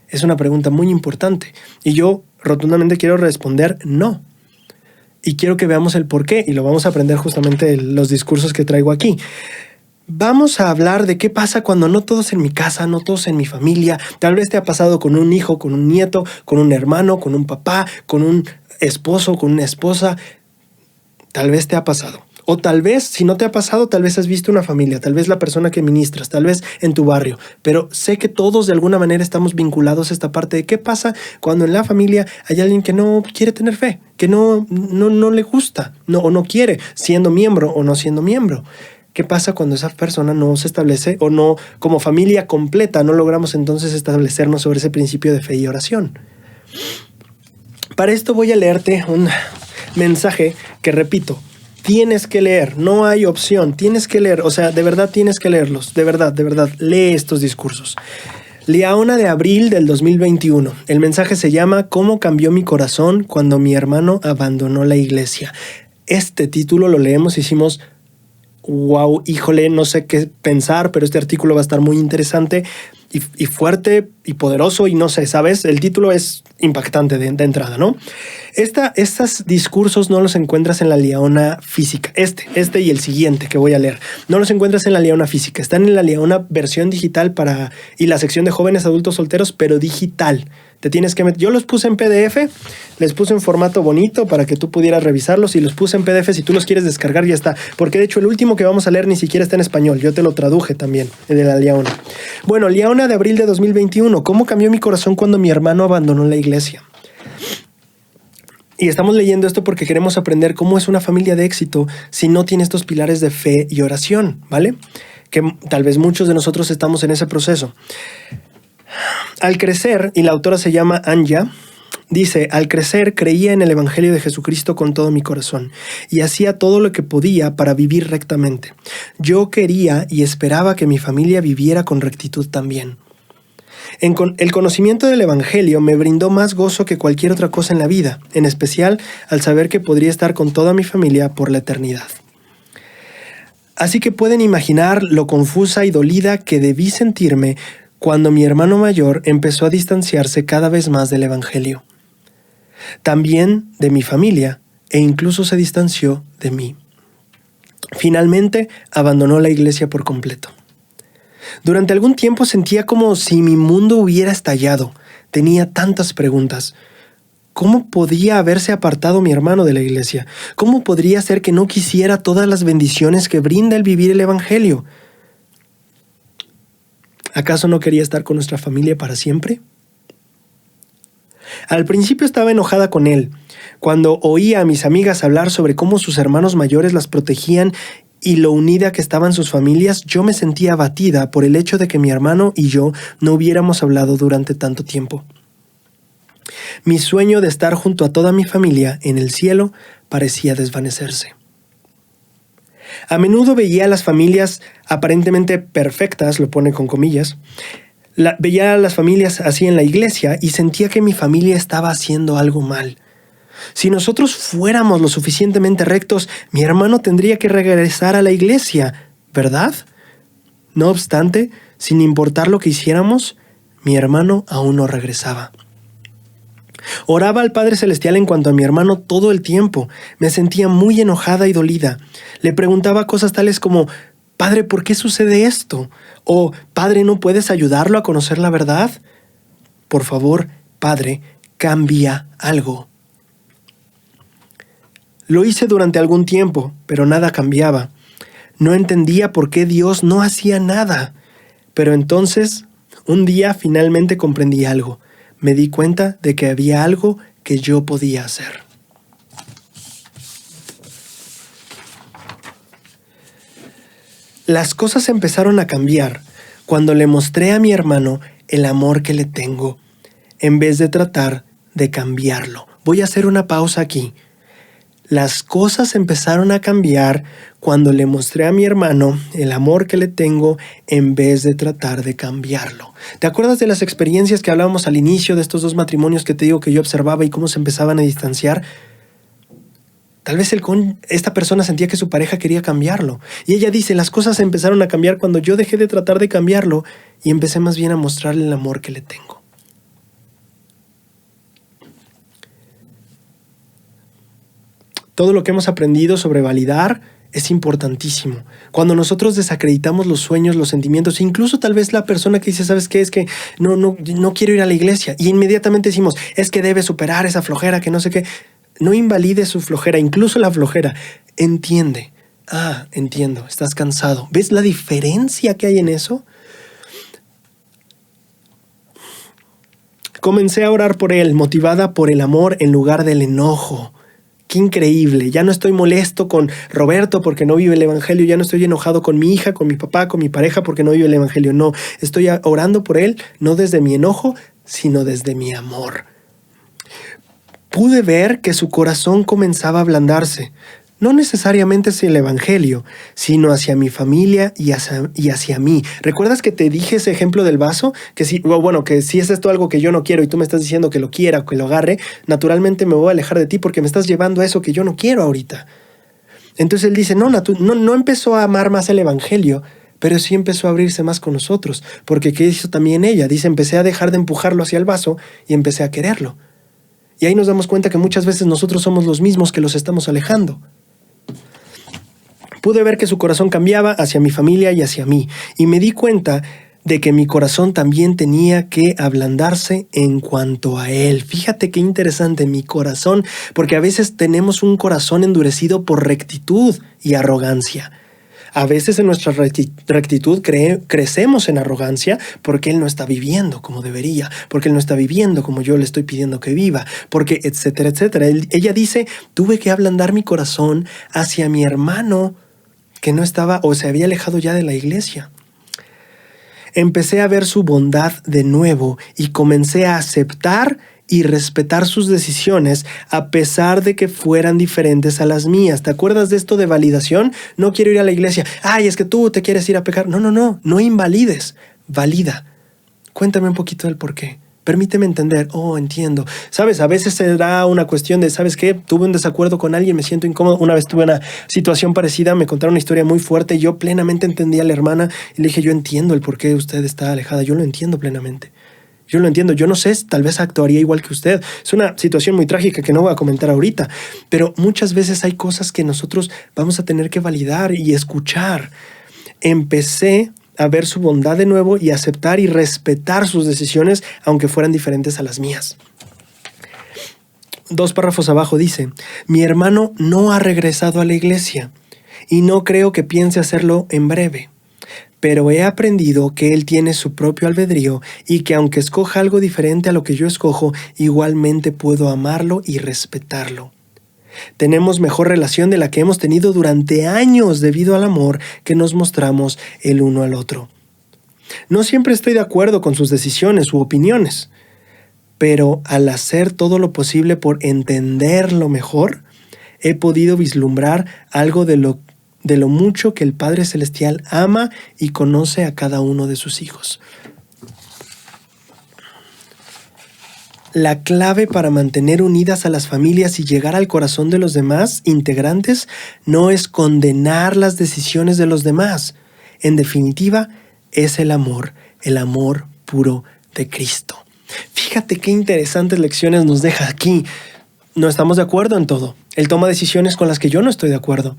A: Es una pregunta muy importante y yo rotundamente quiero responder no. Y quiero que veamos el por qué y lo vamos a aprender justamente en los discursos que traigo aquí. Vamos a hablar de qué pasa cuando no todos en mi casa, no todos en mi familia. Tal vez te ha pasado con un hijo, con un nieto, con un hermano, con un papá, con un esposo, con una esposa. Tal vez te ha pasado. O tal vez, si no te ha pasado, tal vez has visto una familia, tal vez la persona que ministras, tal vez en tu barrio. Pero sé que todos de alguna manera estamos vinculados a esta parte de qué pasa cuando en la familia hay alguien que no quiere tener fe, que no le gusta, o no quiere, siendo miembro o no siendo miembro. ¿Qué pasa cuando esa persona no se establece o no, como familia completa, no logramos entonces establecernos sobre ese principio de fe y oración? Para esto voy a leerte un mensaje que, repito, tienes que leer, no hay opción, tienes que leer, o sea, de verdad tienes que leerlos, de verdad, lee estos discursos. Liaona de abril del 2021. El mensaje se llama ¿Cómo cambió mi corazón cuando mi hermano abandonó la iglesia? Este título lo leemos y hicimos wow, híjole, no sé qué pensar, pero este artículo va a estar muy interesante y fuerte y poderoso y no sé, ¿sabes? El título es impactante de entrada, ¿no? Estos discursos no los encuentras en la Liaona física. Este y el siguiente que voy a leer. No los encuentras en la Liaona física. Están en la Liaona versión digital y la sección de jóvenes adultos solteros, pero digital. Te tienes que meter. Yo los puse en PDF, les puse en formato bonito para que tú pudieras revisarlos y los puse en PDF. Si tú los quieres descargar, ya está. Porque de hecho el último que vamos a leer ni siquiera está en español. Yo te lo traduje también, de la Liaona. Bueno, Liaona de abril de 2021. ¿Cómo cambió mi corazón cuando mi hermano abandonó la iglesia? Y estamos leyendo esto porque queremos aprender cómo es una familia de éxito si no tiene estos pilares de fe y oración, ¿vale? Que tal vez muchos de nosotros estamos en ese proceso. Al crecer, y la autora se llama Anja, dice, al crecer creía en el Evangelio de Jesucristo con todo mi corazón y hacía todo lo que podía para vivir rectamente. Yo quería y esperaba que mi familia viviera con rectitud también. El conocimiento del Evangelio me brindó más gozo que cualquier otra cosa en la vida, en especial al saber que podría estar con toda mi familia por la eternidad. Así que pueden imaginar lo confusa y dolida que debí sentirme cuando mi hermano mayor empezó a distanciarse cada vez más del Evangelio. También de mi familia, e incluso se distanció de mí. Finalmente, abandonó la iglesia por completo. Durante algún tiempo sentía como si mi mundo hubiera estallado. Tenía tantas preguntas. ¿Cómo podía haberse apartado mi hermano de la iglesia? ¿Cómo podría ser que no quisiera todas las bendiciones que brinda el vivir el Evangelio? ¿Acaso no quería estar con nuestra familia para siempre? Al principio estaba enojada con él. Cuando oía a mis amigas hablar sobre cómo sus hermanos mayores las protegían y lo unida que estaban sus familias, yo me sentía abatida por el hecho de que mi hermano y yo no hubiéramos hablado durante tanto tiempo. Mi sueño de estar junto a toda mi familia en el cielo parecía desvanecerse. A menudo veía a las familias aparentemente perfectas, lo pone con comillas, veía a las familias así en la iglesia y sentía que mi familia estaba haciendo algo mal. Si nosotros fuéramos lo suficientemente rectos, mi hermano tendría que regresar a la iglesia, ¿verdad? No obstante, sin importar lo que hiciéramos, mi hermano aún no regresaba. Oraba al Padre Celestial en cuanto a mi hermano todo el tiempo. Me sentía muy enojada y dolida. Le preguntaba cosas tales como, Padre, ¿por qué sucede esto? O, Padre, ¿no puedes ayudarlo a conocer la verdad? Por favor, Padre, cambia algo. Lo hice durante algún tiempo, pero nada cambiaba. No entendía por qué Dios no hacía nada. Pero entonces, un día finalmente comprendí algo. Me di cuenta de que había algo que yo podía hacer. Las cosas empezaron a cambiar cuando le mostré a mi hermano el amor que le tengo, en vez de tratar de cambiarlo. Voy a hacer una pausa aquí. Las cosas empezaron a cambiar cuando le mostré a mi hermano el amor que le tengo en vez de tratar de cambiarlo. ¿Te acuerdas de las experiencias que hablábamos al inicio de estos dos matrimonios que te digo que yo observaba y cómo se empezaban a distanciar? Tal vez esta persona sentía que su pareja quería cambiarlo. Y ella dice, las cosas empezaron a cambiar cuando yo dejé de tratar de cambiarlo y empecé más bien a mostrarle el amor que le tengo. Todo lo que hemos aprendido sobre validar es importantísimo. Cuando nosotros desacreditamos los sueños, los sentimientos, incluso tal vez la persona que dice, ¿sabes qué? Es que no quiero ir a la iglesia. Y inmediatamente decimos, es que debe superar esa flojera, que no sé qué. No invalides su flojera, incluso la flojera. Entiende. Entiendo, estás cansado. ¿Ves la diferencia que hay en eso? Comencé a orar por él, motivada por el amor en lugar del enojo. ¡Qué increíble! Ya no estoy molesto con Roberto porque no vive el evangelio, ya no estoy enojado con mi hija, con mi papá, con mi pareja porque no vive el evangelio. No, estoy orando por él, no desde mi enojo, sino desde mi amor. Pude ver que su corazón comenzaba a ablandarse, no necesariamente hacia el evangelio, sino hacia mi familia y hacia mí. ¿Recuerdas que te dije ese ejemplo del vaso? Que si es esto algo que yo no quiero y tú me estás diciendo que lo quiera, que lo agarre, naturalmente me voy a alejar de ti porque me estás llevando a eso que yo no quiero ahorita. Entonces él dice, no empezó a amar más el evangelio, pero sí empezó a abrirse más con nosotros. Porque ¿qué hizo también ella? Dice, empecé a dejar de empujarlo hacia el vaso y empecé a quererlo. Y ahí nos damos cuenta que muchas veces nosotros somos los mismos que los estamos alejando. Pude ver que su corazón cambiaba hacia mi familia y hacia mí, y me di cuenta de que mi corazón también tenía que ablandarse en cuanto a él. Fíjate qué interesante, mi corazón, porque a veces tenemos un corazón endurecido por rectitud y arrogancia. A veces en nuestra rectitud crecemos en arrogancia porque él no está viviendo como debería, porque él no está viviendo como yo le estoy pidiendo que viva, porque etcétera, etcétera. Ella dice, tuve que ablandar mi corazón hacia mi hermano que no estaba o se había alejado ya de la iglesia. Empecé a ver su bondad de nuevo y comencé a aceptar y respetar sus decisiones a pesar de que fueran diferentes a las mías. ¿Te acuerdas de esto de validación? No quiero ir a la iglesia. Ay, es que tú te quieres ir a pecar. No invalides. Valida. Cuéntame un poquito del por qué. Permíteme entender. Entiendo. Sabes, a veces se da una cuestión de, ¿sabes qué? Tuve un desacuerdo con alguien, me siento incómodo. Una vez tuve una situación parecida, me contaron una historia muy fuerte. Yo plenamente entendí a la hermana y le dije, yo entiendo el por qué usted está alejada. Yo lo entiendo plenamente. Yo lo entiendo. Yo no sé, tal vez actuaría igual que usted. Es una situación muy trágica que no voy a comentar ahorita. Pero muchas veces hay cosas que nosotros vamos a tener que validar y escuchar. Empecé a ver su bondad de nuevo y aceptar y respetar sus decisiones, aunque fueran diferentes a las mías. 2 párrafos abajo dice, mi hermano no ha regresado a la iglesia y no creo que piense hacerlo en breve. pero he aprendido que Él tiene su propio albedrío y que aunque escoja algo diferente a lo que yo escojo, igualmente puedo amarlo y respetarlo. Tenemos mejor relación de la que hemos tenido durante años debido al amor que nos mostramos el uno al otro. No siempre estoy de acuerdo con sus decisiones u opiniones, pero al hacer todo lo posible por entenderlo mejor, he podido vislumbrar algo de lo mucho que el Padre Celestial ama y conoce a cada uno de sus hijos. La clave para mantener unidas a las familias y llegar al corazón de los demás integrantes no es condenar las decisiones de los demás. En definitiva, es el amor puro de Cristo. Fíjate qué interesantes lecciones nos deja aquí. No estamos de acuerdo en todo. Él toma decisiones con las que yo no estoy de acuerdo.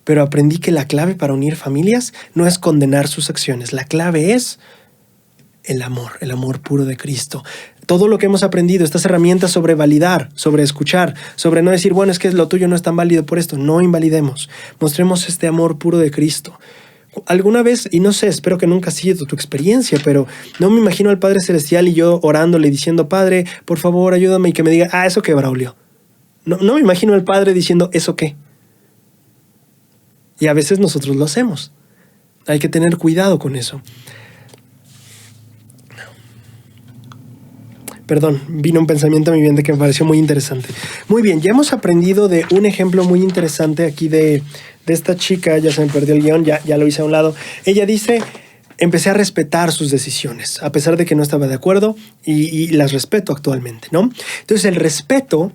A: Pero aprendí que la clave para unir familias no es condenar sus acciones. La clave es el amor puro de Cristo. Todo lo que hemos aprendido, estas herramientas sobre validar, sobre escuchar, sobre no decir, bueno, es que lo tuyo no es tan válido por esto. No invalidemos. Mostremos este amor puro de Cristo. Alguna vez, y no sé, espero que nunca ha sido tu experiencia, pero no me imagino al Padre Celestial y yo orándole diciendo, Padre, por favor, ayúdame, y que me diga, ¿eso qué, Braulio? No me imagino al Padre diciendo, ¿eso qué? Y a veces nosotros lo hacemos. Hay que tener cuidado con eso. Perdón, vino un pensamiento a mi mente que me pareció muy interesante. Muy bien, ya hemos aprendido de un ejemplo muy interesante aquí de esta chica. Ya se me perdió el guión, ya lo hice a un lado. Ella dice, empecé a respetar sus decisiones, a pesar de que no estaba de acuerdo, y las respeto actualmente, ¿no? Entonces el respeto,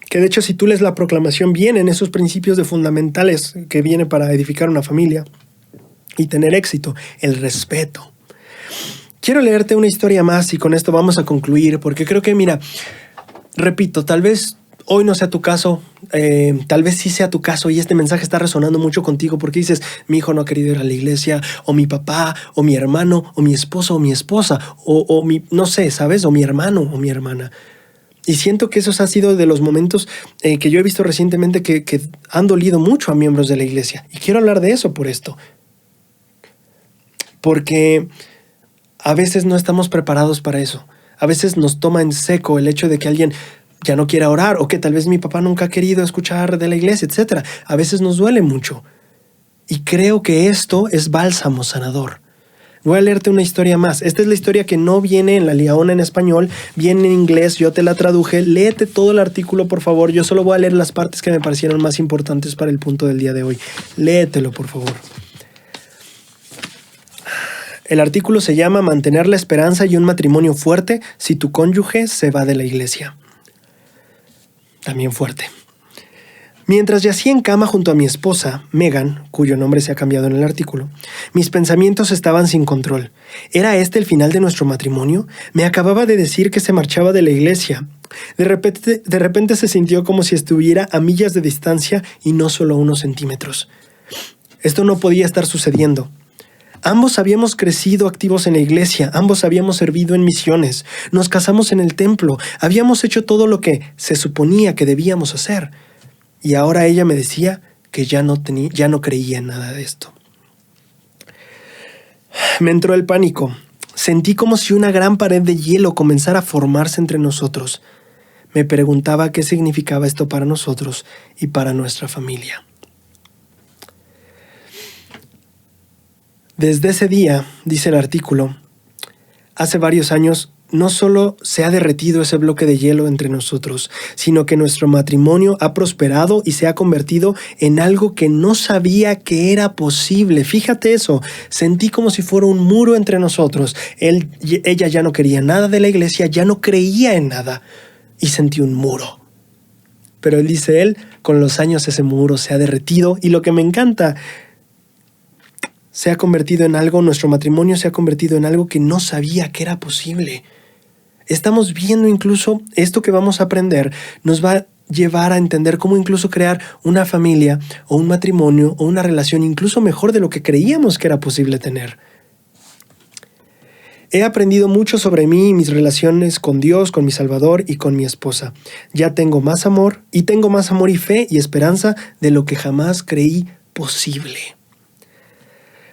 A: que de hecho si tú lees la proclamación, vienen esos principios de fundamentales que viene para edificar una familia y tener éxito, el respeto. Quiero leerte una historia más y con esto vamos a concluir, porque creo que, mira, repito, tal vez hoy no sea tu caso, tal vez sí sea tu caso y este mensaje está resonando mucho contigo porque dices, mi hijo no ha querido ir a la iglesia, o mi papá, o mi hermano, o mi esposo, o mi esposa, o mi, no sé, ¿sabes? O mi hermano, o mi hermana. Y siento que esos han sido de los momentos que yo he visto recientemente que han dolido mucho a miembros de la iglesia. Y quiero hablar de eso por esto. Porque a veces no estamos preparados para eso. A veces nos toma en seco el hecho de que alguien ya no quiera orar o que tal vez mi papá nunca ha querido escuchar de la iglesia, etc. A veces nos duele mucho. Y creo que esto es bálsamo sanador. Voy a leerte una historia más. Esta es la historia que no viene en la Liaona en español, viene en inglés, yo te la traduje. Léete todo el artículo, por favor. Yo solo voy a leer las partes que me parecieron más importantes para el punto del día de hoy. Léetelo, por favor. El artículo se llama Mantener la esperanza y un matrimonio fuerte si tu cónyuge se va de la iglesia. También fuerte. Mientras yacía en cama junto a mi esposa, Megan, cuyo nombre se ha cambiado en el artículo, mis pensamientos estaban sin control. ¿Era este el final de nuestro matrimonio? Me acababa de decir que se marchaba de la iglesia. De repente se sintió como si estuviera a millas de distancia y no solo a unos centímetros. Esto no podía estar sucediendo. Ambos habíamos crecido activos en la iglesia, ambos habíamos servido en misiones, nos casamos en el templo, habíamos hecho todo lo que se suponía que debíamos hacer. Y ahora ella me decía que ya no creía en nada de esto. Me entró el pánico. Sentí como si una gran pared de hielo comenzara a formarse entre nosotros. Me preguntaba qué significaba esto para nosotros y para nuestra familia. Desde ese día, dice el artículo, hace varios años, no solo se ha derretido ese bloque de hielo entre nosotros, sino que nuestro matrimonio ha prosperado y se ha convertido en algo que no sabía que era posible. Fíjate eso, sentí como si fuera un muro entre nosotros. Ella ya no quería nada de la iglesia, ya no creía en nada y sentí un muro. Pero dice con los años ese muro se ha derretido y lo que me encanta, se ha convertido en algo, nuestro matrimonio se ha convertido en algo que no sabía que era posible. Estamos viendo incluso esto que vamos a aprender, nos va a llevar a entender cómo incluso crear una familia o un matrimonio o una relación incluso mejor de lo que creíamos que era posible tener. He aprendido mucho sobre mí y mis relaciones con Dios, con mi Salvador y con mi esposa. Ya tengo más amor y fe y esperanza de lo que jamás creí posible.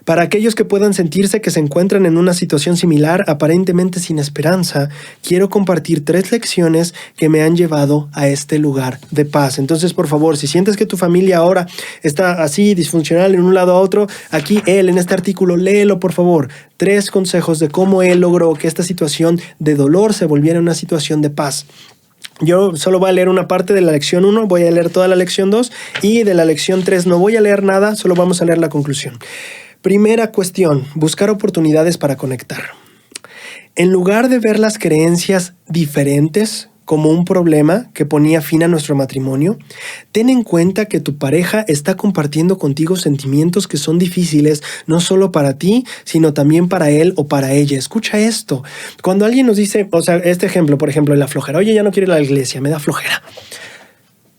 A: Para aquellos que puedan sentirse que se encuentran en una situación similar, aparentemente sin esperanza, quiero compartir 3 lecciones que me han llevado a este lugar de paz. Entonces, por favor, si sientes que tu familia ahora está así, disfuncional en un lado a otro, aquí en este artículo, léelo, por favor. 3 consejos de cómo él logró que esta situación de dolor se volviera una situación de paz. Yo solo voy a leer una parte de la lección 1, voy a leer toda la lección 2 y de la lección 3 no voy a leer nada, solo vamos a leer la conclusión. Primera cuestión, buscar oportunidades para conectar. En lugar de ver las creencias diferentes como un problema que ponía fin a nuestro matrimonio, ten en cuenta que tu pareja está compartiendo contigo sentimientos que son difíciles no solo para ti, sino también para él o para ella. Escucha esto. Cuando alguien nos dice, o sea, este ejemplo, por ejemplo, la flojera, oye, ya no quiero ir a la iglesia, me da flojera.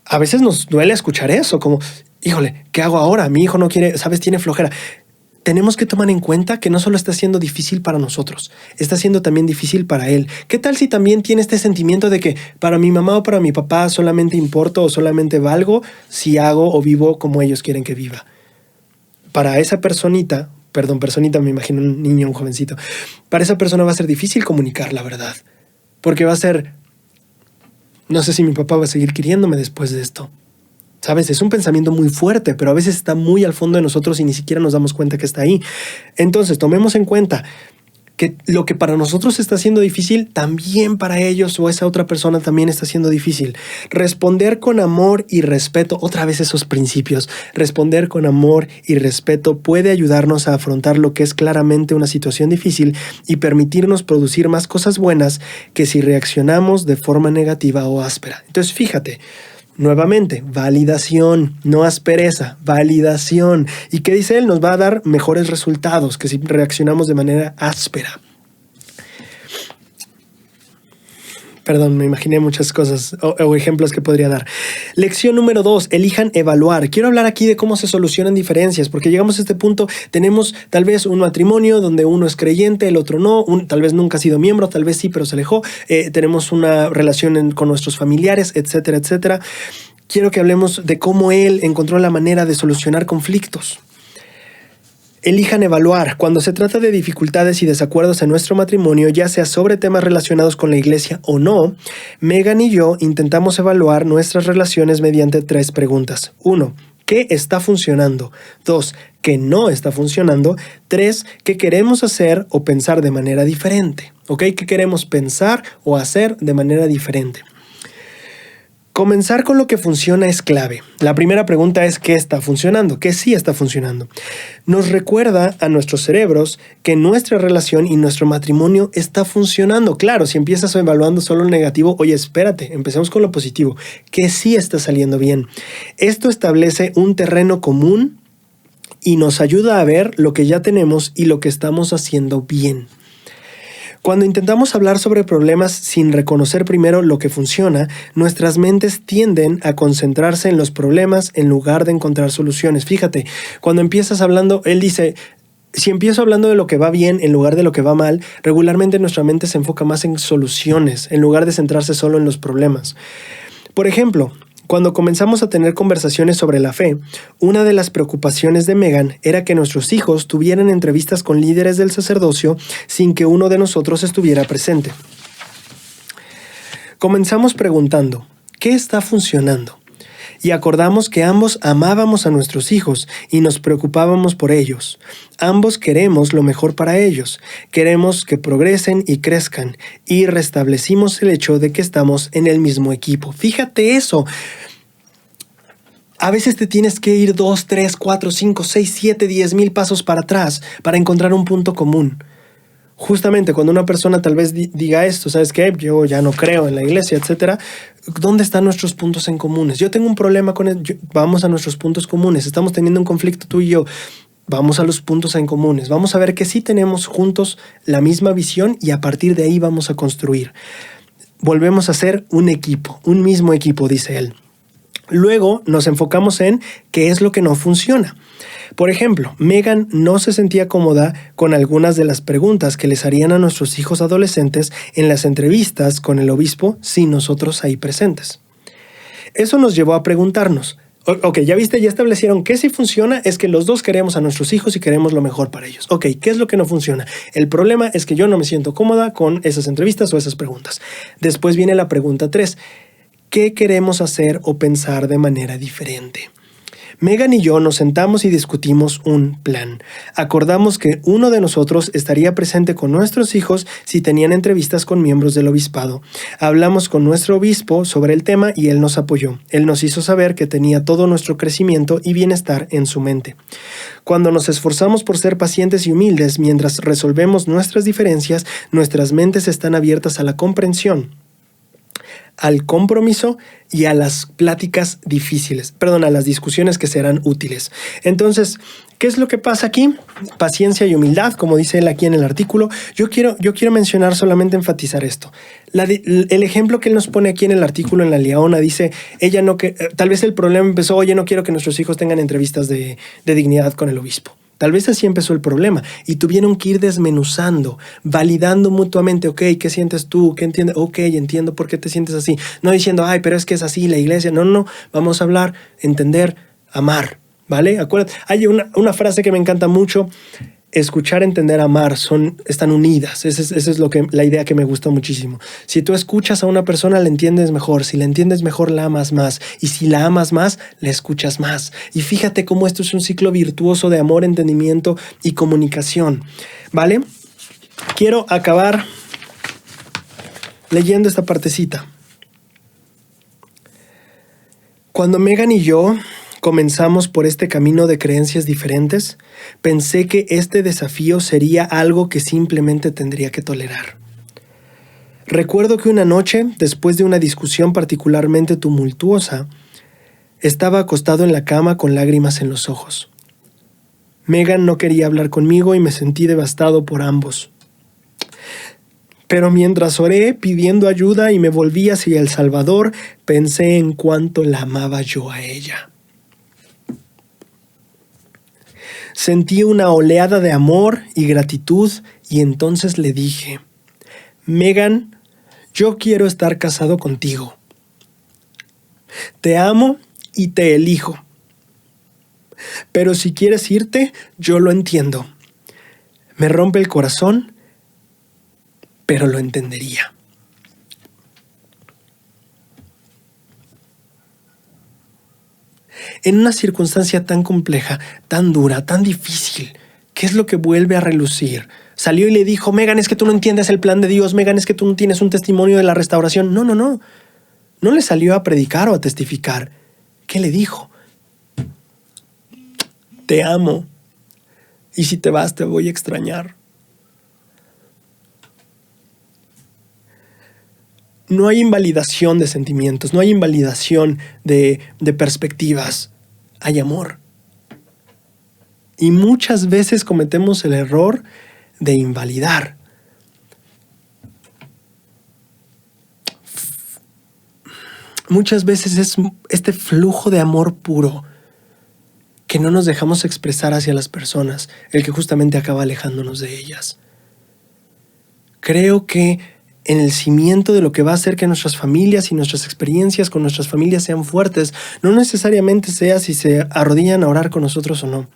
A: A veces nos duele escuchar eso, como, híjole, ¿qué hago ahora? Mi hijo no quiere, ¿sabes? Tiene flojera. Tenemos que tomar en cuenta que no solo está siendo difícil para nosotros, está siendo también difícil para él. ¿Qué tal si también tiene este sentimiento de que para mi mamá o para mi papá solamente importo o solamente valgo si hago o vivo como ellos quieren que viva? Para esa personita, me imagino un niño, un jovencito, para esa persona va a ser difícil comunicar la verdad, porque va a ser, no sé si mi papá va a seguir queriéndome después de esto. ¿Sabes? Es un pensamiento muy fuerte, pero a veces está muy al fondo de nosotros y ni siquiera nos damos cuenta que está ahí. Entonces, tomemos en cuenta que lo que para nosotros está siendo difícil, también para ellos o esa otra persona también está siendo difícil. Responder con amor y respeto, otra vez esos principios, responder con amor y respeto puede ayudarnos a afrontar lo que es claramente una situación difícil y permitirnos producir más cosas buenas que si reaccionamos de forma negativa o áspera. Entonces, fíjate, nuevamente, validación, no aspereza, validación. ¿Y qué dice él? Nos va a dar mejores resultados que si reaccionamos de manera áspera. Perdón, me imaginé muchas cosas o ejemplos que podría dar. Lección número 2, elijan evaluar. Quiero hablar aquí de cómo se solucionan diferencias, porque llegamos a este punto, tenemos tal vez un matrimonio donde uno es creyente, el otro no, tal vez nunca ha sido miembro, tal vez sí, pero se alejó. Tenemos una relación con nuestros familiares, etcétera, etcétera. Quiero que hablemos de cómo él encontró la manera de solucionar conflictos. Elijan evaluar. Cuando se trata de dificultades y desacuerdos en nuestro matrimonio, ya sea sobre temas relacionados con la iglesia o no, Megan y yo intentamos evaluar nuestras relaciones mediante 3 preguntas. 1. ¿Qué está funcionando? 2. ¿Qué no está funcionando? 3. ¿Qué queremos hacer o pensar de manera diferente? ¿Ok? ¿Qué queremos pensar o hacer de manera diferente? Comenzar con lo que funciona es clave. La primera pregunta es ¿qué está funcionando? ¿Qué sí está funcionando? Nos recuerda a nuestros cerebros que nuestra relación y nuestro matrimonio está funcionando. Claro, si empiezas evaluando solo lo negativo, oye, espérate, empecemos con lo positivo. ¿Qué sí está saliendo bien? Esto establece un terreno común y nos ayuda a ver lo que ya tenemos y lo que estamos haciendo bien. Cuando intentamos hablar sobre problemas sin reconocer primero lo que funciona, nuestras mentes tienden a concentrarse en los problemas en lugar de encontrar soluciones. Fíjate, cuando empiezas hablando, él dice, si empiezo hablando de lo que va bien en lugar de lo que va mal, regularmente nuestra mente se enfoca más en soluciones en lugar de centrarse solo en los problemas. Por ejemplo, cuando comenzamos a tener conversaciones sobre la fe, una de las preocupaciones de Megan era que nuestros hijos tuvieran entrevistas con líderes del sacerdocio sin que uno de nosotros estuviera presente. Comenzamos preguntando, ¿qué está funcionando? Y acordamos que ambos amábamos a nuestros hijos y nos preocupábamos por ellos. Ambos queremos lo mejor para ellos. Queremos que progresen y crezcan. Y restablecimos el hecho de que estamos en el mismo equipo. Fíjate eso. A veces te tienes que ir 2, 3, 4, 5, 6, 7, 10 mil pasos para atrás para encontrar un punto común. Justamente cuando una persona tal vez diga esto, ¿sabes qué? Yo ya no creo en la iglesia, etcétera. ¿Dónde están nuestros puntos en comunes? Yo tengo un problema con él. Vamos a nuestros puntos comunes. Estamos teniendo un conflicto tú y yo. Vamos a los puntos en comunes. Vamos a ver que sí tenemos juntos la misma visión y a partir de ahí vamos a construir. Volvemos a ser un equipo, un mismo equipo, dice él. Luego nos enfocamos en qué es lo que no funciona. Por ejemplo, Megan no se sentía cómoda con algunas de las preguntas que les harían a nuestros hijos adolescentes en las entrevistas con el obispo sin nosotros ahí presentes. Eso nos llevó a preguntarnos, Ok, ya viste, ya establecieron que si funciona es que los dos queremos a nuestros hijos y queremos lo mejor para ellos. Ok, ¿qué es lo que no funciona? El problema es que yo no me siento cómoda con esas entrevistas o esas preguntas. Después viene la pregunta 3. ¿Qué queremos hacer o pensar de manera diferente? Megan y yo nos sentamos y discutimos un plan. Acordamos que uno de nosotros estaría presente con nuestros hijos si tenían entrevistas con miembros del obispado. Hablamos con nuestro obispo sobre el tema y él nos apoyó. Él nos hizo saber que tenía todo nuestro crecimiento y bienestar en su mente. Cuando nos esforzamos por ser pacientes y humildes mientras resolvemos nuestras diferencias, nuestras mentes están abiertas a la comprensión, al compromiso y a las pláticas difíciles, a las discusiones que serán útiles. Entonces, ¿qué es lo que pasa aquí? Paciencia y humildad, como dice él aquí en el artículo. Yo quiero mencionar, solamente enfatizar esto. El ejemplo que él nos pone aquí en el artículo en La Liaona dice, ella no que tal vez el problema empezó, oye, no quiero que nuestros hijos tengan entrevistas de dignidad con el obispo. Tal vez así empezó el problema y tuvieron que ir desmenuzando, validando mutuamente, ok, ¿qué sientes tú? ¿Qué entiendes? Ok, entiendo por qué te sientes así. No diciendo, ay, pero es que es así la iglesia. No, vamos a hablar, entender, amar, ¿vale? Acuérdate, hay una frase que me encanta mucho, escuchar, entender, amar, están unidas. Esa es la idea que me gusta muchísimo. Si tú escuchas a una persona, la entiendes mejor. Si la entiendes mejor, la amas más. Y si la amas más, la escuchas más. Y fíjate cómo esto es un ciclo virtuoso de amor, entendimiento y comunicación. ¿Vale? Quiero acabar leyendo esta partecita. Cuando Megan y yo comenzamos por este camino de creencias diferentes, pensé que este desafío sería algo que simplemente tendría que tolerar. Recuerdo que una noche, después de una discusión particularmente tumultuosa, estaba acostado en la cama con lágrimas en los ojos. Megan no quería hablar conmigo y me sentí devastado por ambos. Pero mientras oré pidiendo ayuda y me volví hacia El Salvador, pensé en cuánto la amaba yo a ella. Sentí una oleada de amor y gratitud y entonces le dije, Megan, yo quiero estar casado contigo. Te amo y te elijo. Pero si quieres irte, yo lo entiendo. Me rompe el corazón, pero lo entendería. En una circunstancia tan compleja, tan dura, tan difícil, ¿qué es lo que vuelve a relucir? Salió y le dijo, Megan, es que tú no entiendes el plan de Dios, Megan, es que tú no tienes un testimonio de la restauración. No. No le salió a predicar o a testificar. ¿Qué le dijo? Te amo. Y si te vas, te voy a extrañar. No hay invalidación de sentimientos, no hay invalidación de perspectivas. Hay amor. Y muchas veces cometemos el error de invalidar. Muchas veces es este flujo de amor puro que no nos dejamos expresar hacia las personas, el que justamente acaba alejándonos de ellas. Creo que en el cimiento de lo que va a hacer que nuestras familias y nuestras experiencias con nuestras familias sean fuertes, no necesariamente sea si se arrodillan a orar con nosotros o no.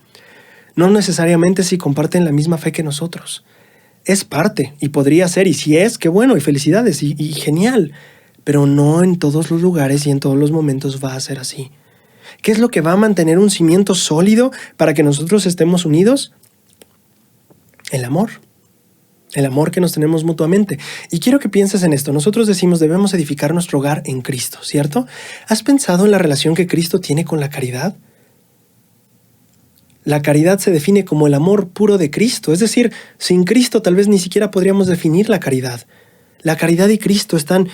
A: No necesariamente si comparten la misma fe que nosotros. Es parte y podría ser, y si es, qué bueno, y felicidades, y genial. Pero no en todos los lugares y en todos los momentos va a ser así. ¿Qué es lo que va a mantener un cimiento sólido para que nosotros estemos unidos? El amor. El amor que nos tenemos mutuamente. Y quiero que pienses en esto. Nosotros decimos debemos edificar nuestro hogar en Cristo, ¿cierto? ¿Has pensado en la relación que Cristo tiene con la caridad? La caridad se define como el amor puro de Cristo. Es decir, sin Cristo tal vez ni siquiera podríamos definir la caridad. La caridad y Cristo están,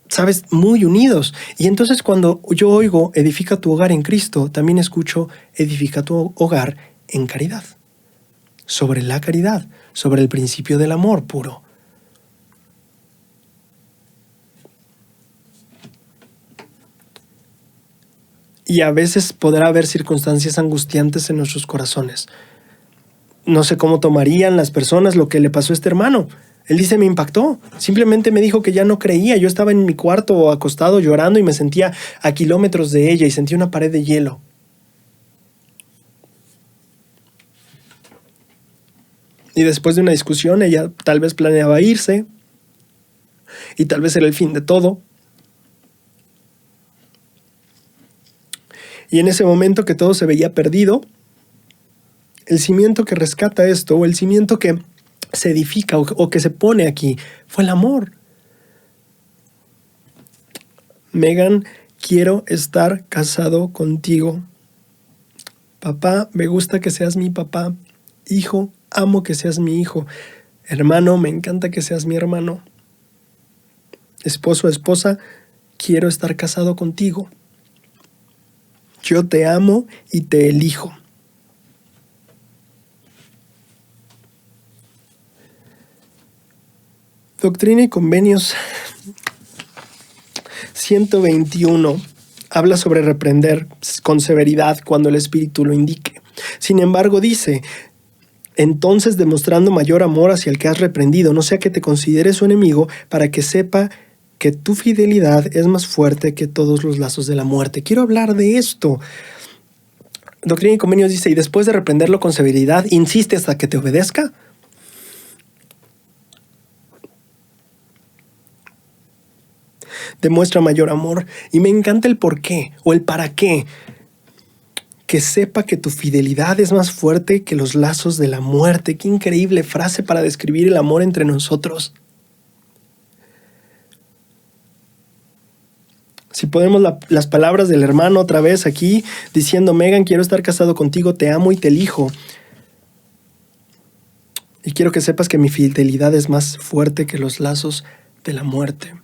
A: ¿sabes?, muy unidos. Y entonces cuando yo oigo edifica tu hogar en Cristo, también escucho edifica tu hogar en caridad. Sobre la caridad, sobre el principio del amor puro. Y a veces podrá haber circunstancias angustiantes en nuestros corazones. No sé cómo tomarían las personas lo que le pasó a este hermano. Él dice, me impactó. Simplemente me dijo que ya no creía. Yo estaba en mi cuarto acostado llorando y me sentía a kilómetros de ella y sentía una pared de hielo. Y después de una discusión, ella tal vez planeaba irse y tal vez era el fin de todo. Y en ese momento que todo se veía perdido, el cimiento que rescata esto, o el cimiento que se edifica o que se pone aquí, fue el amor. Megan, quiero estar casado contigo. Papá, me gusta que seas mi papá. Hijo, amo que seas mi hijo. Hermano, me encanta que seas mi hermano. Esposo, esposa, quiero estar casado contigo. Yo te amo y te elijo. Doctrina y Convenios 121 habla sobre reprender con severidad cuando el Espíritu lo indique. Sin embargo, dice, entonces demostrando mayor amor hacia el que has reprendido, no sea que te consideres su enemigo, para que sepa que tu fidelidad es más fuerte que todos los lazos de la muerte. Quiero hablar de esto. Doctrina y Convenios dice, y después de reprenderlo con severidad, insiste hasta que te obedezca. Demuestra mayor amor. Y me encanta el por qué o el para qué. Que sepa que tu fidelidad es más fuerte que los lazos de la muerte. Qué increíble frase para describir el amor entre nosotros. Si ponemos las palabras del hermano otra vez aquí, diciendo, Megan, quiero estar casado contigo, te amo y te elijo. Y quiero que sepas que mi fidelidad es más fuerte que los lazos de la muerte.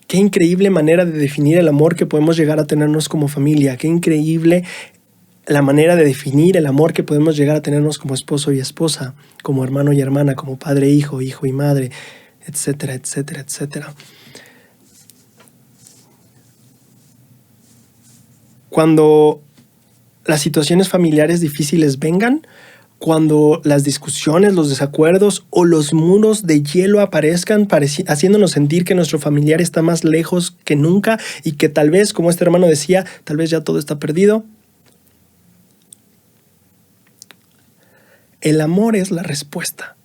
A: Qué increíble manera de definir el amor que podemos llegar a tenernos como familia. Qué increíble la manera de definir el amor que podemos llegar a tenernos como esposo y esposa, como hermano y hermana, como padre e hijo, hijo y madre, etcétera, etcétera, etcétera. Cuando las situaciones familiares difíciles vengan, cuando las discusiones, los desacuerdos o los muros de hielo aparezcan, haciéndonos sentir que nuestro familiar está más lejos que nunca y que tal vez, como este hermano decía, tal vez ya todo está perdido. El amor es la respuesta.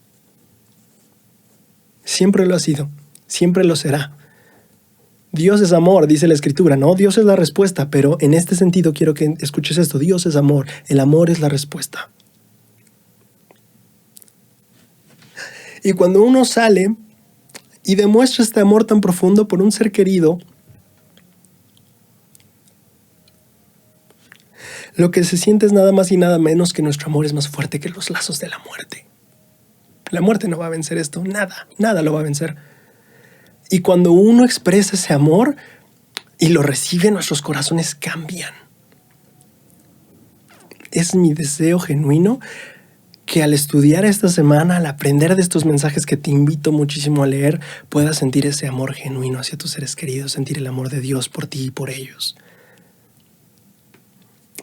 A: Siempre lo ha sido, siempre lo será. Dios es amor, dice la Escritura, ¿no? Dios es la respuesta, pero en este sentido quiero que escuches esto. Dios es amor, el amor es la respuesta. Y cuando uno sale y demuestra este amor tan profundo por un ser querido, lo que se siente es nada más y nada menos que nuestro amor es más fuerte que los lazos de la muerte. La muerte no va a vencer esto, nada lo va a vencer. Y cuando uno expresa ese amor y lo recibe, nuestros corazones cambian. Es mi deseo genuino que al estudiar esta semana, al aprender de estos mensajes que te invito muchísimo a leer, puedas sentir ese amor genuino hacia tus seres queridos, sentir el amor de Dios por ti y por ellos.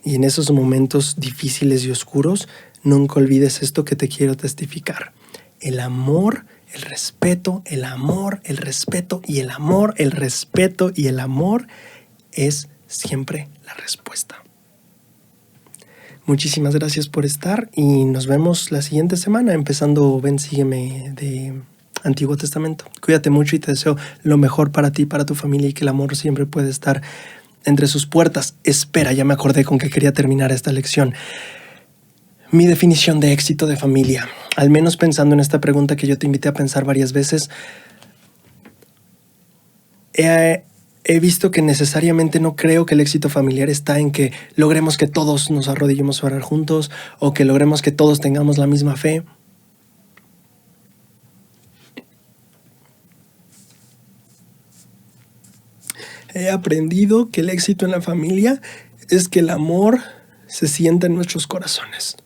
A: Y en esos momentos difíciles y oscuros, nunca olvides esto que te quiero testificar. El amor, el respeto, el amor, el respeto y el amor, el respeto y el amor es siempre la respuesta. Muchísimas gracias por estar y nos vemos la siguiente semana empezando Ven, Sígueme de Antiguo Testamento. Cuídate mucho y te deseo lo mejor para ti, para tu familia y que el amor siempre puede estar entre sus puertas. Espera, ya me acordé con que quería terminar esta lección. Mi definición de éxito de familia, al menos pensando en esta pregunta que yo te invité a pensar varias veces, he visto que necesariamente no creo que el éxito familiar está en que logremos que todos nos arrodillemos a orar juntos o que logremos que todos tengamos la misma fe. He aprendido que el éxito en la familia es que el amor se sienta en nuestros corazones.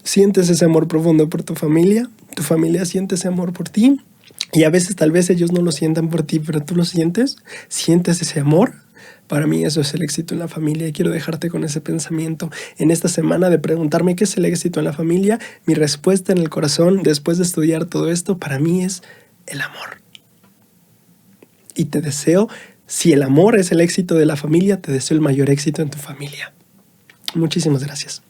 A: Sientes ese amor profundo por tu familia siente ese amor por ti, y a veces tal vez ellos no lo sientan por ti, pero tú lo sientes ese amor, Para mí eso es el éxito en la familia y quiero dejarte con ese pensamiento. En esta semana de preguntarme qué es el éxito en la familia, mi respuesta en el corazón después de estudiar todo esto para mí es el amor. Y te deseo, si el amor es el éxito de la familia, te deseo el mayor éxito en tu familia. Muchísimas gracias.